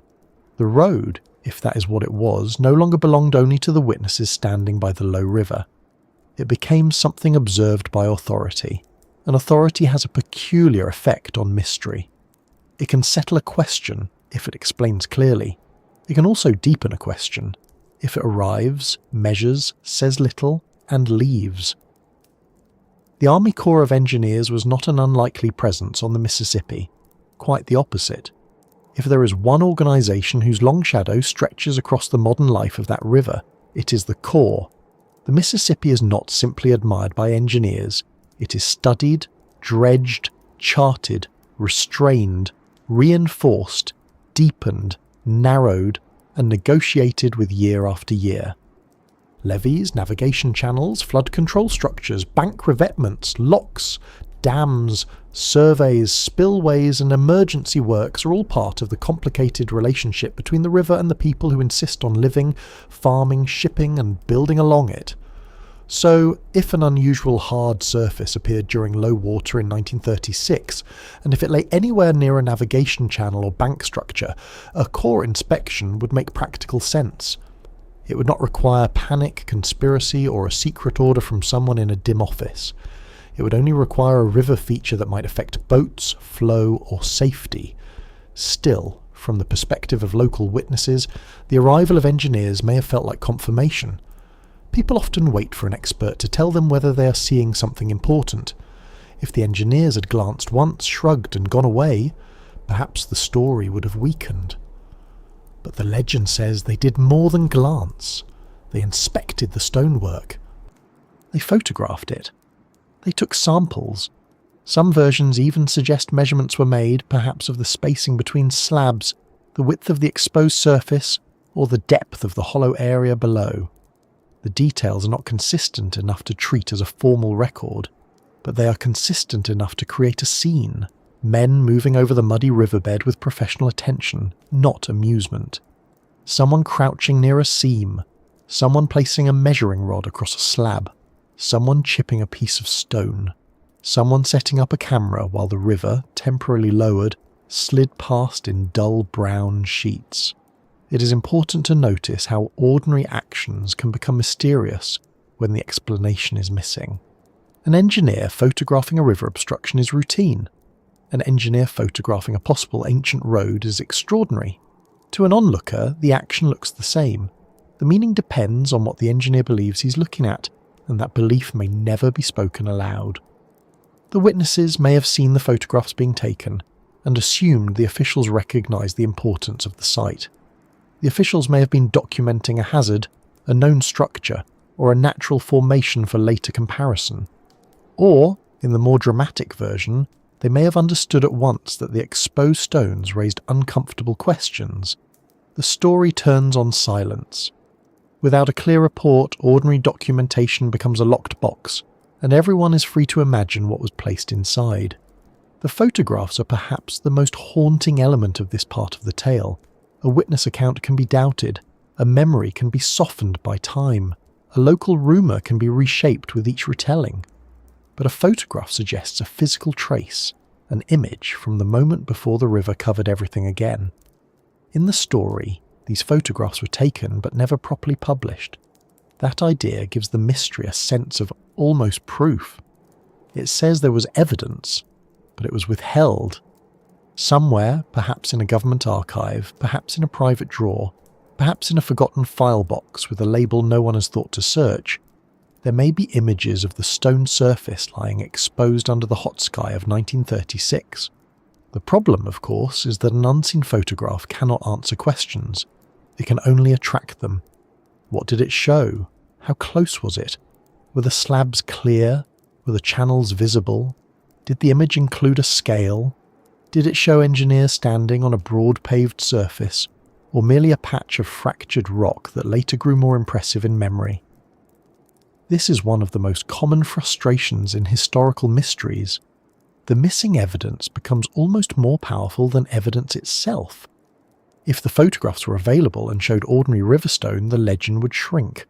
The road, if that is what it was, no longer belonged only to the witnesses standing by the low river. It became something observed by authority, and authority has a peculiar effect on mystery. It can settle a question if it explains clearly. It can also deepen a question if it arrives, measures, says little, and leaves. The Army Corps of Engineers was not an unlikely presence on the Mississippi. Quite the opposite. If there is one organisation whose long shadow stretches across the modern life of that river, it is the Corps. The Mississippi is not simply admired by engineers. It is studied, dredged, charted, restrained, reinforced, deepened, narrowed, and negotiated with year after year. Levees, navigation channels, flood control structures, bank revetments, locks, dams, surveys, spillways, and emergency works are all part of the complicated relationship between the river and the people who insist on living, farming, shipping, and building along it. So, if an unusual hard surface appeared during low water in 1936, and if it lay anywhere near a navigation channel or bank structure, a Corps inspection would make practical sense. It would not require panic, conspiracy, or a secret order from someone in a dim office. It would only require a river feature that might affect boats, flow, or safety. Still, from the perspective of local witnesses, the arrival of engineers may have felt like confirmation. People often wait for an expert to tell them whether they are seeing something important. If the engineers had glanced once, shrugged, and gone away, perhaps the story would have weakened. But the legend says they did more than glance. They inspected the stonework. They photographed it. They took samples. Some versions even suggest measurements were made, perhaps of the spacing between slabs, the width of the exposed surface, or the depth of the hollow area below. The details are not consistent enough to treat as a formal record, but they are consistent enough to create a scene. Men moving over the muddy riverbed with professional attention, not amusement. Someone crouching near a seam. Someone placing a measuring rod across a slab. Someone chipping a piece of stone. Someone setting up a camera while the river, temporarily lowered, slid past in dull brown sheets. It is important to notice how ordinary actions can become mysterious when the explanation is missing. An engineer photographing a river obstruction is routine. An engineer photographing a possible ancient road is extraordinary. To an onlooker, the action looks the same. The meaning depends on what the engineer believes he's looking at, and that belief may never be spoken aloud. The witnesses may have seen the photographs being taken, and assumed the officials recognised the importance of the site. The officials may have been documenting a hazard, a known structure, or a natural formation for later comparison. Or, in the more dramatic version, they may have understood at once that the exposed stones raised uncomfortable questions. The story turns on silence. Without a clear report, ordinary documentation becomes a locked box, and everyone is free to imagine what was placed inside. The photographs are perhaps the most haunting element of this part of the tale. A witness account can be doubted, a memory can be softened by time, a local rumour can be reshaped with each retelling. But a photograph suggests a physical trace, an image from the moment before the river covered everything again. In the story, these photographs were taken but never properly published. That idea gives the mystery a sense of almost proof. It says there was evidence, but it was withheld. Somewhere, perhaps in a government archive, perhaps in a private drawer, perhaps in a forgotten file box with a label no one has thought to search, there may be images of the stone surface lying exposed under the hot sky of 1936. The problem, of course, is that an unseen photograph cannot answer questions. It can only attract them. What did it show? How close was it? Were the slabs clear? Were the channels visible? Did the image include a scale? Did it show engineers standing on a broad paved surface, or merely a patch of fractured rock that later grew more impressive in memory? This is one of the most common frustrations in historical mysteries. The missing evidence becomes almost more powerful than evidence itself. If the photographs were available and showed ordinary riverstone, the legend would shrink.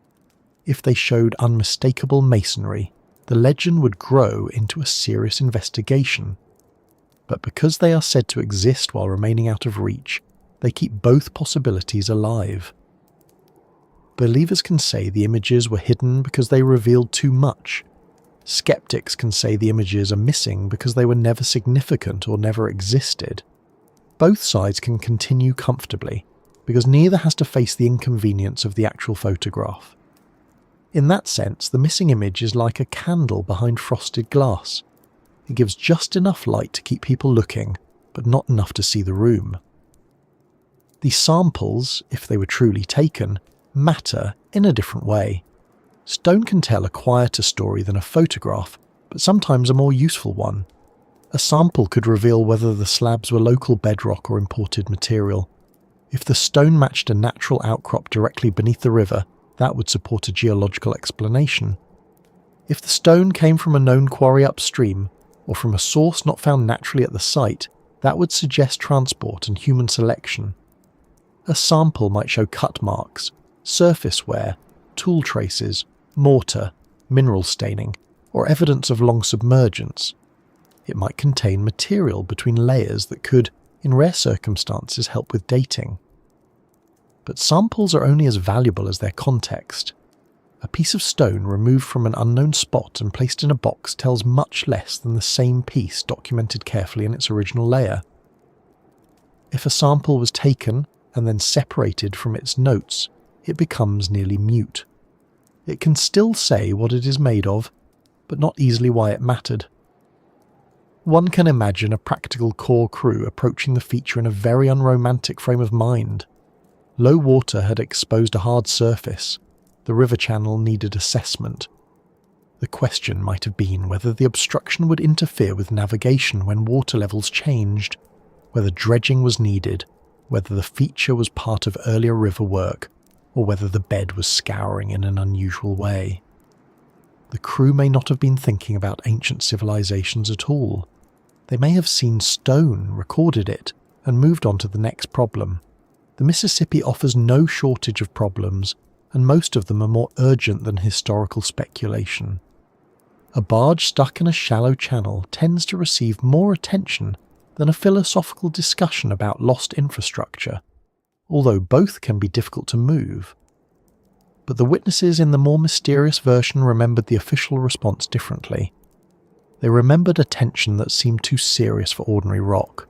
If they showed unmistakable masonry, the legend would grow into a serious investigation. But because they are said to exist while remaining out of reach, they keep both possibilities alive. Believers can say the images were hidden because they revealed too much. Skeptics can say the images are missing because they were never significant or never existed. Both sides can continue comfortably, because neither has to face the inconvenience of the actual photograph. In that sense, the missing image is like a candle behind frosted glass. It gives just enough light to keep people looking, but not enough to see the room. The samples, if they were truly taken, matter in a different way. Stone can tell a quieter story than a photograph, but sometimes a more useful one. A sample could reveal whether the slabs were local bedrock or imported material. If the stone matched a natural outcrop directly beneath the river, that would support a geological explanation. If the stone came from a known quarry upstream, or from a source not found naturally at the site, that would suggest transport and human selection. A sample might show cut marks, surface wear, tool traces, mortar, mineral staining, or evidence of long submergence. It might contain material between layers that could, in rare circumstances, help with dating. But samples are only as valuable as their context. A piece of stone removed from an unknown spot and placed in a box tells much less than the same piece documented carefully in its original layer. If a sample was taken and then separated from its notes, it becomes nearly mute. It can still say what it is made of, but not easily why it mattered. One can imagine a practical core crew approaching the feature in a very unromantic frame of mind. Low water had exposed a hard surface. The river channel needed assessment. The question might have been whether the obstruction would interfere with navigation when water levels changed, whether dredging was needed, whether the feature was part of earlier river work, or whether the bed was scouring in an unusual way. The crew may not have been thinking about ancient civilizations at all. They may have seen stone, recorded it, and moved on to the next problem. The Mississippi offers no shortage of problems, and most of them are more urgent than historical speculation. A barge stuck in a shallow channel tends to receive more attention than a philosophical discussion about lost infrastructure, although both can be difficult to move. But the witnesses in the more mysterious version remembered the official response differently. They remembered a tension that seemed too serious for ordinary rock.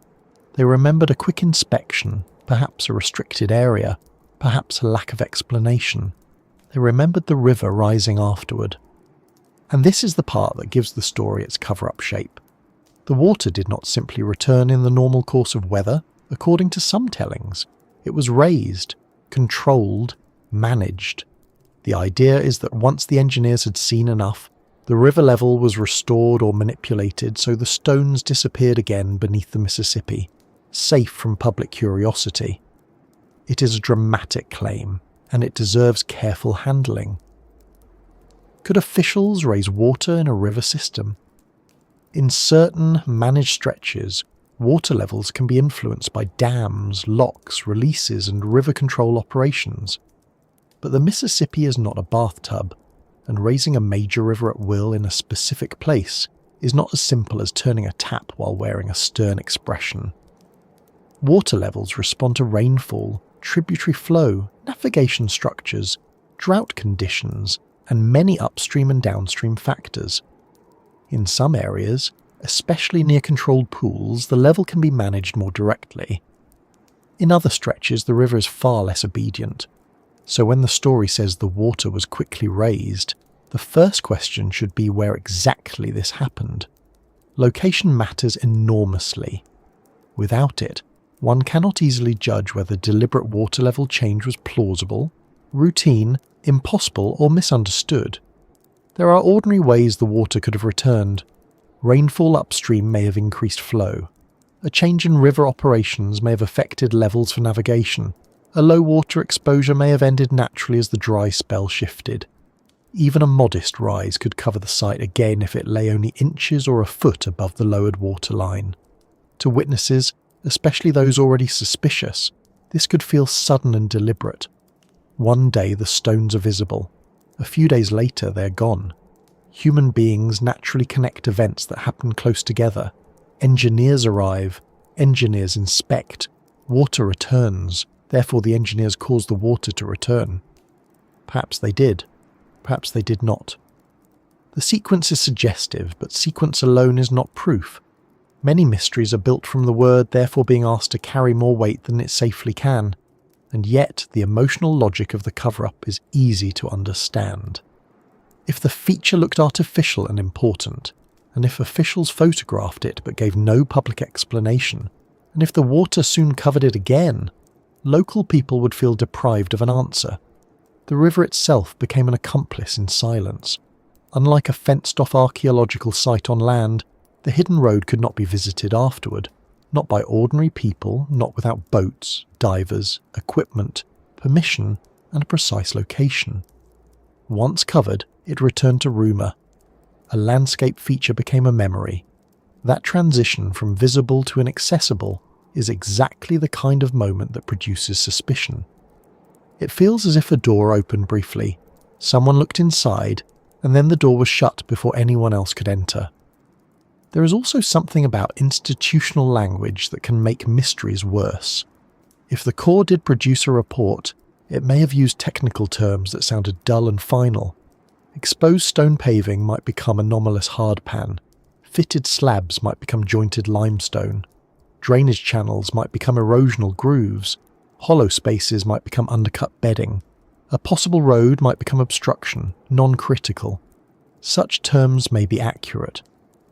They remembered a quick inspection, perhaps a restricted area, perhaps a lack of explanation. They remembered the river rising afterward. And this is the part that gives the story its cover-up shape. The water did not simply return in the normal course of weather, according to some tellings. It was raised, controlled, managed. The idea is that once the engineers had seen enough, the river level was restored or manipulated so the stones disappeared again beneath the Mississippi, safe from public curiosity. It is a dramatic claim, and it deserves careful handling. Could officials raise water in a river system? In certain managed stretches, water levels can be influenced by dams, locks, releases, and river control operations. But the Mississippi is not a bathtub, and raising a major river at will in a specific place is not as simple as turning a tap while wearing a stern expression. Water levels respond to rainfall, tributary flow, navigation structures, drought conditions, and many upstream and downstream factors. In some areas, especially near controlled pools, the level can be managed more directly. In other stretches, the river is far less obedient. So when the story says the water was quickly raised, the first question should be where exactly this happened. Location matters enormously. Without it, one cannot easily judge whether deliberate water level change was plausible, routine, impossible, or misunderstood. There are ordinary ways the water could have returned. Rainfall upstream may have increased flow. A change in river operations may have affected levels for navigation. A low water exposure may have ended naturally as the dry spell shifted. Even a modest rise could cover the site again if it lay only inches or a foot above the lowered water line. To witnesses, especially those already suspicious, this could feel sudden and deliberate. One day the stones are visible. A few days later they're gone. Human beings naturally connect events that happen close together. Engineers arrive, engineers inspect, water returns, therefore the engineers cause the water to return. Perhaps they did, perhaps they did not. The sequence is suggestive, but sequence alone is not proof. Many mysteries are built from the word therefore being asked to carry more weight than it safely can, and yet the emotional logic of the cover-up is easy to understand. If the feature looked artificial and important, and if officials photographed it but gave no public explanation, and if the water soon covered it again, local people would feel deprived of an answer. The river itself became an accomplice in silence. Unlike a fenced-off archaeological site on land, the hidden road could not be visited afterward, not by ordinary people, not without boats, divers, equipment, permission, and a precise location. Once covered, it returned to rumour. A landscape feature became a memory. That transition from visible to inaccessible is exactly the kind of moment that produces suspicion. It feels as if a door opened briefly, someone looked inside, and then the door was shut before anyone else could enter. There is also something about institutional language that can make mysteries worse. If the Corps did produce a report, it may have used technical terms that sounded dull and final. Exposed stone paving might become anomalous hardpan, fitted slabs might become jointed limestone, drainage channels might become erosional grooves, hollow spaces might become undercut bedding, a possible road might become obstruction, non-critical. Such terms may be accurate.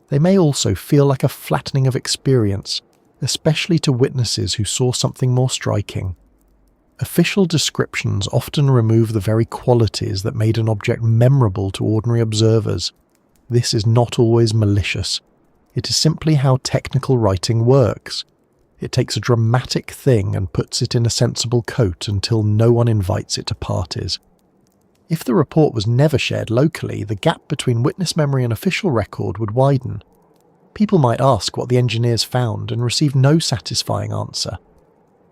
They may also feel like a flattening of experience, especially to witnesses who saw something more striking. Official descriptions often remove the very qualities that made an object memorable to ordinary observers. This is not always malicious. It is simply how technical writing works. It takes a dramatic thing and puts it in a sensible coat until no one invites it to parties. If the report was never shared locally, the gap between witness memory and official record would widen. People might ask what the engineers found and receive no satisfying answer.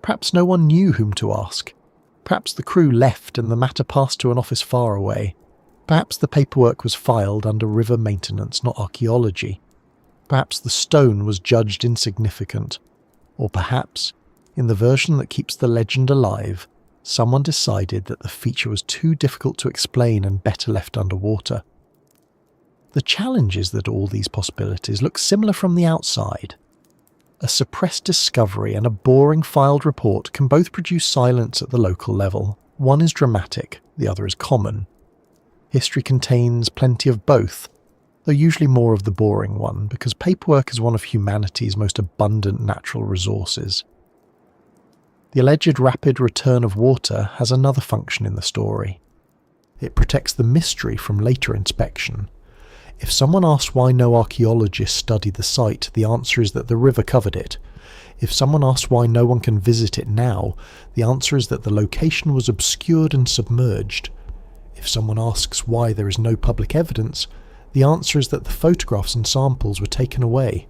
Perhaps no one knew whom to ask. Perhaps the crew left and the matter passed to an office far away. Perhaps the paperwork was filed under river maintenance, not archaeology. Perhaps the stone was judged insignificant. Or perhaps, in the version that keeps the legend alive, someone decided that the feature was too difficult to explain and better left underwater. The challenge is that all these possibilities look similar from the outside. A suppressed discovery and a boring filed report can both produce silence at the local level. One is dramatic, the other is common. History contains plenty of both, though usually more of the boring one, because paperwork is one of humanity's most abundant natural resources. The alleged rapid return of water has another function in the story. It protects the mystery from later inspection. If someone asks why no archaeologists studied the site, the answer is that the river covered it. If someone asks why no one can visit it now, the answer is that the location was obscured and submerged. If someone asks why there is no public evidence, the answer is that the photographs and samples were taken away.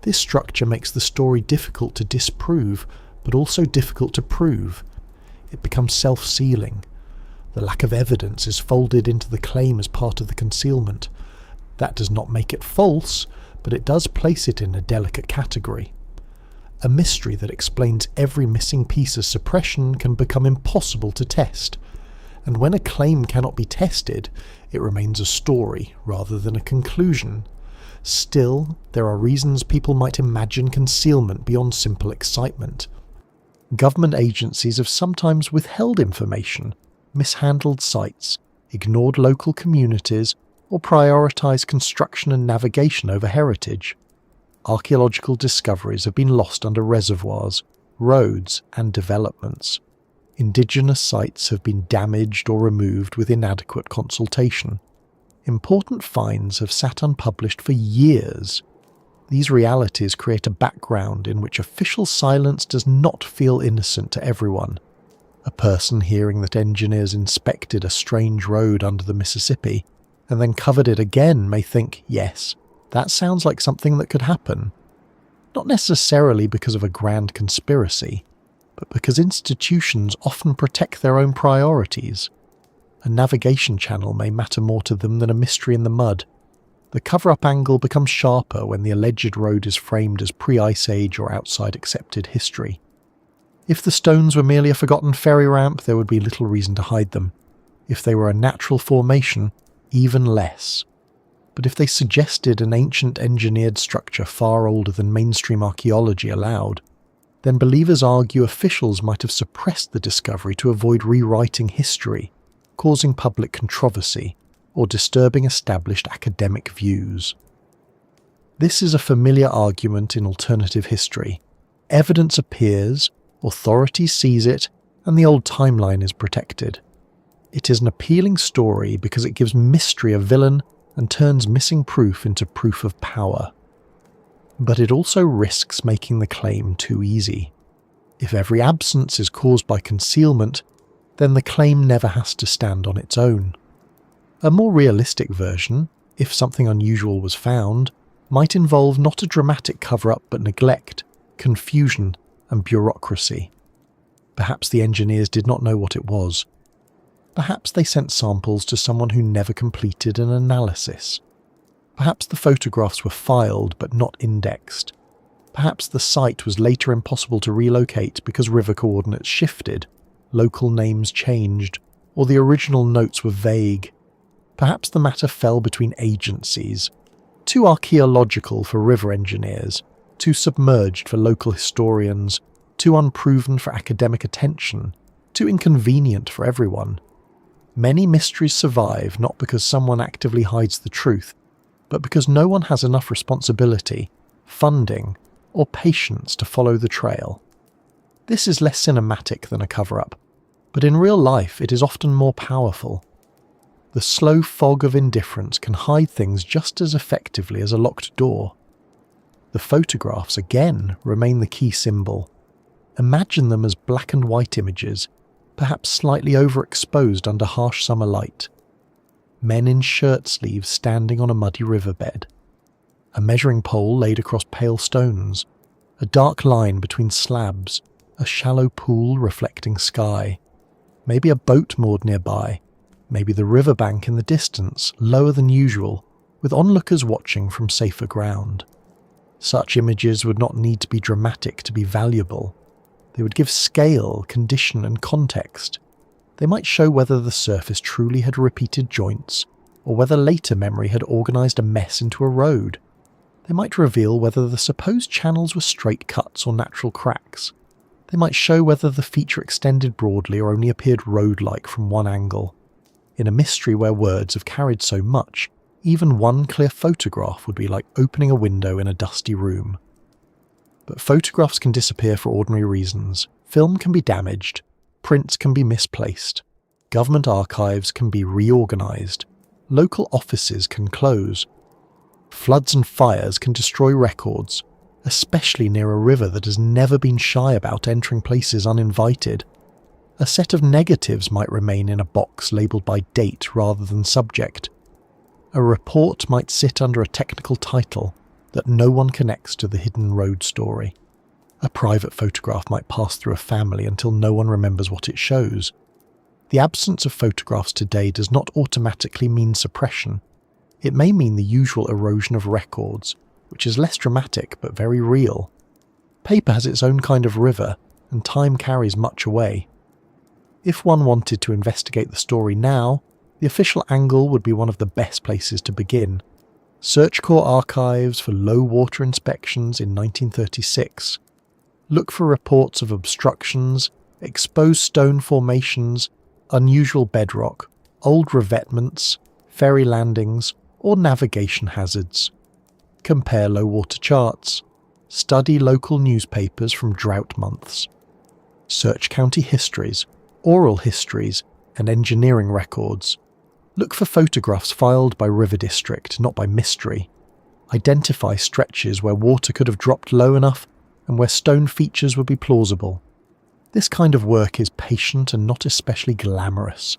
This structure makes the story difficult to disprove, but also difficult to prove. It becomes self-sealing. The lack of evidence is folded into the claim as part of the concealment. That does not make it false, but it does place it in a delicate category. A mystery that explains every missing piece of suppression can become impossible to test, and when a claim cannot be tested, it remains a story rather than a conclusion. Still, there are reasons people might imagine concealment beyond simple excitement. Government agencies have sometimes withheld information, mishandled sites, ignored local communities, or prioritized construction and navigation over heritage. Archaeological discoveries have been lost under reservoirs, roads, and developments. Indigenous sites have been damaged or removed with inadequate consultation. Important finds have sat unpublished for years. These realities create a background in which official silence does not feel innocent to everyone. A person hearing that engineers inspected a strange road under the Mississippi and then covered it again may think, yes, that sounds like something that could happen. Not necessarily because of a grand conspiracy, but because institutions often protect their own priorities. A navigation channel may matter more to them than a mystery in the mud. The cover-up angle becomes sharper when the alleged road is framed as pre-Ice Age or outside accepted history. If the stones were merely a forgotten ferry ramp, there would be little reason to hide them. If they were a natural formation, even less. But if they suggested an ancient engineered structure far older than mainstream archaeology allowed, then believers argue officials might have suppressed the discovery to avoid rewriting history, causing public controversy, or disturbing established academic views. This is a familiar argument in alternative history. Evidence appears, authority sees it, and the old timeline is protected. It is an appealing story because it gives mystery a villain and turns missing proof into proof of power. But it also risks making the claim too easy. If every absence is caused by concealment, then the claim never has to stand on its own. A more realistic version, if something unusual was found, might involve not a dramatic cover-up but neglect, confusion, and bureaucracy. Perhaps the engineers did not know what it was. Perhaps they sent samples to someone who never completed an analysis. Perhaps the photographs were filed but not indexed. Perhaps the site was later impossible to relocate because river coordinates shifted, local names changed, or the original notes were vague. Perhaps the matter fell between agencies, too archaeological for river engineers, too submerged for local historians, too unproven for academic attention, too inconvenient for everyone. Many mysteries survive not because someone actively hides the truth, but because no one has enough responsibility, funding, or patience to follow the trail. This is less cinematic than a cover-up, but in real life it is often more powerful. The slow fog of indifference can hide things just as effectively as a locked door. The photographs, again, remain the key symbol. Imagine them as black and white images, perhaps slightly overexposed under harsh summer light. Men in shirt sleeves standing on a muddy riverbed. A measuring pole laid across pale stones. A dark line between slabs. A shallow pool reflecting sky. Maybe a boat moored nearby. Maybe the riverbank in the distance, lower than usual, with onlookers watching from safer ground. Such images would not need to be dramatic to be valuable. They would give scale, condition, and context. They might show whether the surface truly had repeated joints, or whether later memory had organised a mess into a road. They might reveal whether the supposed channels were straight cuts or natural cracks. They might show whether the feature extended broadly or only appeared road-like from one angle. In a mystery where words have carried so much, even one clear photograph would be like opening a window in a dusty room. But photographs can disappear for ordinary reasons. Film can be damaged. Prints can be misplaced. Government archives can be reorganised. Local offices can close. Floods and fires can destroy records, especially near a river that has never been shy about entering places uninvited. A set of negatives might remain in a box labelled by date rather than subject. A report might sit under a technical title that no one connects to the hidden road story. A private photograph might pass through a family until no one remembers what it shows. The absence of photographs today does not automatically mean suppression. It may mean the usual erosion of records, which is less dramatic but very real. Paper has its own kind of river, and time carries much away. If one wanted to investigate the story now, the official angle would be one of the best places to begin. Search Corps archives for low water inspections in 1936. Look for reports of obstructions, exposed stone formations, unusual bedrock, old revetments, ferry landings, or navigation hazards. Compare low water charts. Study local newspapers from drought months. Search county histories, oral histories, and engineering records. Look for photographs filed by River District, not by mystery. Identify stretches where water could have dropped low enough and where stone features would be plausible. This kind of work is patient and not especially glamorous.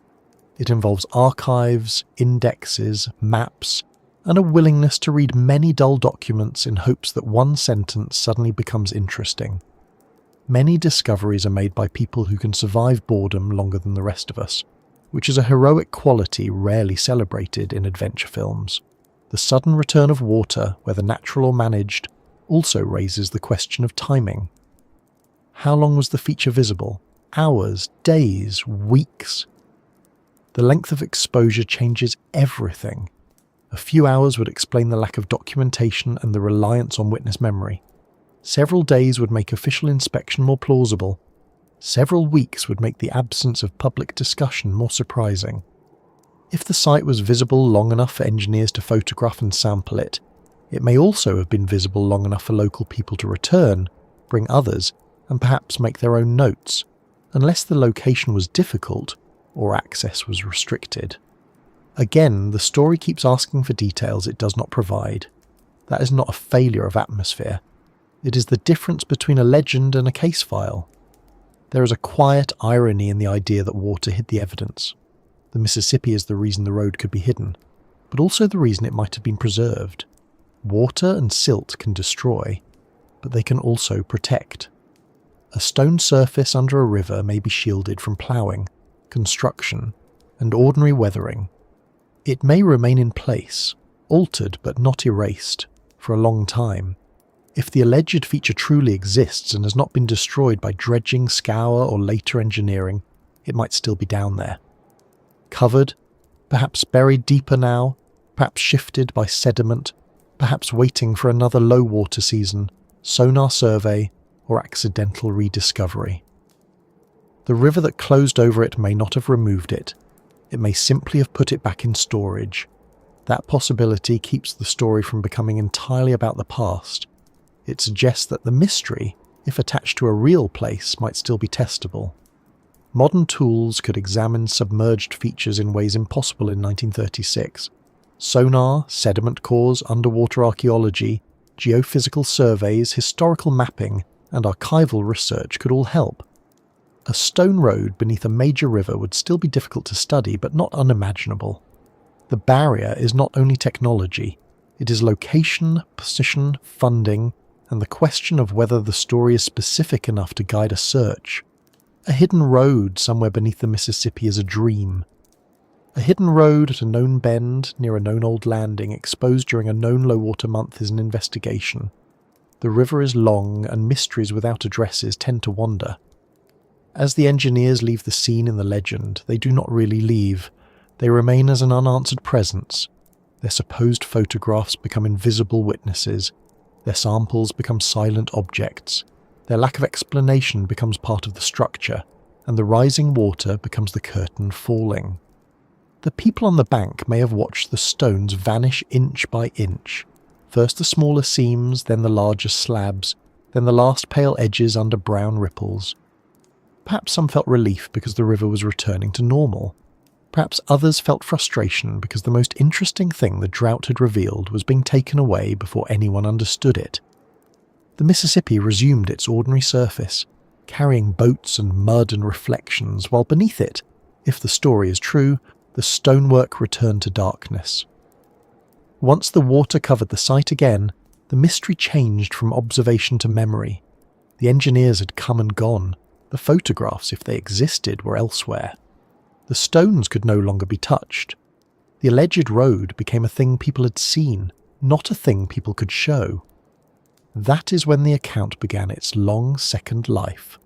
It involves archives, indexes, maps, and a willingness to read many dull documents in hopes that one sentence suddenly becomes interesting. Many discoveries are made by people who can survive boredom longer than the rest of us, which is a heroic quality rarely celebrated in adventure films. The sudden return of water, whether natural or managed, also raises the question of timing. How long was the feature visible? Hours, days, weeks? The length of exposure changes everything. A few hours would explain the lack of documentation and the reliance on witness memory. Several days would make official inspection more plausible. Several weeks would make the absence of public discussion more surprising. If the site was visible long enough for engineers to photograph and sample it, it may also have been visible long enough for local people to return, bring others, and perhaps make their own notes, unless the location was difficult or access was restricted. Again, the story keeps asking for details it does not provide. That is not a failure of atmosphere. It is the difference between a legend and a case file. There is a quiet irony in the idea that water hid the evidence. The Mississippi is the reason the road could be hidden, but also the reason it might have been preserved. Water and silt can destroy, but they can also protect. A stone surface under a river may be shielded from ploughing, construction, and ordinary weathering. It may remain in place, altered but not erased, for a long time. If the alleged feature truly exists and has not been destroyed by dredging, scour, or later engineering, it might still be down there. Covered, perhaps buried deeper now, perhaps shifted by sediment, perhaps waiting for another low water season, sonar survey, or accidental rediscovery. The river that closed over it may not have removed it. It may simply have put it back in storage. That possibility keeps the story from becoming entirely about the past. It suggests that the mystery, if attached to a real place, might still be testable. Modern tools could examine submerged features in ways impossible in 1936. Sonar, sediment cores, underwater archaeology, geophysical surveys, historical mapping, and archival research could all help. A stone road beneath a major river would still be difficult to study, but not unimaginable. The barrier is not only technology, it is location, position, funding, and the question of whether the story is specific enough to guide a search. A hidden road somewhere beneath the Mississippi is a dream. A hidden road at a known bend near a known old landing exposed during a known low-water month is an investigation. The river is long, and mysteries without addresses tend to wander. As the engineers leave the scene in the legend, they do not really leave. They remain as an unanswered presence. Their supposed photographs become invisible witnesses. Their samples become silent objects. Their lack of explanation becomes part of the structure, and the rising water becomes the curtain falling. The people on the bank may have watched the stones vanish inch by inch. First the smaller seams, then the larger slabs, then the last pale edges under brown ripples. Perhaps some felt relief because the river was returning to normal. Perhaps others felt frustration because the most interesting thing the drought had revealed was being taken away before anyone understood it. The Mississippi resumed its ordinary surface, carrying boats and mud and reflections, while beneath it, if the story is true, the stonework returned to darkness. Once the water covered the site again, the mystery changed from observation to memory. The engineers had come and gone. The photographs, if they existed, were elsewhere. The stones could no longer be touched. The alleged road became a thing people had seen, not a thing people could show. That is when the account began its long second life,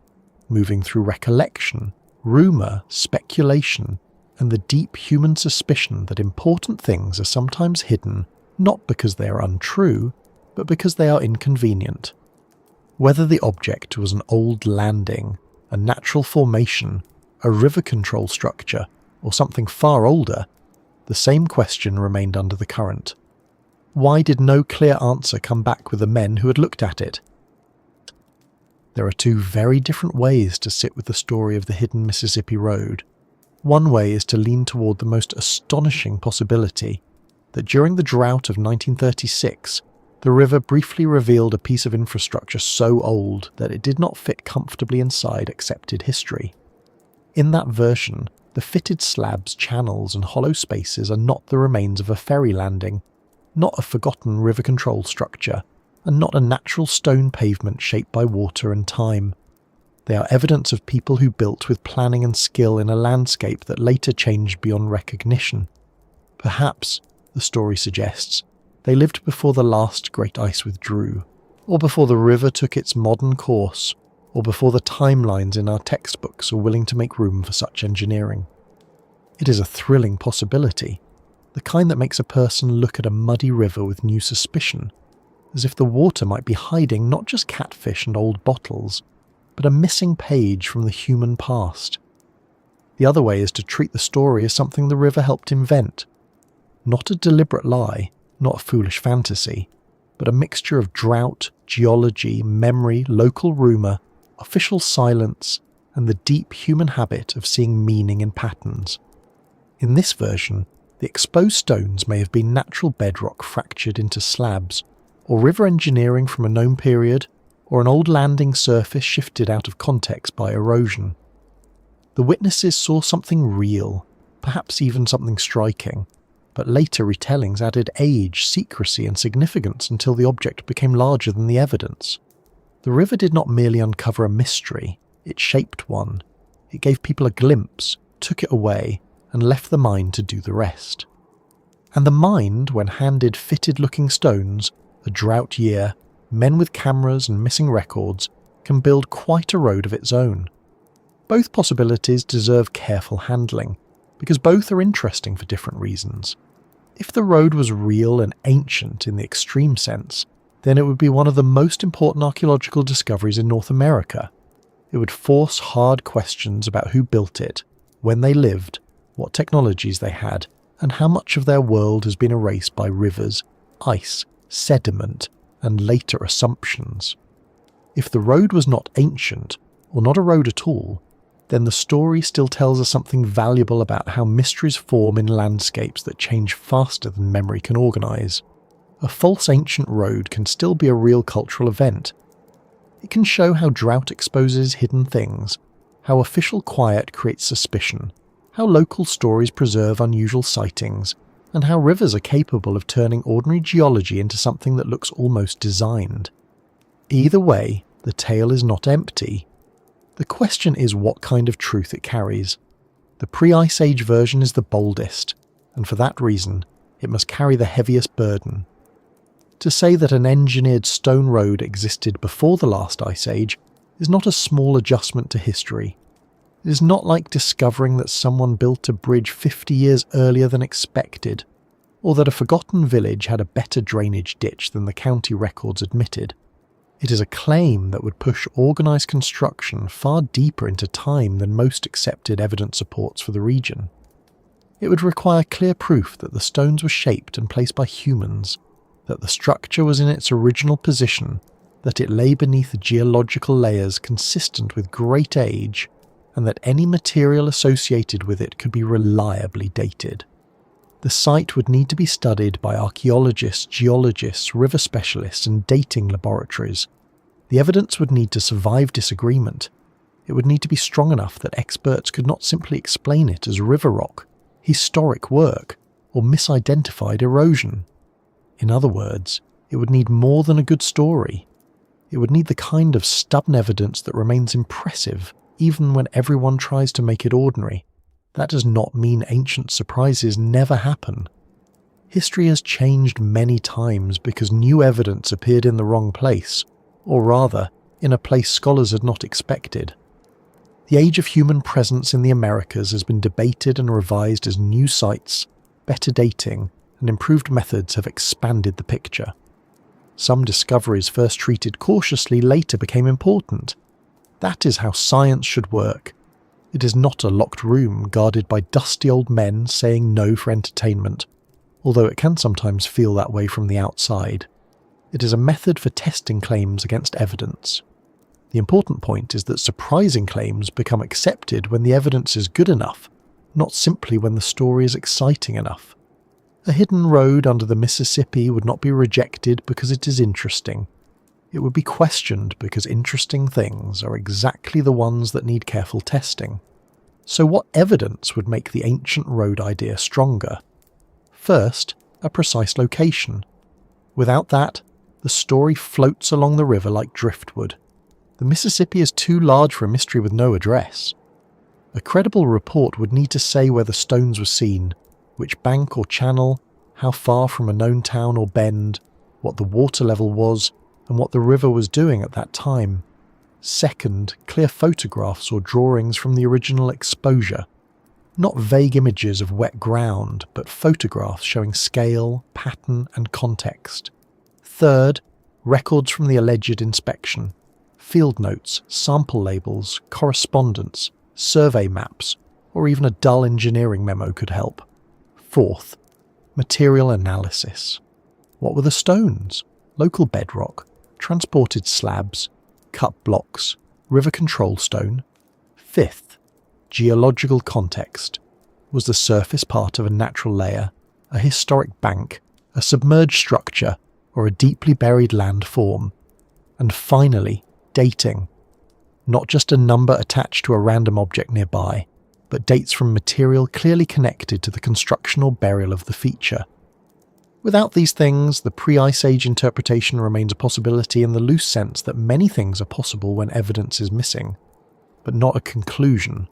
moving through recollection, rumour, speculation, and the deep human suspicion that important things are sometimes hidden not because they are untrue, but because they are inconvenient. Whether the object was an old landing, a natural formation, a river control structure, or something far older, the same question remained under the current. Why did no clear answer come back with the men who had looked at it? There are two very different ways to sit with the story of the hidden Mississippi Road. One way is to lean toward the most astonishing possibility, that during the drought of 1936, the river briefly revealed a piece of infrastructure so old that it did not fit comfortably inside accepted history. In that version, the fitted slabs, channels, and hollow spaces are not the remains of a ferry landing, not a forgotten river control structure, and not a natural stone pavement shaped by water and time. They are evidence of people who built with planning and skill in a landscape that later changed beyond recognition. Perhaps, the story suggests, They lived before the last great ice withdrew, or before the river took its modern course, or before the timelines in our textbooks are willing to make room for such engineering. It is a thrilling possibility, the kind that makes a person look at a muddy river with new suspicion, as if the water might be hiding not just catfish and old bottles, but a missing page from the human past. The other way is to treat the story as something the river helped invent. Not a deliberate lie, not a foolish fantasy, but a mixture of drought, geology, memory, local rumour, official silence, and the deep human habit of seeing meaning in patterns. In this version, the exposed stones may have been natural bedrock fractured into slabs, or river engineering from a known period, or an old landing surface shifted out of context by erosion. The witnesses saw something real, perhaps even something striking, but later retellings added age, secrecy and significance until the object became larger than the evidence. The river did not merely uncover a mystery, it shaped one. It gave people a glimpse, took it away, and left the mind to do the rest. And the mind, when handed fitted-looking stones, a drought year, men with cameras and missing records, can build quite a road of its own. Both possibilities deserve careful handling, because both are interesting for different reasons. If the road was real and ancient in the extreme sense, then it would be one of the most important archaeological discoveries in North America. It would force hard questions about who built it, when they lived, what technologies they had, and how much of their world has been erased by rivers, ice, sediment, and later assumptions. If the road was not ancient, or not a road at all, then the story still tells us something valuable about how mysteries form in landscapes that change faster than memory can organise. A false ancient road can still be a real cultural event. It can show how drought exposes hidden things, how official quiet creates suspicion, how local stories preserve unusual sightings, and how rivers are capable of turning ordinary geology into something that looks almost designed. Either way, the tale is not empty. The question is what kind of truth it carries. The pre-Ice Age version is the boldest, and for that reason, it must carry the heaviest burden. To say that an engineered stone road existed before the last Ice Age is not a small adjustment to history. It is not like discovering that someone built a bridge 50 years earlier than expected, or that a forgotten village had a better drainage ditch than the county records admitted. It is a claim that would push organised construction far deeper into time than most accepted evidence supports for the region. It would require clear proof that the stones were shaped and placed by humans, that the structure was in its original position, that it lay beneath geological layers consistent with great age, and that any material associated with it could be reliably dated. The site would need to be studied by archaeologists, geologists, river specialists, and dating laboratories. The evidence would need to survive disagreement. It would need to be strong enough that experts could not simply explain it as river rock, historic work, or misidentified erosion. In other words, it would need more than a good story. It would need the kind of stubborn evidence that remains impressive even when everyone tries to make it ordinary. That does not mean ancient surprises never happen. History has changed many times because new evidence appeared in the wrong place, or rather, in a place scholars had not expected. The age of human presence in the Americas has been debated and revised as new sites, better dating, and improved methods have expanded the picture. Some discoveries first treated cautiously later became important. That is how science should work. It is not a locked room guarded by dusty old men saying no for entertainment, although it can sometimes feel that way from the outside. It is a method for testing claims against evidence. The important point is that surprising claims become accepted when the evidence is good enough, not simply when the story is exciting enough. A hidden road under the Mississippi would not be rejected because it is interesting. It would be questioned because interesting things are exactly the ones that need careful testing. So what evidence would make the ancient road idea stronger? First, a precise location. Without that, the story floats along the river like driftwood. The Mississippi is too large for a mystery with no address. A credible report would need to say where the stones were seen, which bank or channel, how far from a known town or bend, what the water level was, and what the river was doing at that time. Second, clear photographs or drawings from the original exposure. Not vague images of wet ground, but photographs showing scale, pattern, and context. Third, records from the alleged inspection. Field notes, sample labels, correspondence, survey maps, or even a dull engineering memo could help. Fourth, material analysis. What were the stones? Local bedrock, transported slabs, cut blocks, river control stone. Fifth, geological context. Was the surface part of a natural layer, a historic bank, a submerged structure, or a deeply buried landform? And finally, dating. Not just a number attached to a random object nearby, but dates from material clearly connected to the construction or burial of the feature. Without these things, the pre-Ice Age interpretation remains a possibility in the loose sense that many things are possible when evidence is missing, but not a conclusion.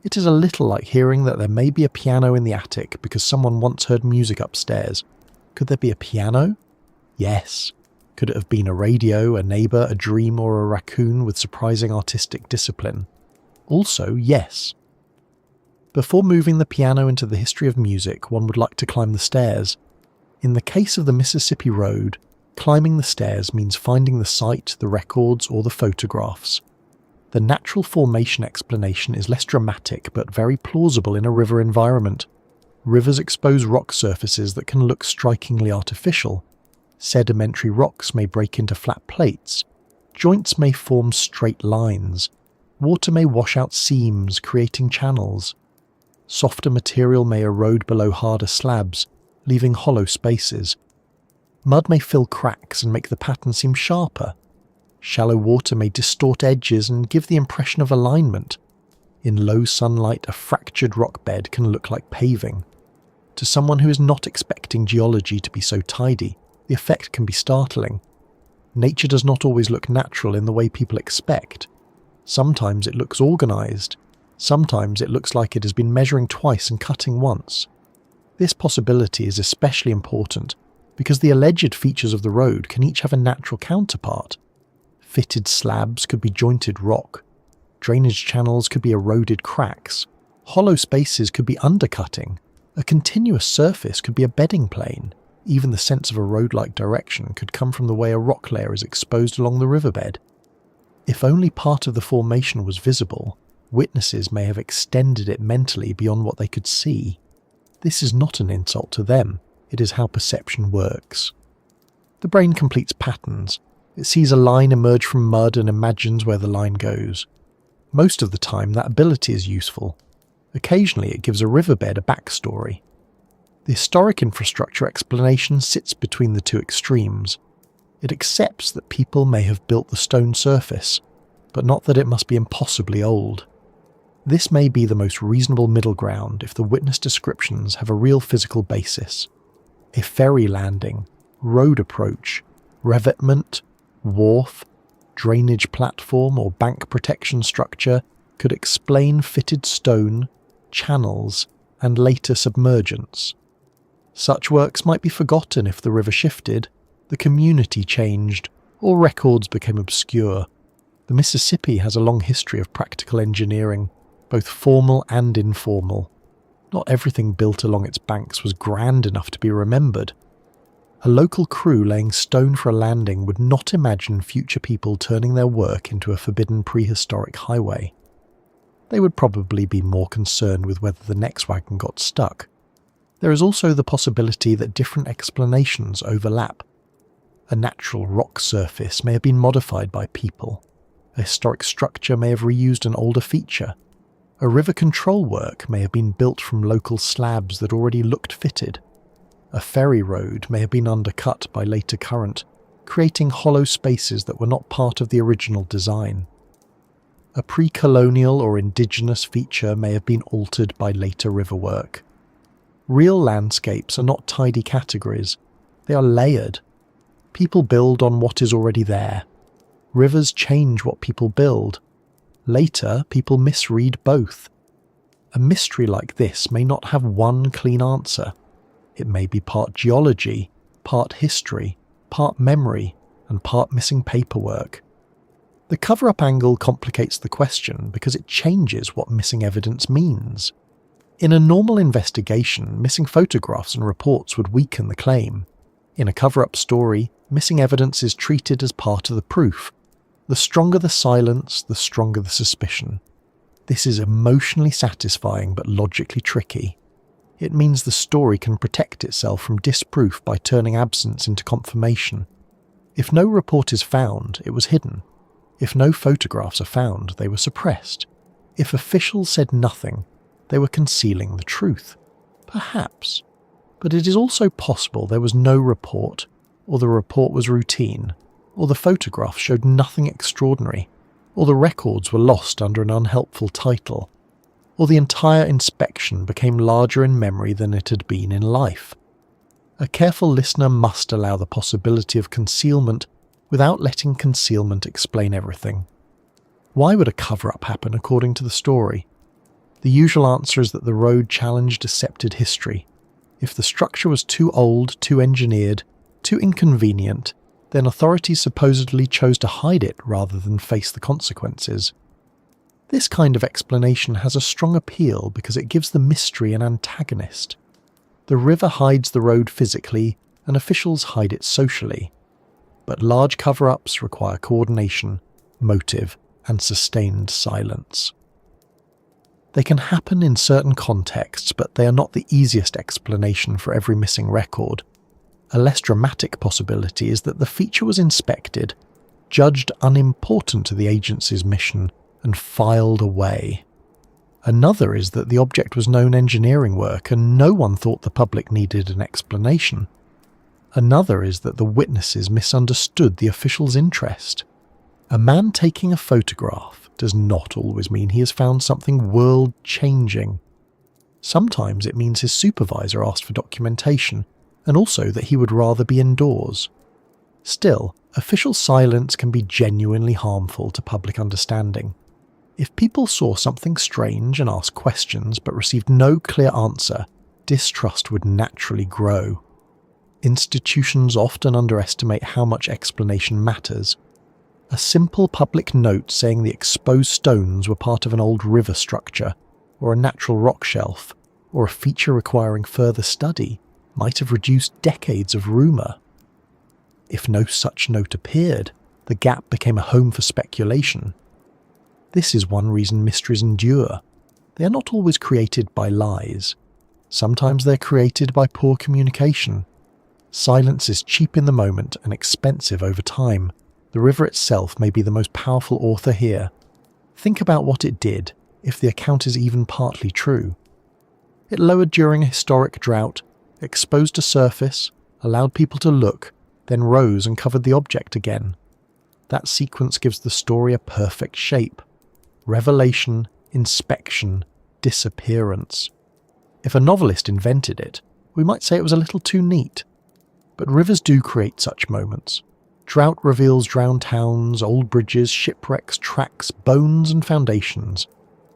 It is a little like hearing that there may be a piano in the attic because someone once heard music upstairs. Could there be a piano? Yes. Could it have been a radio, a neighbour, a dream, or a raccoon with surprising artistic discipline? Also, yes. Before moving the piano into the history of music, one would like to climb the stairs. In the case of the Mississippi Road, climbing the stairs means finding the site, the records, or the photographs. The natural formation explanation is less dramatic but very plausible in a river environment. Rivers expose rock surfaces that can look strikingly artificial. Sedimentary rocks may break into flat plates. Joints may form straight lines. Water may wash out seams, creating channels. Softer material may erode below harder slabs, leaving hollow spaces. Mud may fill cracks and make the pattern seem sharper. Shallow water may distort edges and give the impression of alignment. In low sunlight, a fractured rock bed can look like paving. To someone who is not expecting geology to be so tidy, the effect can be startling. Nature does not always look natural in the way people expect. Sometimes it looks organised. Sometimes it looks like it has been measuring twice and cutting once. This possibility is especially important because the alleged features of the road can each have a natural counterpart. Fitted slabs could be jointed rock. Drainage channels could be eroded cracks. Hollow spaces could be undercutting. A continuous surface could be a bedding plane. Even the sense of a road-like direction could come from the way a rock layer is exposed along the riverbed. If only part of the formation was visible, witnesses may have extended it mentally beyond what they could see. This is not an insult to them, it is how perception works. The brain completes patterns. It sees a line emerge from mud and imagines where the line goes. Most of the time that ability is useful. Occasionally it gives a riverbed a backstory. The historic infrastructure explanation sits between the two extremes. It accepts that people may have built the stone surface, but not that it must be impossibly old. This may be the most reasonable middle ground if the witness descriptions have a real physical basis. A ferry landing, road approach, revetment, wharf, drainage platform or bank protection structure could explain fitted stone, channels, and later submergence. Such works might be forgotten if the river shifted, the community changed, or records became obscure. The Mississippi has a long history of practical engineering, both formal and informal. Not everything built along its banks was grand enough to be remembered. A local crew laying stone for a landing would not imagine future people turning their work into a forbidden prehistoric highway. They would probably be more concerned with whether the next wagon got stuck. There is also the possibility that different explanations overlap. A natural rock surface may have been modified by people. A historic structure may have reused an older feature. A river control work may have been built from local slabs that already looked fitted. A ferry road may have been undercut by later current, creating hollow spaces that were not part of the original design. A pre-colonial or indigenous feature may have been altered by later river work. Real landscapes are not tidy categories, they are layered. People build on what is already there. Rivers change what people build. Later, people misread both. A mystery like this may not have one clean answer. It may be part geology, part history, part memory, and part missing paperwork. The cover-up angle complicates the question because it changes what missing evidence means. In a normal investigation, missing photographs and reports would weaken the claim. In a cover-up story, missing evidence is treated as part of the proof. The stronger the silence, the stronger the suspicion. This is emotionally satisfying but logically tricky. It means the story can protect itself from disproof by turning absence into confirmation. If no report is found, it was hidden. If no photographs are found, they were suppressed. If officials said nothing, they were concealing the truth. Perhaps. But it is also possible there was no report, or the report was routine, or the photographs showed nothing extraordinary, or the records were lost under an unhelpful title, or the entire inspection became larger in memory than it had been in life. A careful listener must allow the possibility of concealment without letting concealment explain everything. Why would a cover-up happen according to the story? The usual answer is that the road challenged accepted history. If the structure was too old, too engineered, too inconvenient, then authorities supposedly chose to hide it rather than face the consequences. This kind of explanation has a strong appeal because it gives the mystery an antagonist. The river hides the road physically, and officials hide it socially. But large cover-ups require coordination, motive, and sustained silence. They can happen in certain contexts, but they are not the easiest explanation for every missing record. A less dramatic possibility is that the feature was inspected, judged unimportant to the agency's mission, and filed away. Another is that the object was known engineering work and no one thought the public needed an explanation. Another is that the witnesses misunderstood the official's interest. A man taking a photograph does not always mean he has found something world-changing. Sometimes it means his supervisor asked for documentation, and also that he would rather be indoors. Still, official silence can be genuinely harmful to public understanding. If people saw something strange and asked questions but received no clear answer, distrust would naturally grow. Institutions often underestimate how much explanation matters. A simple public note saying the exposed stones were part of an old river structure, or a natural rock shelf, or a feature requiring further study might have reduced decades of rumour. If no such note appeared, the gap became a home for speculation. This is one reason mysteries endure. They are not always created by lies. Sometimes they're created by poor communication. Silence is cheap in the moment and expensive over time. The river itself may be the most powerful author here. Think about what it did, if the account is even partly true. It lowered during a historic drought, exposed a surface, allowed people to look, then rose and covered the object again. That sequence gives the story a perfect shape. Revelation, inspection, disappearance. If a novelist invented it, we might say it was a little too neat. But rivers do create such moments. Drought reveals drowned towns, old bridges, shipwrecks, tracks, bones and foundations.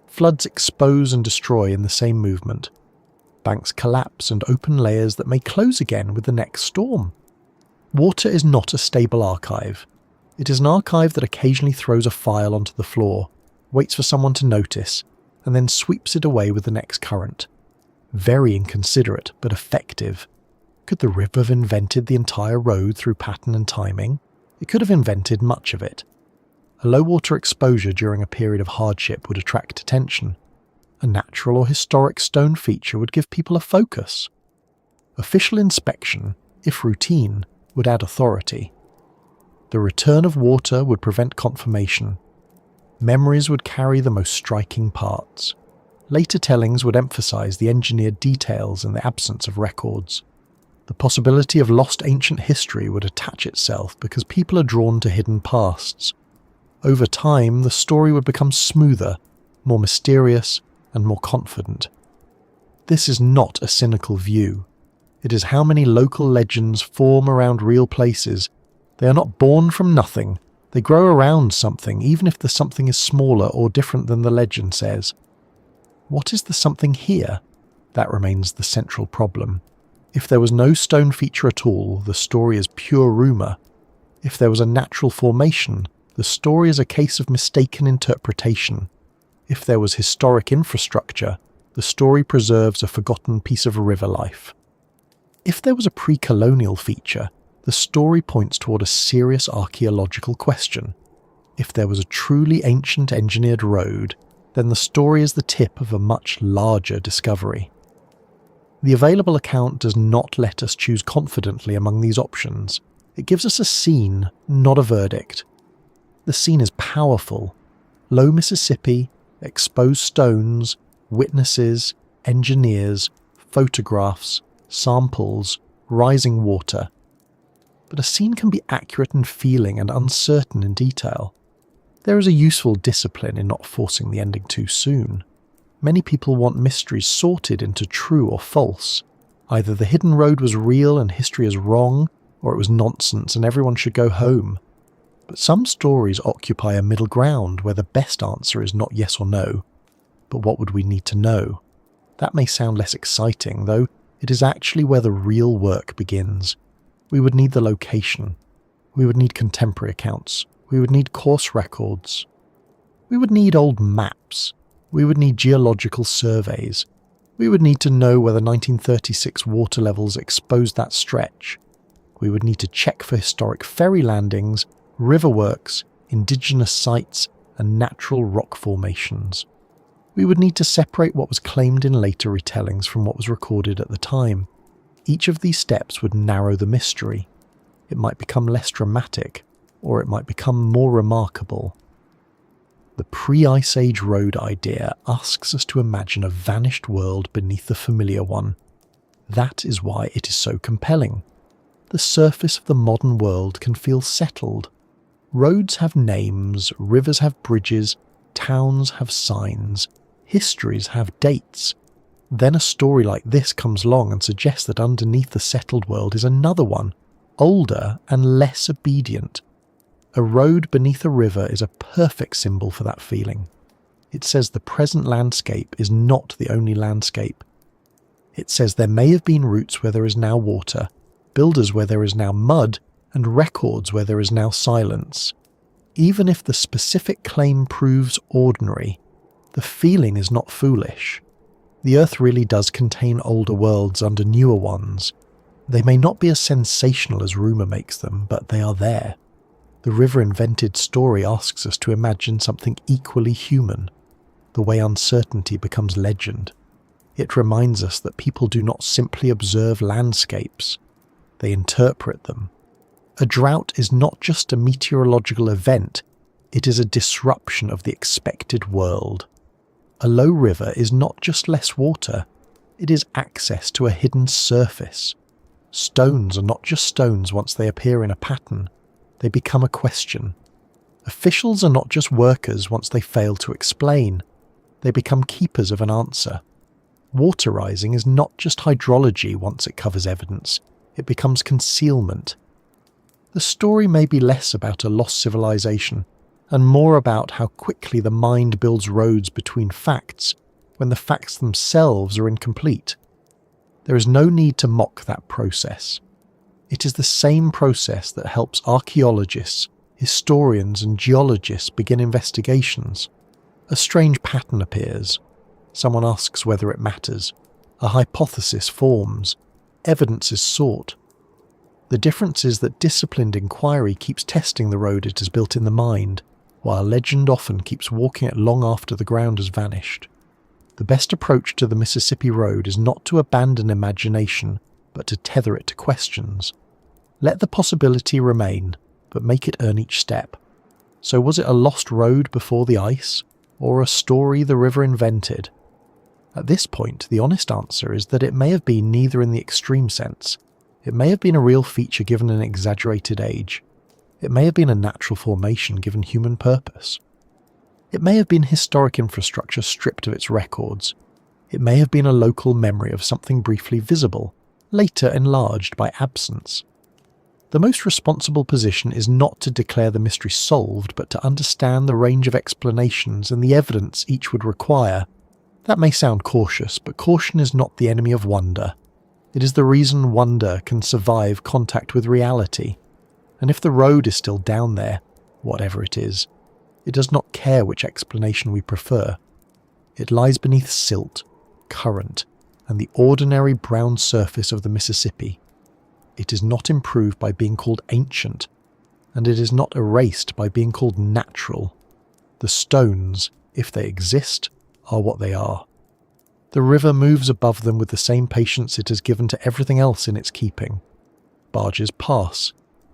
Floods expose and destroy in the same movement. Banks collapse and open layers that may close again with the next storm. Water is not a stable archive. It is an archive that occasionally throws a file onto the floor, waits for someone to notice, and then sweeps it away with the next current. Very inconsiderate, but effective. Could the river have invented the entire road through pattern and timing? It could have invented much of it. A low water exposure during a period of hardship would attract attention. A natural or historic stone feature would give people a focus. Official inspection, if routine, would add authority. The return of water would prevent confirmation. Memories would carry the most striking parts. Later tellings would emphasize the engineered details and the absence of records. The possibility of lost ancient history would attach itself because people are drawn to hidden pasts. Over time, the story would become smoother, more mysterious, and more confident. This is not a cynical view. It is how many local legends form around real places. They are not born from nothing. They grow around something, even if the something is smaller or different than the legend says. What is the something here? That remains the central problem. If there was no stone feature at all, the story is pure rumour. If there was a natural formation, the story is a case of mistaken interpretation. If there was historic infrastructure, the story preserves a forgotten piece of river life. If there was a pre-colonial feature, the story points toward a serious archaeological question. If there was a truly ancient engineered road, then the story is the tip of a much larger discovery. The available account does not let us choose confidently among these options. It gives us a scene, not a verdict. The scene is powerful. Low Mississippi, exposed stones, witnesses, engineers, photographs, samples, rising water. But a scene can be accurate in feeling and uncertain in detail. There is a useful discipline in not forcing the ending too soon. Many people want mysteries sorted into true or false. Either the hidden road was real and history is wrong, or it was nonsense and everyone should go home. But some stories occupy a middle ground where the best answer is not yes or no. But what would we need to know? That may sound less exciting, though it is actually where the real work begins. We would need the location. We would need contemporary accounts. We would need course records. We would need old maps. We would need geological surveys. We would need to know whether 1936 water levels exposed that stretch. We would need to check for historic ferry landings, river works, indigenous sites, and natural rock formations. We would need to separate what was claimed in later retellings from what was recorded at the time. Each of these steps would narrow the mystery. It might become less dramatic, or it might become more remarkable. The pre-Ice Age road idea asks us to imagine a vanished world beneath the familiar one. That is why it is so compelling. The surface of the modern world can feel settled. Roads have names, rivers have bridges, towns have signs, histories have dates. Then a story like this comes along and suggests that underneath the settled world is another one, older and less obedient. A road beneath a river is a perfect symbol for that feeling. It says the present landscape is not the only landscape. It says there may have been routes where there is now water, builders where there is now mud, and records where there is now silence. Even if the specific claim proves ordinary, the feeling is not foolish. The Earth really does contain older worlds under newer ones. They may not be as sensational as rumour makes them, but they are there. The river-invented story asks us to imagine something equally human, the way uncertainty becomes legend. It reminds us that people do not simply observe landscapes, they interpret them. A drought is not just a meteorological event, it is a disruption of the expected world. A low river is not just less water, it is access to a hidden surface. Stones are not just stones once they appear in a pattern, they become a question. Officials are not just workers once they fail to explain, they become keepers of an answer. Water rising is not just hydrology once it covers evidence, it becomes concealment. The story may be less about a lost civilization, and more about how quickly the mind builds roads between facts when the facts themselves are incomplete. There is no need to mock that process. It is the same process that helps archaeologists, historians and geologists begin investigations. A strange pattern appears. Someone asks whether it matters. A hypothesis forms. Evidence is sought. The difference is that disciplined inquiry keeps testing the road it has built in the mind, while legend often keeps walking it long after the ground has vanished. The best approach to the Mississippi Road is not to abandon imagination, but to tether it to questions. Let the possibility remain, but make it earn each step. So was it a lost road before the ice, or a story the river invented? At this point, the honest answer is that it may have been neither in the extreme sense. It may have been a real feature given an exaggerated age. It may have been a natural formation given human purpose. It may have been historic infrastructure stripped of its records. It may have been a local memory of something briefly visible, later enlarged by absence. The most responsible position is not to declare the mystery solved, but to understand the range of explanations and the evidence each would require. That may sound cautious, but caution is not the enemy of wonder. It is the reason wonder can survive contact with reality. And if the road is still down there, whatever it is, it does not care which explanation we prefer. It lies beneath silt, current, and the ordinary brown surface of the Mississippi. It is not improved by being called ancient, and it is not erased by being called natural. The stones, if they exist, are what they are. The river moves above them with the same patience it has given to everything else in its keeping. Barges pass.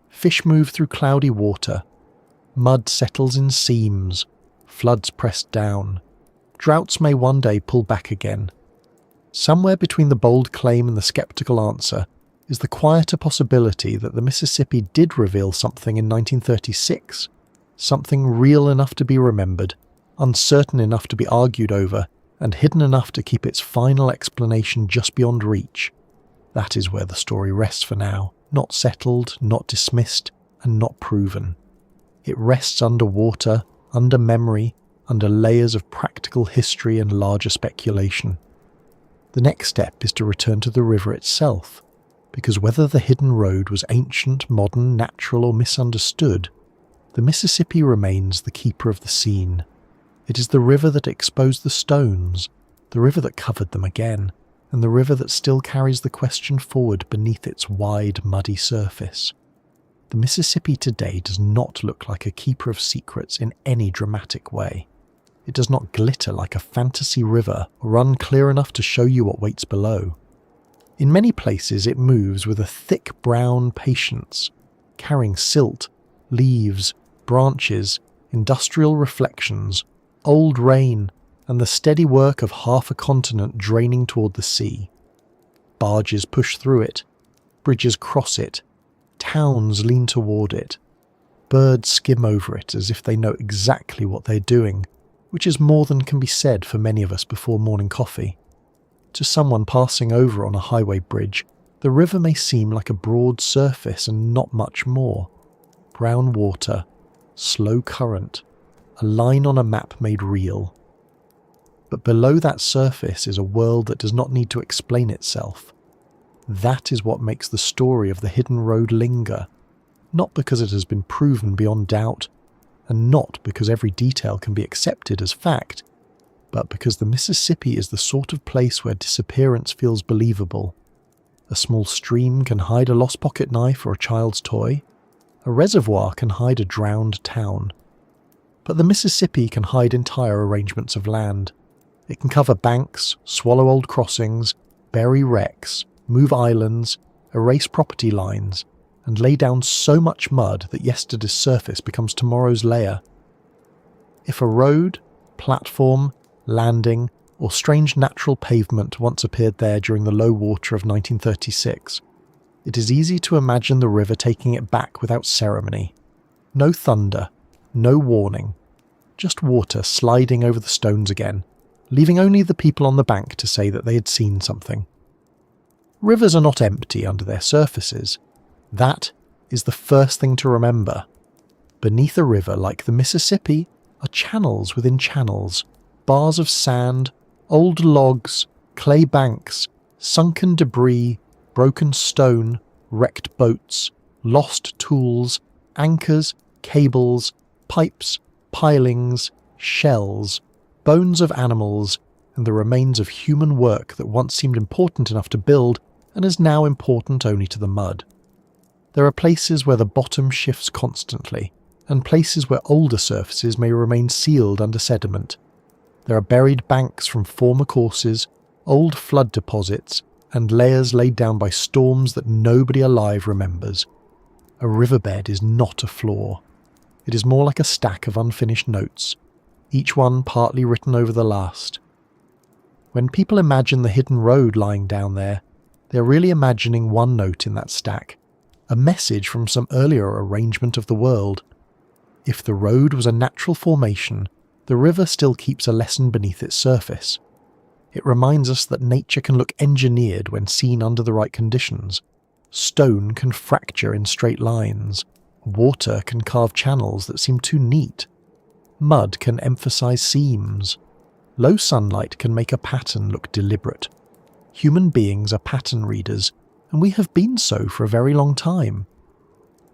Fish move through cloudy water. Mud settles in seams. Floods press down. Droughts may one day pull back again. Somewhere between the bold claim and the skeptical answer is the quieter possibility that the Mississippi did reveal something in 1936, something real enough to be remembered, uncertain enough to be argued over, and hidden enough to keep its final explanation just beyond reach. That is where the story rests for now, not settled, not dismissed, and not proven. It rests under water, under memory, under layers of practical history and larger speculation. The next step is to return to the river itself, because whether the hidden road was ancient, modern, natural, or misunderstood, the Mississippi remains the keeper of the scene. It is the river that exposed the stones, the river that covered them again, and the river that still carries the question forward beneath its wide, muddy surface. The Mississippi today does not look like a keeper of secrets in any dramatic way. It does not glitter like a fantasy river or run clear enough to show you what waits below. In many places it moves with a thick brown patience, carrying silt, leaves, branches, industrial reflections, old rain, and the steady work of half a continent draining toward the sea. Barges push through it, bridges cross it, towns lean toward it, birds skim over it as if they know exactly what they're doing, which is more than can be said for many of us before morning coffee. To someone passing over on a highway bridge, the river may seem like a broad surface and not much more. Brown water, slow current, a line on a map made real. But below that surface is a world that does not need to explain itself. That is what makes the story of the hidden road linger, not because it has been proven beyond doubt, and not because every detail can be accepted as fact, but because the Mississippi is the sort of place where disappearance feels believable. A small stream can hide a lost pocket knife or a child's toy. A reservoir can hide a drowned town. But the Mississippi can hide entire arrangements of land. It can cover banks, swallow old crossings, bury wrecks, move islands, erase property lines, and lay down so much mud that yesterday's surface becomes tomorrow's layer. If a road, platform, landing, or strange natural pavement once appeared there during the low water of 1936, it is easy to imagine the river taking it back without ceremony. No thunder, no warning, just water sliding over the stones again, leaving only the people on the bank to say that they had seen something. Rivers are not empty under their surfaces. That is the first thing to remember. Beneath a river like the Mississippi are channels within channels, bars of sand, old logs, clay banks, sunken debris, broken stone, wrecked boats, lost tools, anchors, cables, pipes, pilings, shells, bones of animals, and the remains of human work that once seemed important enough to build and is now important only to the mud. There are places where the bottom shifts constantly, and places where older surfaces may remain sealed under sediment. There are buried banks from former courses, old flood deposits, and layers laid down by storms that nobody alive remembers. A riverbed is not a floor. It is more like a stack of unfinished notes, each one partly written over the last. When people imagine the hidden road lying down there, they are really imagining one note in that stack, a message from some earlier arrangement of the world. If the road was a natural formation, the river still keeps a lesson beneath its surface. It reminds us that nature can look engineered when seen under the right conditions. Stone can fracture in straight lines. Water can carve channels that seem too neat. Mud can emphasize seams. Low sunlight can make a pattern look deliberate. Human beings are pattern readers, and we have been so for a very long time.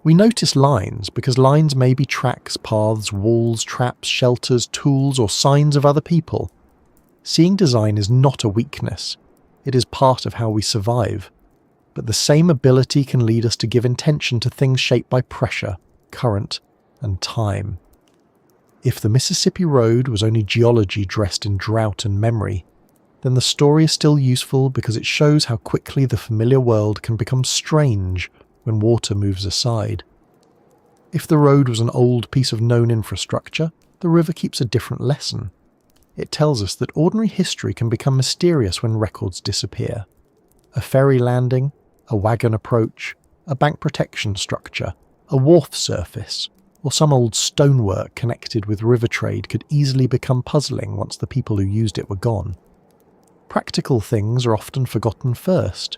We notice lines because lines may be tracks, paths, walls, traps, shelters, tools, or signs of other people. Seeing design is not a weakness. It is part of how we survive. But the same ability can lead us to give intention to things shaped by pressure, current, and time. If the Mississippi Road was only geology dressed in drought and memory, then the story is still useful because it shows how quickly the familiar world can become strange when water moves aside. If the road was an old piece of known infrastructure, the river keeps a different lesson. It tells us that ordinary history can become mysterious when records disappear. A ferry landing, a wagon approach, a bank protection structure, a wharf surface, or some old stonework connected with river trade could easily become puzzling once the people who used it were gone. Practical things are often forgotten first.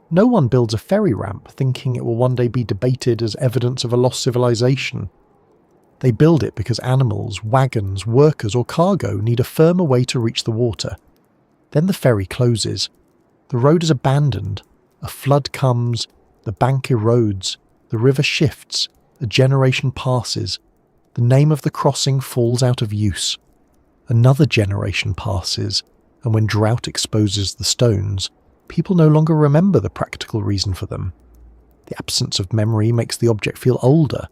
No one builds a ferry ramp thinking it will one day be debated as evidence of a lost civilization. They build it because animals, wagons, workers or cargo need a firmer way to reach the water. Then the ferry closes. The road is abandoned. A flood comes, the bank erodes, the river shifts, a generation passes. The name of the crossing falls out of use. Another generation passes, and when drought exposes the stones, people no longer remember the practical reason for them. The absence of memory makes the object feel older.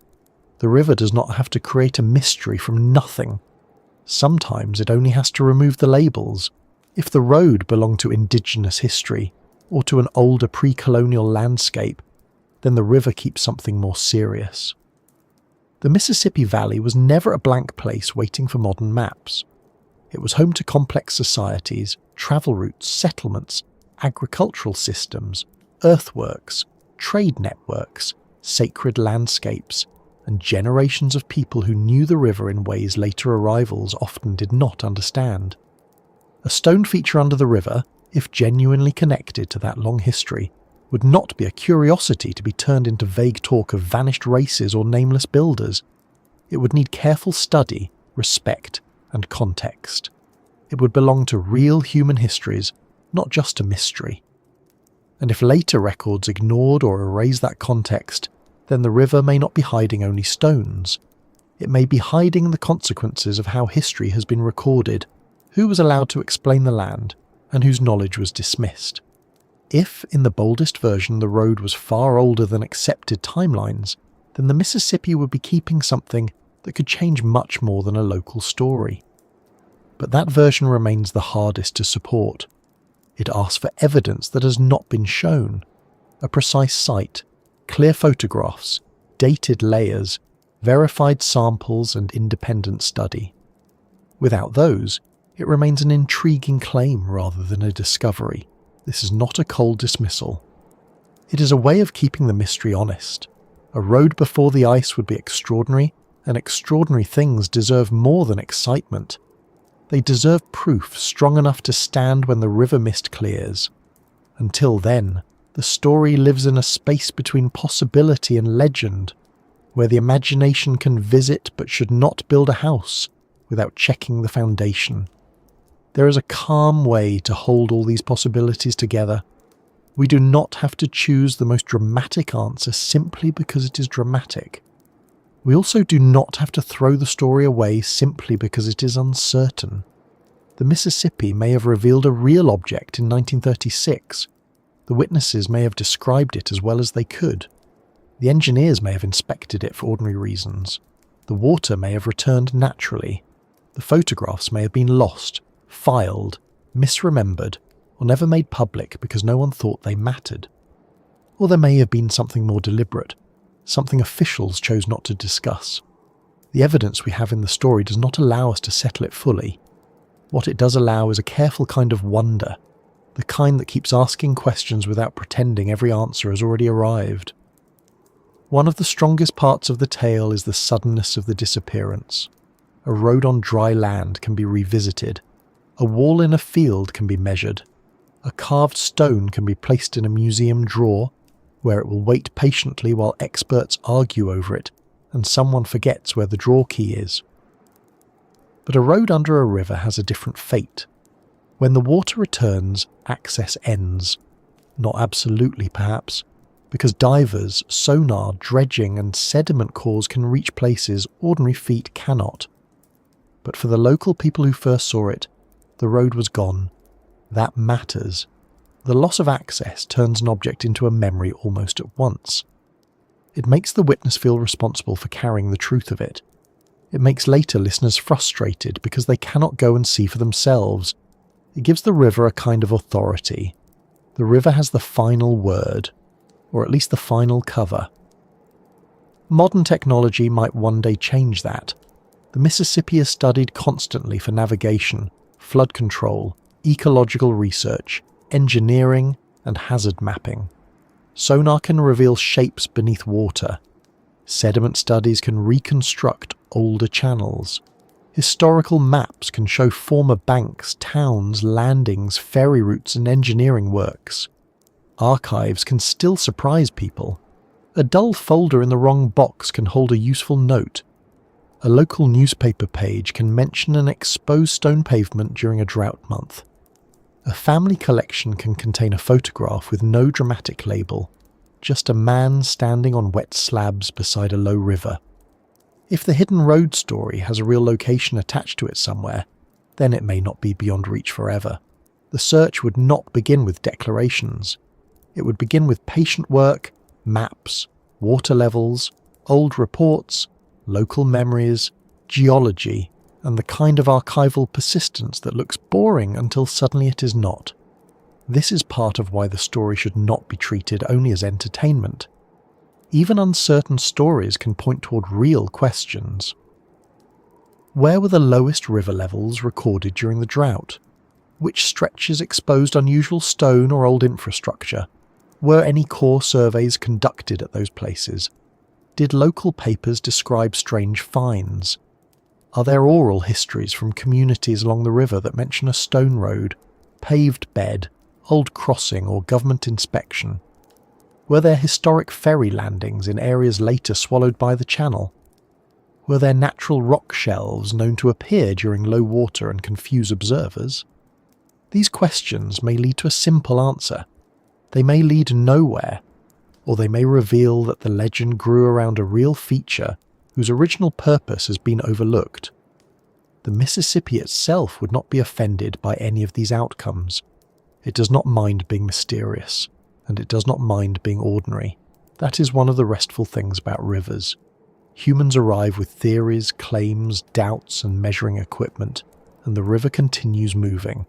The river does not have to create a mystery from nothing. Sometimes it only has to remove the labels. If the road belonged to indigenous history, or to an older pre-colonial landscape, then the river keeps something more serious. The Mississippi Valley was never a blank place waiting for modern maps. It was home to complex societies, travel routes, settlements, agricultural systems, earthworks, trade networks, sacred landscapes, and generations of people who knew the river in ways later arrivals often did not understand. A stone feature under the river, if genuinely connected to that long history, would not be a curiosity to be turned into vague talk of vanished races or nameless builders. It would need careful study, respect, and context. It would belong to real human histories, not just to mystery. And if later records ignored or erased that context, then the river may not be hiding only stones. It may be hiding the consequences of how history has been recorded, who was allowed to explain the land, and whose knowledge was dismissed. If, in the boldest version, the road was far older than accepted timelines, then the Mississippi would be keeping something that could change much more than a local story. But that version remains the hardest to support. It asks for evidence that has not been shown, a precise site, clear photographs, dated layers, verified samples and independent study. Without those, it remains an intriguing claim rather than a discovery. This is not a cold dismissal. It is a way of keeping the mystery honest. A road before the ice would be extraordinary, and extraordinary things deserve more than excitement. They deserve proof strong enough to stand when the river mist clears. Until then, the story lives in a space between possibility and legend, where the imagination can visit but should not build a house without checking the foundation. There is a calm way to hold all these possibilities together. We do not have to choose the most dramatic answer simply because it is dramatic. We also do not have to throw the story away simply because it is uncertain. The Mississippi may have revealed a real object in 1936. The witnesses may have described it as well as they could. The engineers may have inspected it for ordinary reasons. The water may have returned naturally. The photographs may have been lost, filed, misremembered, or never made public because no one thought they mattered. Or there may have been something more deliberate, something officials chose not to discuss. The evidence we have in the story does not allow us to settle it fully. What it does allow is a careful kind of wonder, the kind that keeps asking questions without pretending every answer has already arrived. One of the strongest parts of the tale is the suddenness of the disappearance. A road on dry land can be revisited. A wall in a field can be measured. A carved stone can be placed in a museum drawer, where it will wait patiently while experts argue over it, and someone forgets where the drawer key is. But a road under a river has a different fate. When the water returns, access ends. Not absolutely, perhaps, because divers, sonar, dredging and sediment cores can reach places ordinary feet cannot. But for the local people who first saw it, the road was gone. That matters. The loss of access turns an object into a memory almost at once. It makes the witness feel responsible for carrying the truth of it. It makes later listeners frustrated because they cannot go and see for themselves. It gives the river a kind of authority. The river has the final word, or at least the final cover. Modern technology might one day change that. The Mississippi is studied constantly for navigation, flood control, ecological research, engineering, and hazard mapping. Sonar can reveal shapes beneath water. Sediment studies can reconstruct older channels. Historical maps can show former banks, towns, landings, ferry routes, and engineering works. Archives can still surprise people. A dull folder in the wrong box can hold a useful note. A local newspaper page can mention an exposed stone pavement during a drought month. A family collection can contain a photograph with no dramatic label, just a man standing on wet slabs beside a low river. If the hidden road story has a real location attached to it somewhere, then it may not be beyond reach forever. The search would not begin with declarations. It would begin with patient work, maps, water levels, old reports, local memories, geology, and the kind of archival persistence that looks boring until suddenly it is not. This is part of why the story should not be treated only as entertainment. Even uncertain stories can point toward real questions. Where were the lowest river levels recorded during the drought? Which stretches exposed unusual stone or old infrastructure? Were any core surveys conducted at those places? Did local papers describe strange finds? Are there oral histories from communities along the river that mention a stone road, paved bed, old crossing or government inspection? Were there historic ferry landings in areas later swallowed by the channel? Were there natural rock shelves known to appear during low water and confuse observers? These questions may lead to a simple answer. They may lead nowhere, or they may reveal that the legend grew around a real feature whose original purpose has been overlooked. The Mississippi itself would not be offended by any of these outcomes. It does not mind being mysterious, and it does not mind being ordinary. That is one of the restful things about rivers. Humans arrive with theories, claims, doubts, and measuring equipment, and the river continues moving.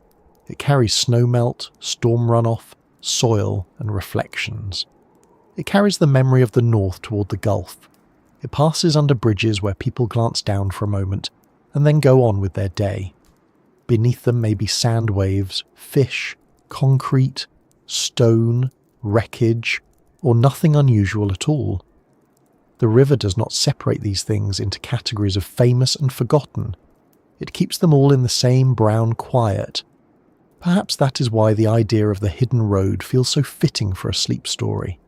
It carries snowmelt, storm runoff, soil, and reflections. It carries the memory of the north toward the Gulf. It passes under bridges where people glance down for a moment and then go on with their day. Beneath them may be sand waves, fish, concrete, stone, wreckage, or nothing unusual at all. The river does not separate these things into categories of famous and forgotten. It keeps them all in the same brown quiet. Perhaps that is why the idea of the hidden road feels so fitting for a sleep story.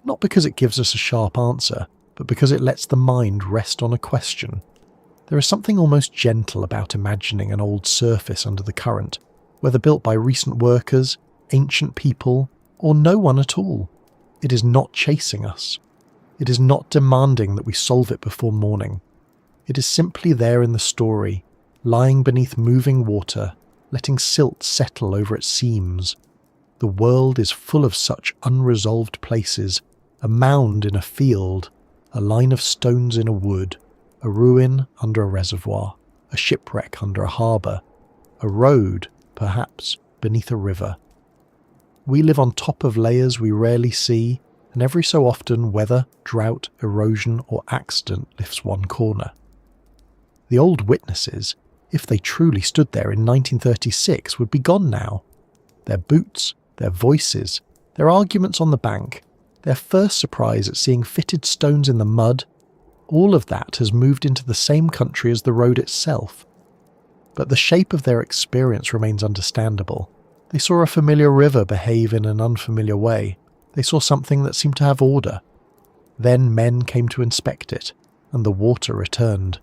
Not because it gives us a sharp answer, but because it lets the mind rest on a question. There is something almost gentle about imagining an old surface under the current, whether built by recent workers, ancient people, or no one at all. It is not chasing us. It is not demanding that we solve it before morning. It is simply there in the story, lying beneath moving water, letting silt settle over its seams. The world is full of such unresolved places, a mound in a field, a line of stones in a wood, a ruin under a reservoir, a shipwreck under a harbour, a road, perhaps, beneath a river. We live on top of layers we rarely see, and every so often weather, drought, erosion or accident lifts one corner. The old witnesses, if they truly stood there in 1936, would be gone now. Their boots, their voices, their arguments on the bank, their first surprise at seeing fitted stones in the mud, all of that has moved into the same country as the road itself. But the shape of their experience remains understandable. They saw a familiar river behave in an unfamiliar way. They saw something that seemed to have order. Then men came to inspect it, and the water returned.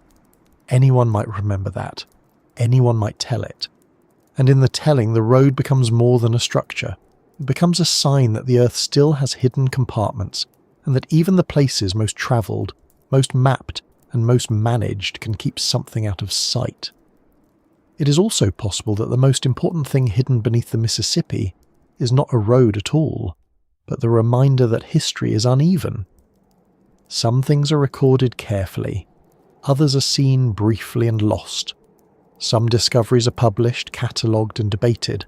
Anyone might remember that. Anyone might tell it. And in the telling, the road becomes more than a structure. It becomes a sign that the earth still has hidden compartments, and that even the places most travelled, most mapped, and most managed can keep something out of sight. It is also possible that the most important thing hidden beneath the Mississippi is not a road at all, but the reminder that history is uneven. Some things are recorded carefully, others are seen briefly and lost. Some discoveries are published, catalogued and debated.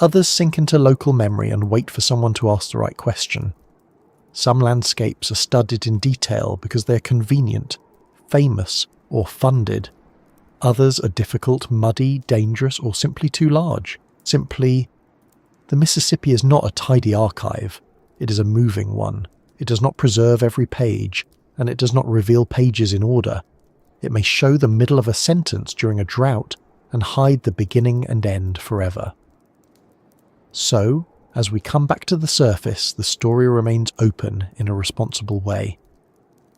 Others sink into local memory and wait for someone to ask the right question. Some landscapes are studied in detail because they're convenient, famous, or funded. Others are difficult, muddy, dangerous, or simply too large. The Mississippi is not a tidy archive. It is a moving one. It does not preserve every page, and it does not reveal pages in order. It may show the middle of a sentence during a drought and hide the beginning and end forever. So, as we come back to the surface, the story remains open in a responsible way.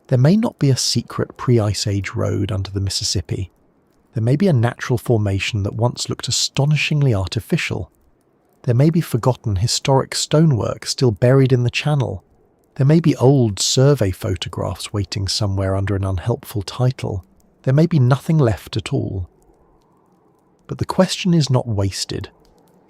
There may not be a secret pre-Ice Age road under the Mississippi. There may be a natural formation that once looked astonishingly artificial. There may be forgotten historic stonework still buried in the channel. There may be old survey photographs waiting somewhere under an unhelpful title. There may be nothing left at all. But the question is not wasted.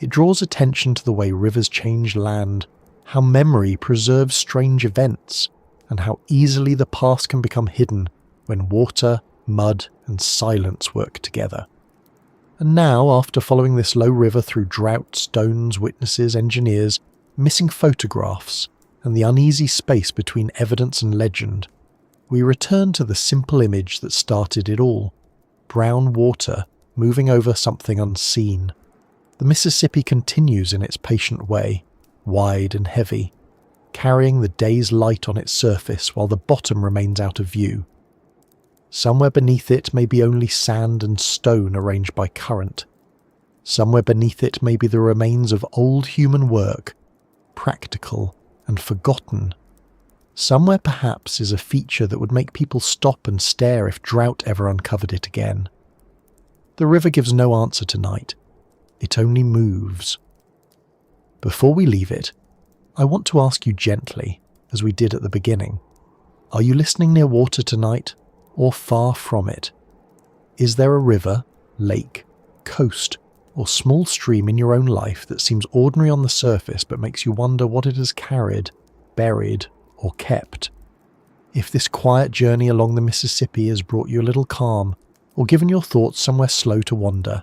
It draws attention to the way rivers change land, how memory preserves strange events, and how easily the past can become hidden when water, mud, and silence work together. And now, after following this low river through drought, stones, witnesses, engineers, missing photographs, and the uneasy space between evidence and legend, we return to the simple image that started it all: brown water moving over something unseen. The Mississippi continues in its patient way, wide and heavy, carrying the day's light on its surface while the bottom remains out of view. Somewhere beneath it may be only sand and stone arranged by current. Somewhere beneath it may be the remains of old human work, practical and forgotten. Somewhere perhaps is a feature that would make people stop and stare if drought ever uncovered it again. The river gives no answer tonight. It only moves. Before we leave it, I want to ask you gently, as we did at the beginning, are you listening near water tonight, or far from it? Is there a river, lake, coast, or small stream in your own life that seems ordinary on the surface but makes you wonder what it has carried, buried, or kept? If this quiet journey along the Mississippi has brought you a little calm, or given your thoughts somewhere slow to wander,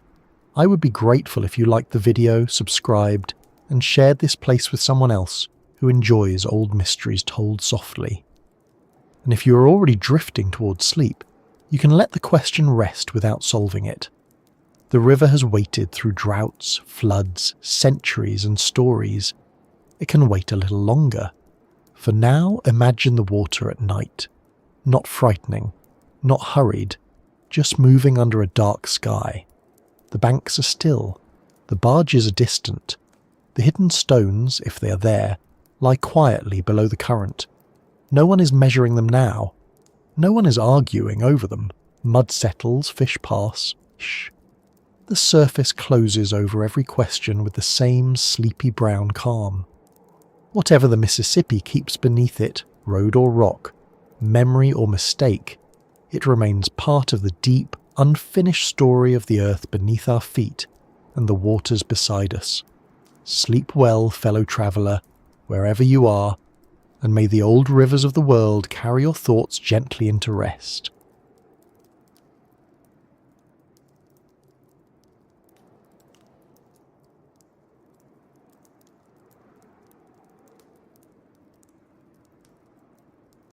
I would be grateful if you liked the video, subscribed, and shared this place with someone else who enjoys old mysteries told softly. And if you are already drifting towards sleep, you can let the question rest without solving it. The river has waited through droughts, floods, centuries, and stories. It can wait a little longer. For now, imagine the water at night. Not frightening, not hurried, just moving under a dark sky. The banks are still. The barges are distant. The hidden stones, if they are there, lie quietly below the current. No one is measuring them now. No one is arguing over them. Mud settles, fish pass. Shh. The surface closes over every question with the same sleepy brown calm. Whatever the Mississippi keeps beneath it, road or rock, memory or mistake, it remains part of the deep, unfinished story of the earth beneath our feet and the waters beside us. Sleep well, fellow traveller, wherever you are, and may the old rivers of the world carry your thoughts gently into rest.